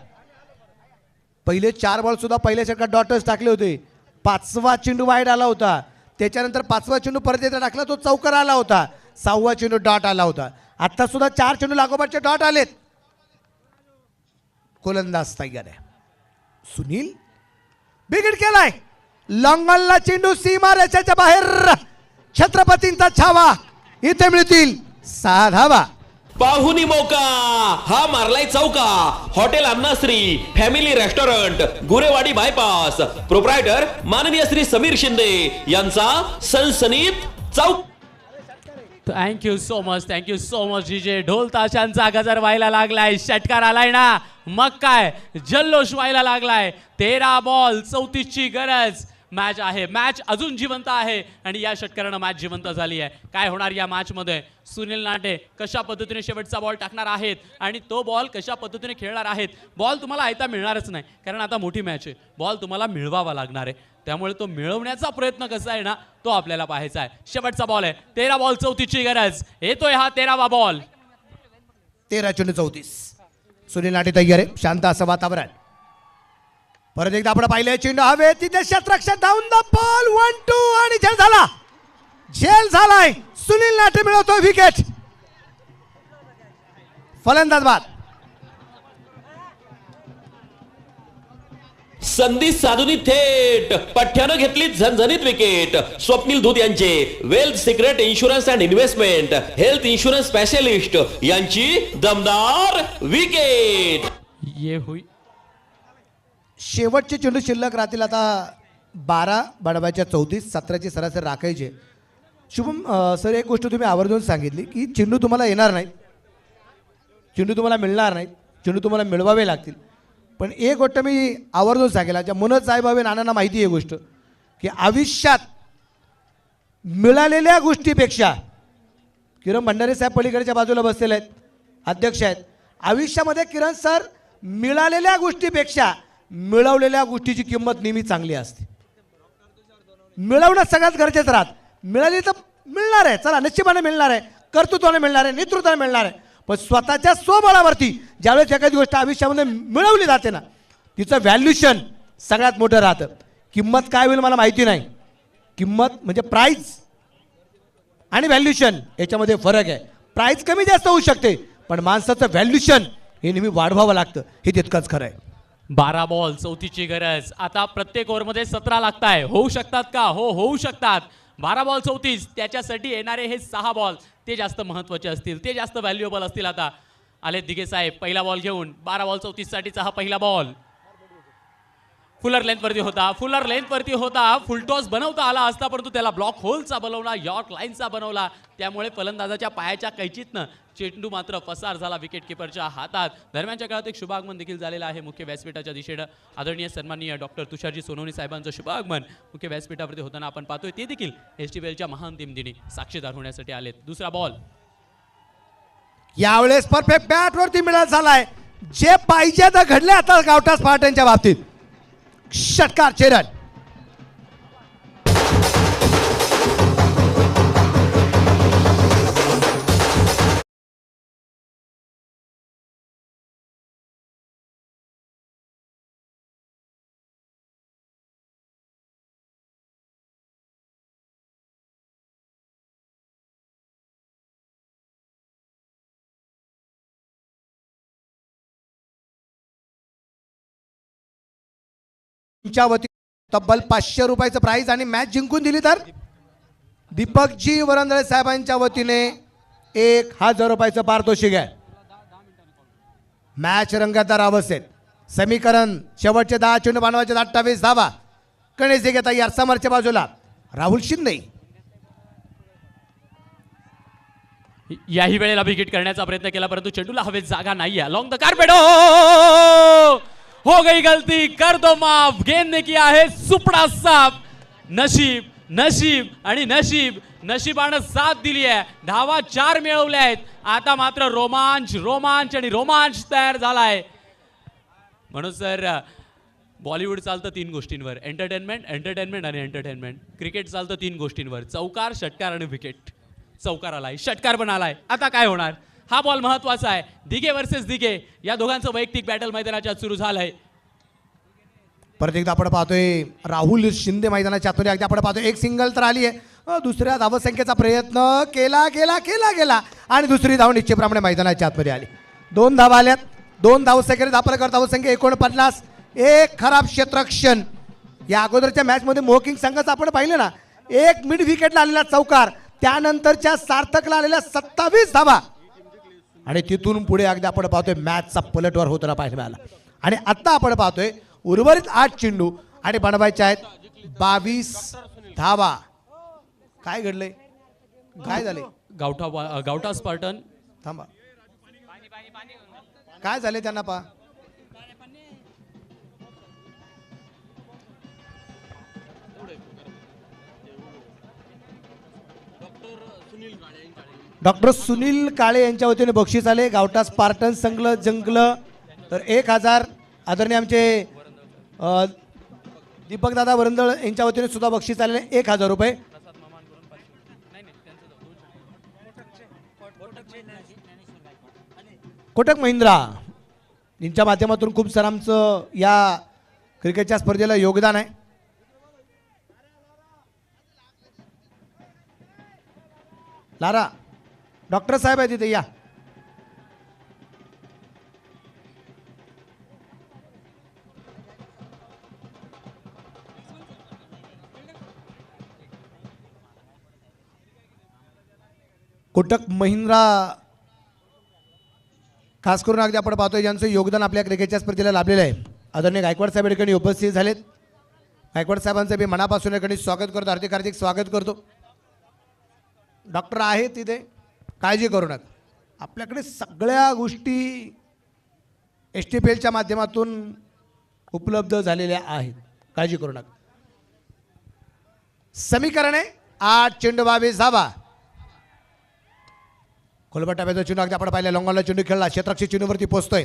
पहिले 4 बॉल सुद्धा पहिल्या षटकात डॉटच टाकले होते. 5वा चेंडू वाईड आला होता. त्याच्यानंतर 5वा चेंडू परत एकदा टाकला, तो चौकार आला होता. 6वा चेंडू डॉट आला होता. आता सुद्धा 4 चेंडू लागोपाठचे डॉट आलेत. गोलंदाज तयार आहे. सुनील विकेट केलाय. लॉंगॉनला चेंडू सीमा रेषेच्या बाहेर. छत्रपतींचा छावा. इथे मिळतील 6 धावा. पाहुनी मौका हा मारलाय चौका. Hotel Annashree family restaurant Gurewadi bypass proprietor माननीय श्री समीर शिंदे यांचा सनसनीत चौक. Thank you so much GJ. ढोल ताशांचा गजर व्हायला लागलाय. षटकार आलाय ना, मग काय जल्लोष व्हायला लागलाय. 13 बॉल 34 ची गरज. मॅच आहे, मॅच अजून जिवंत आहे आणि या षटकारानं मॅच जिवंत झाली आहे. काय होणार या मॅच मध्ये? सुनील नाटे कशा पद्धतीने शेवटचा बॉल टाकणार आहेत आणि तो बॉल कशा पद्धतीने खेळणार आहेत. बॉल तुम्हाला आयता मिळणारच नाही, कारण आता मोठी मॅच आहे. बॉल तुम्हाला मिळवावा लागणार आहे, त्यामुळे तो मिळवण्याचा प्रयत्न कसा आहे ना, तो आपल्याला पाहायचा आहे. शेवटचा बॉल आहे. 13 बॉल 34 ची गरज. येतोय हा 13वा बॉल. 13 चेंडू 34. सुनील लाटे तयार आहे. शांत असं वातावरण. परत एकदा आपण पाहिलं चेंडू हवे तिथे क्षेत्ररक्षक डाऊन द बॉल 1-2 आणि झेल झाला. झेल झालाय. सुनील लाटे मिळवतो विकेट. फलंदाज बाद. संधी साधूनी थेट पठ्ठ्यानं घेतली झणझणीत विकेट. स्वप्नील धूत यांचे wealth secret insurance and investment health insurance specialist यांची दमदार विकेट. ये हुई शेवटचे चेंडू शिल्लक राहतील आता 12 बडवायच्या 34. 17ची सरासरी राखायचे. शुभम सर, एक गोष्ट तुम्ही आवर्जून सांगितली की चेंडू तुम्हाला येणार नाही, चेंडू तुम्हाला मिळणार नाही, चेंडू तुम्हाला मिळवावे लागतील. पण एक गोष्ट मी आवर्जून सांगेल, ज्या मनोज साहेब नानांना माहिती आहे गोष्ट, की आयुष्यात मिळालेल्या गोष्टीपेक्षा, किरण भंडारे साहेब पलीकडच्या बाजूला बसलेले आहेत, अध्यक्ष आहेत, आयुष्यामध्ये किरण सर मिळालेल्या गोष्टीपेक्षा मिळवलेल्या गोष्टीची किंमत नेहमी चांगली असते. मिळवणं सगळ्यात गरजेचं राहत. मिळाली तर मिळणार आहे, चला निश्चितपणे मिळणार आहे, कर्तृत्वाने मिळणार आहे, नेतृत्वाने मिळणार आहे. पण स्वतःच्या स्वबळावरती ज्यावेळेस एखादी गोष्ट आयुष्यामध्ये मिळवली जाते ना, तिचं व्हॅल्युशन सगळ्यात मोठं राहतं. किंमत काय होईल मला माहिती नाही. किंमत म्हणजे प्राईज आणि व्हॅल्युशन याच्यामध्ये फरक आहे. प्राईज कमी जास्त होऊ शकते, पण माणसाचं व्हॅल्युशन हे नेहमी वाढवावं लागतं, हे तितकंच खरं आहे. 12 बॉल 34 ची गरज. आता प्रत्येक ओव्हरमध्ये 17 लागताय. होऊ शकतात का? हो, होऊ शकतात. 12 बॉल 34. त्याच्यासाठी येणारे हे 6 बॉल ते जास्त महत्त्वाचे असतील, ते जास्त व्हॅल्युएबल असतील. आता आले दिघे साहेब पहिला बॉल घेऊन. 12 बॉल 34 साठीचा हा पहिला बॉल. फुलर लेंथवरती होता. फुलटॉस बनवता आला असता, परंतु त्याला ब्लॉक होलचा बनवला, यॉर्क लाईनचा बनवला. त्यामुळे फलंदाजाच्या पायाच्या कैचीतनं चेंडू मात्र पसार झाला विकेट किपरच्या हातात. दरम्यानच्या काळात एक शुभागमन देखील झालेलं आहे मुख्य व्यासपीठाच्या दिशेनं. आदरणीय सन्माननीय डॉक्टर तुषारजी सोनवणे साहेबांचं शुभागमन मुख्य व्यासपीठावरती होताना आपण पाहतोय. ते देखील एसटीबीएलच्या महाअंतिम दिनी साक्षीदार होण्यासाठी आलेत. दुसरा बॉल. यावेळेस परफेक्ट बॅटवरती मिळत झालाय. जे पाहिजे तर घडले आता गावठा स्पार्टनच्या बाबतीत. षटकार चेरन. तुमच्या वती तब्बल 500 रुपयाचं प्राइज आणि मॅच जिंकून दिली तर दीपकजी वरंदळे साहेबांच्या वतीने 1000 रुपयाचं पारितोषिक आहे. मॅच रंगतदार अवस्थेत. समीकरण शेवटचे 10 चेंडू बनवायचे 28 धावा. गणेश दिघे तयार समोरच्या बाजूला राहुल शिंदे. याही वेळेला विकेट करण्याचा प्रयत्न केला परंतु चेंडूला हवेत जागा नाहीये. लॉन्ग द कार्पेट हो गई गलती, कर दो माफ. गेंद ने किया है सुपडा साफ. नशीब नशीब आणि नशीब, नशिबानं साथ दिली आहे. धावा 4 मिळवल्या आहेत. आता मात्र रोमांच रोमांच आणि रोमांच तयार झालाय. म्हणून सर बॉलिवूड चालतं 3 गोष्टींवर, एंटरटेनमेंट एंटरटेनमेंट आणि एंटरटेनमेंट. क्रिकेट चालतं 3 गोष्टींवर, चौकार षटकार आणि विकेट. चौकार आलाय, षटकार पण आलाय. आता काय होणार? हा बॉल महत्वाचा आहे. दिघे वर्सेस दिघे या दोघांचं वैयक्तिक बॅटल मैदानाच्या सुरू झालंय. परत एकदा आपण पाहतोय राहुल शिंदे मैदानाच्या आतमध्ये. अगदी आपण पाहतोय एक सिंगल तर आली आहे. दुसऱ्या धावसंख्येचा प्रयत्न केला गेला केला गेला आणि दुसरी धाव निश्चितप्रमाणे मैदानाच्या आतमध्ये आली. 2 धावा आल्यात. 2 धावसंख्येने धापलकर धावसंख्या 49. एक खराब क्षेत्ररक्षण. या अगोदरच्या मॅचमध्ये मोकिंग संघाचं आपण पाहिलं ना, एक मिड विकेटला आलेला चौकार, त्यानंतरच्या सार्थकला आलेल्या 27 धावा आणि तिथून पुढे अगदी आपण पाहतोय मॅचचा पलटवार होताना पाहायला मिळाला. आणि आता आपण पाहतोय उर्वरित 8 चेंडू आणि बनवायचे आहेत 22 धावा. काय घडलंय? काय झाले? गावठा स्पार्टन थांबा, काय झाले त्यांना पहा. डॉक्टर सुनील काळे यांच्या वतीने बक्षीस आले. गावठा स्पार्टन संघ जिंकलं तर 1000. आदरणीय आमचे दीपकदादा वरंदळ यांच्या वतीने सुद्धा बक्षीस आलेले 1000 रुपये. कोटक महिंद्रा यांच्या माध्यमातून खूप सरांचं या क्रिकेटच्या स्पर्धेला योगदान आहे. लारा डॉक्टर साहेब आहे तिथे, या. कोटक महिंद्रा खास करून अगदी आपण पाहतोय ज्यांचं योगदान आपल्या क्रिकेटच्या स्पर्धेला लाभलेलं आहे. आदरणीय गायकवाड साहेब या ठिकाणी उपस्थित झालेत. गायकवाड साहेबांचं मी मनापासून या ठिकाणी स्वागत करतो, हार्दिक हार्दिक स्वागत करतो. डॉक्टर आहेत तिथे, काळजी करू नका. आपल्याकडे सगळ्या गोष्टी STPL माध्यमातून उपलब्ध झालेल्या आहेत, काळजी करू नका. समीकरण आहे 8 चेंडू 22 धावा. खोलबट टाप्याचा चेंडू अगदी आपण पाहिलं. लॉंगॉनला चेंडू खेळला, क्षेत्ररक्षक चेंडूवरती पोहोचतोय.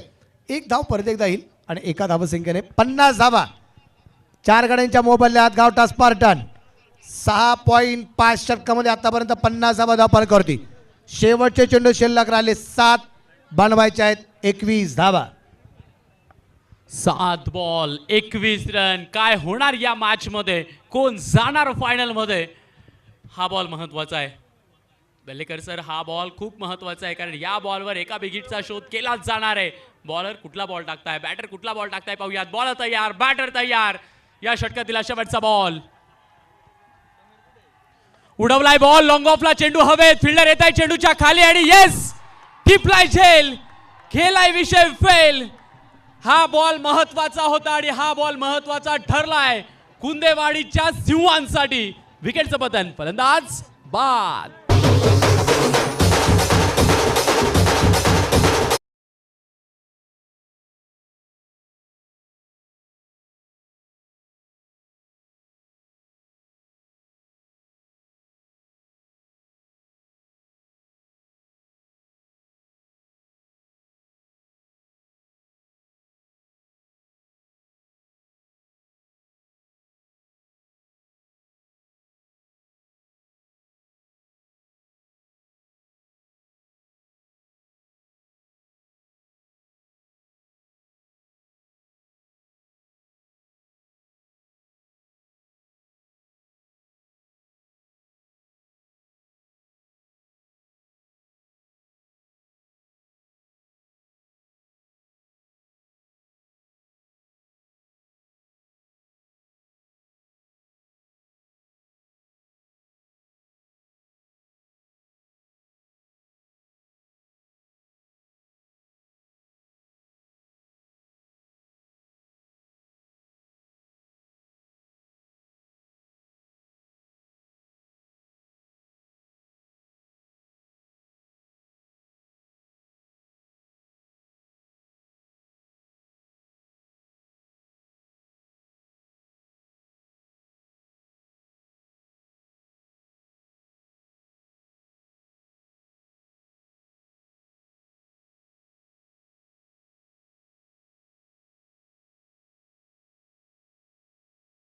1 धाव परत एकदा येईल आणि एका धावसंख्येने 50 धावा. 4 गड्यांच्या मोबदल्यात गावठा स्पार्टन 6.5 षटकामध्ये आतापर्यंत 50 धावा धाव करते. शेवटचे चेंडू शिल्लक राहिले 7, बनवायचे आहेत 21 धावा. 7 बॉल 21 रन. काय होणार या मॅच मध्ये? कोण जाणार फायनल मध्ये? हा बॉल महत्वाचा आहे बेल्लेकर सर. हा बॉल खूप महत्वाचा आहे कारण या बॉलवर एका विकेटचा शोध केलाच जाणार आहे. बॉलर कुठला बॉल टाकताय, बॅटर कुठला बॉल टाकताय पाहूयात. बॉलर तयार, बॅटर तयार. या षटकातील शेवटचा बॉल उडवलाय. बॉल लॉंग ऑफला, चेंडू हवेत. फिल्डर येत आहे चेंडूच्या खाली आणि येस, टिपलाय झेल. खेळलाय विषय फेल. हा बॉल महत्वाचा होता आणि हा बॉल महत्वाचा ठरलाय कुंदेवाडीच्या सिंहांसाठी. विकेटचं पतन, फलंदाज बाद.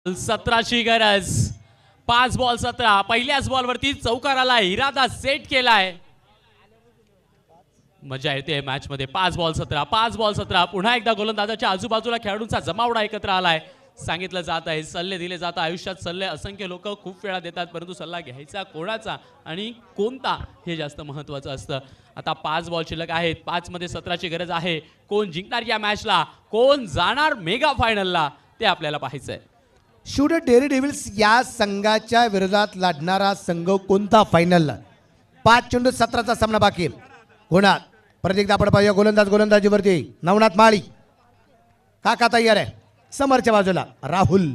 17ची गरज. 5 बॉल 17. पहिल्याच बॉलवरती चौकार आलाय. इरादा सेट केलाय. मजा येते मॅच मध्ये. 5 बॉल 17. 5 बॉल 17. पुन्हा एकदा गोलंदाजाच्या आजूबाजूला खेळाडूंचा जमावडा एकत्र आलाय. सांगितलं जात आहे, सल्ले दिले जातात. आयुष्यात सल्ले असंख्य लोक खूप वेळा देतात, परंतु सल्ला घ्यायचा कोणाचा आणि कोणता हे जास्त महत्त्वाचं असतं. आता 5 बॉल शिल्लक आहेत. 5 मध्ये 17ची गरज आहे. कोण जिंकणार या मॅचला, कोण जाणार मेगा फायनलला, ते आपल्याला पाहायचंय. शूड डेअरी डेव्हिल्स या संघाच्या विरोधात लढणारा संघ कोणता फायनलला? 5 चेंडू 17चा सामना बाकी. होणार परत एकदा आपण पाहूया गोलंदाजीवरती नवनाथ माळी. काका तयार आहे. समोरच्या बाजूला राहुल.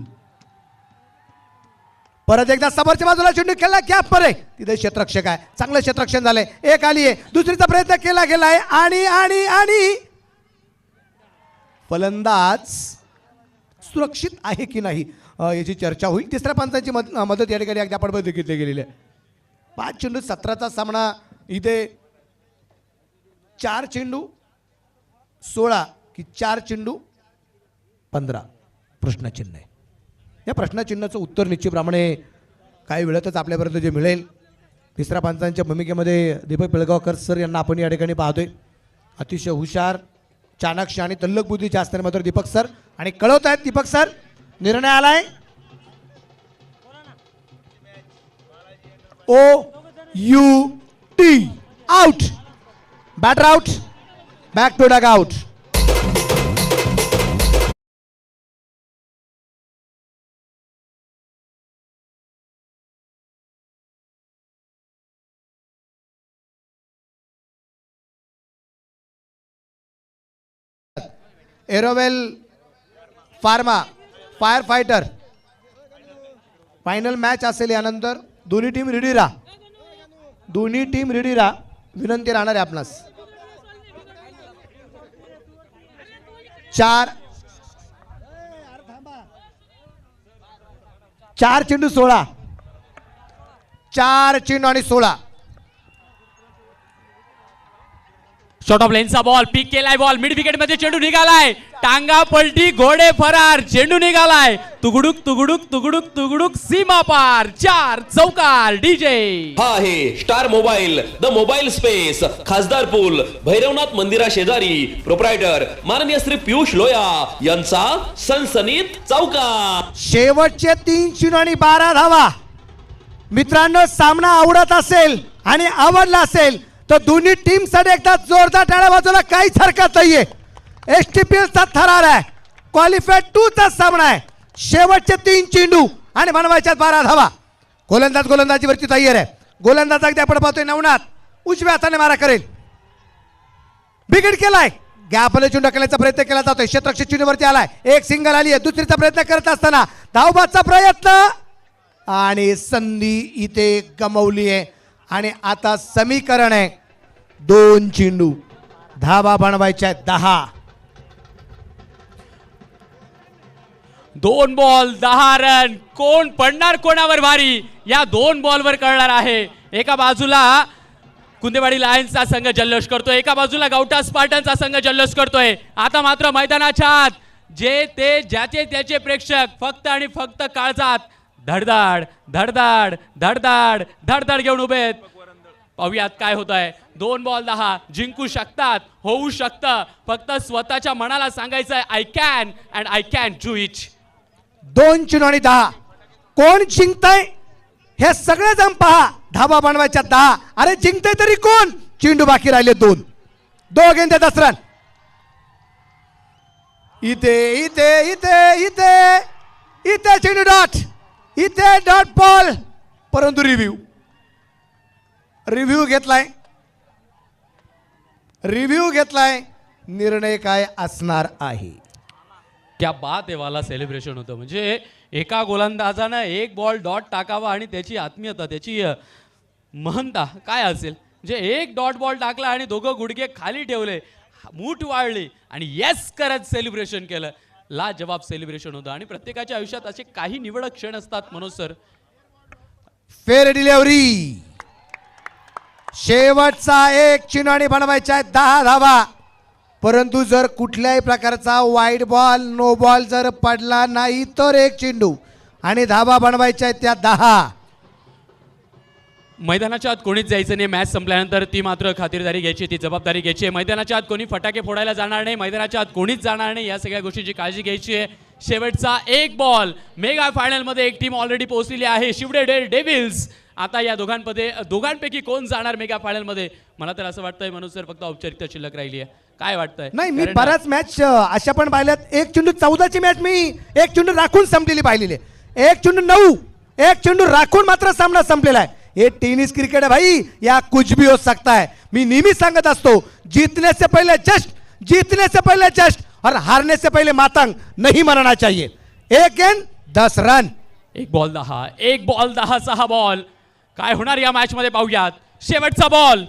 परत एकदा समोरच्या बाजूला चेंडू खेळला गॅप मध्ये. तिथे क्षेत्ररक्षक आहे. चांगलं क्षेत्ररक्षण झालंय. एक आली आहे. दुसरीचा प्रयत्न केला गेलाय आणि आणि आणि फलंदाज सुरक्षित आहे की नाही याची चर्चा होईल. तिसऱ्या पंचांची मदत या ठिकाणी आपण बघितली गेलेली आहे. 5 चेंडू 17चा सामना. इथे 4 चेंडू 16 की 4 चेंडू 15 प्रश्नचिन्ह आहे. या प्रश्नचिन्हाचं उत्तर निश्चितप्रमाणे काही वेळातच आपल्यापर्यंत जे मिळेल. तिसऱ्या पंचांच्या भूमिकेमध्ये दीपक पिळगावकर सर यांना आपण या ठिकाणी पाहतोय. अतिशय हुशार, चाणक्य आणि तल्लक बुद्धीचे असणारे मात्र दीपक सर. आणि कळवत आहेत दीपक सर निर्णय आलाय. OUT out. Batter out. Back to dugout. एरोवेल pharma fire fighter final match असेल. यानंतर दोन्ही टीम रेडी राहा. दोन्ही टीम रेडी राहा. विनंती राहणार आहे आपणास. 4 चेंडू 16. 4 चेंडू आणि 16. शॉर्ट ऑफ लेनचा बॉल पिक केलाय. बॉल मिड विकेट मध्ये चेंडू निघालाय. टांगा पलटी घोडे फरार. चेंडू निघालाय. तुगडुक तुगडुक तुगडुक तुगडुक सीमा पार. 4 चौकार. डीजे हा आहे star mobile, the mobile space, खासदार पूल, भैरवनाथ मंदिरा शेजारी. प्रोप्रायटर माननीय श्री पियुष लोया यांचा सनसनीत चौकार. शेवटचे 3 चेंडू आणि 12 धावा. मित्रांनो, सामना आवडत असेल आणि आवडला असेल तर दोन्ही टीम साठी एकदा जोरदार टाळ्या बाजूला. काहीच हरकत नाहीये. STPL चा थरार आहे. क्वालिफाय 2 चा सामना आहे. शेवटचे 3 चेंडू आणि बनवायच्या 12 धावा. गोलंदाजीवरती तयार आहे. गोलंदाज अगदी आपण पाहतोय नवनाथ उजव्या हाताने मारा करेल. विकेट केलाय. गॅपला चेंडू टाकण्याचा प्रयत्न केला जातोय. क्षेत्ररक्षक चेंडूवरती आलाय. एक सिंगल आली आहे. दुसरीचा प्रयत्न करत असताना धावबादचा प्रयत्न आणि संधी इथे गमावली आहे. आणि आता समीकरण आहे 2 चेंडू धावा बनवायच्या 10. 2 बॉल 10 रन. कोण पडणार कोणावर भारी या 2 बॉलवर कळणार आहे. एका बाजूला कुंदेवाडी लायन्सचा संघ जल्लोष करतोय. एका बाजूला गावठा स्पार्टनचा संघ जल्लोष करतोय. आता मात्र मैदानाच्या आत जे ते ज्याचे त्याचे प्रेक्षक फक्त आणि फक्त काळजात धडधाड धडधाड धडधाड धडधाड घेऊन उभे आहेत. पाहूयात काय होत आहे. 2 बॉल 10 जिंकू शकतात. होऊ शकतं. फक्त स्वतःच्या मनाला सांगायचं आहे I can and I can do it. 2 चेंडू आणि 10. कोण जिंकतय हे सगळे जण पहा. धावा बनवायच्या 10. अरे जिंकतय तरी कोण. चेंडू बाकी राहिले 2. दोघे दसरन. इथे इथे इथे इथे इथे चेंडू डॉट. इथे डॉट बॉल. परंतु रिव्ह्यू घेतलाय. निर्णय काय असणार आहे. क्या बात आहे. वाला सेलिब्रेशन होतं. म्हणजे एका गोलंदाजानं 1 बॉल डॉट टाकावा आणि त्याची आत्मीयता, त्याची महंता काय असेल. म्हणजे 1 डॉट बॉल टाकला आणि दोघं गुडघे खाली ठेवले, मूठ वाळली आणि येस करत सेलिब्रेशन केलं. लाजवाब सेलिब्रेशन होतं. आणि प्रत्येकाच्या आयुष्यात असे काही निवडक क्षण असतात मनोज सर. Fair delivery. शेवटचा 1 चेंडू आणि बनवायच्या 10 धावा. परंतु जर कुठल्याही प्रकारचा वाईड बॉल नो बॉल जर पडला नाही तर 1 चेंडू आणि धावा बनवायच्या आहेत त्या 10. मैदानाच्या आत कोणीच जायचं नाही. मॅच संपल्यानंतर ती मात्र खातिरदारी घ्यायची, ती जबाबदारी घ्यायची आहे. मैदानाच्या आत कोणी फटाके फोडायला जाणार नाही, मैदानाच्या आत कोणीच जाणार नाही, या सगळ्या गोष्टींची काळजी घ्यायची आहे. शेवटचा एक बॉल. मेगा फायनलमध्ये एक टीम ऑलरेडी पोहोचलेली आहे, शिवडे डेव्हिल्स. आता या दोघांपैकी कोण जाणार मेगा फायनलमध्ये? मला तर असं वाटतंय मनोज सर फक्त औपचारिकता शिल्लक राहिली आहे. काय वाटतंय? नाही, मी कारण- बऱ्याच मॅच अशा पण पाहिल्यात. 1-14ची मॅच मी 1 चेंडू राखून संपलेली पाहिलेली आहे. 1-9 1 चेंडू राखून मात्र सामना संपलेला आहे. ये टेनिस क्रिकेट है भाई, या कुछ भी हो सकता है. मी नेहमी सांगत असतो, जीतने से पहले जस्ट और हारने से पहले मातंग नहीं मरना चाहिए. 1 गेंद 10 रन. 1 ball 10 6 ball. काय होणार या मॅच मध्ये पाहूयात. शेवटचा बॉल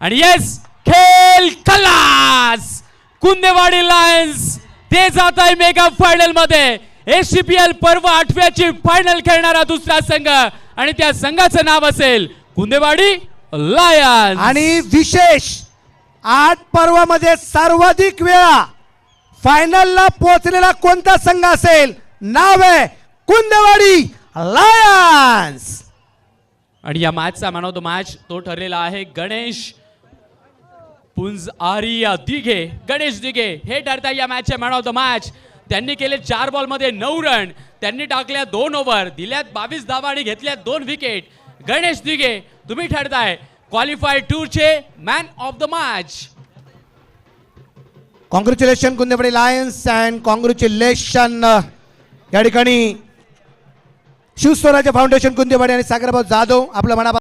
आणि येस, खेळ खलास. कुंदेवाडी लायन्स ते जात आहे मेगा फायनल मध्ये. एसीपीएल पर्व 8व्याची फायनल खेळणारा दुसरा संघ आणि त्या संघाचं नाव असेल कुंदेवाडी लायन्स. आणि विशेष 8 पर्वामध्ये सर्वाधिक वेळा फायनलला पोहोचलेला कोणता संघ असेल? नाव आहे कुंदेवाडी लायन्स. आणि या मॅचचा मॅन ऑफ द मॅच तो ठरलेला आहे गणेश पुंजारिया दिघे. गणेश दिघे हे ठरतात या मॅचचे मॅन ऑफ द मॅच. त्यांनी केले 4 बॉलमध्ये 9 रन. त्यांनी टाकल्या 2 ओव्हर, दिल्यात 22 धावा आणि घेतल्यात 2 विकेट. गणेश दिघे तुम्ही ठरताय क्वालिफाईड टूरचे man of the match. Congratulation Kundewadi lions and congratulation या ठिकाणी शिवस्वराज्य फाउंडेशन कुंदेवाडी आणि सागरभाऊ जाधव आपलं मनापासून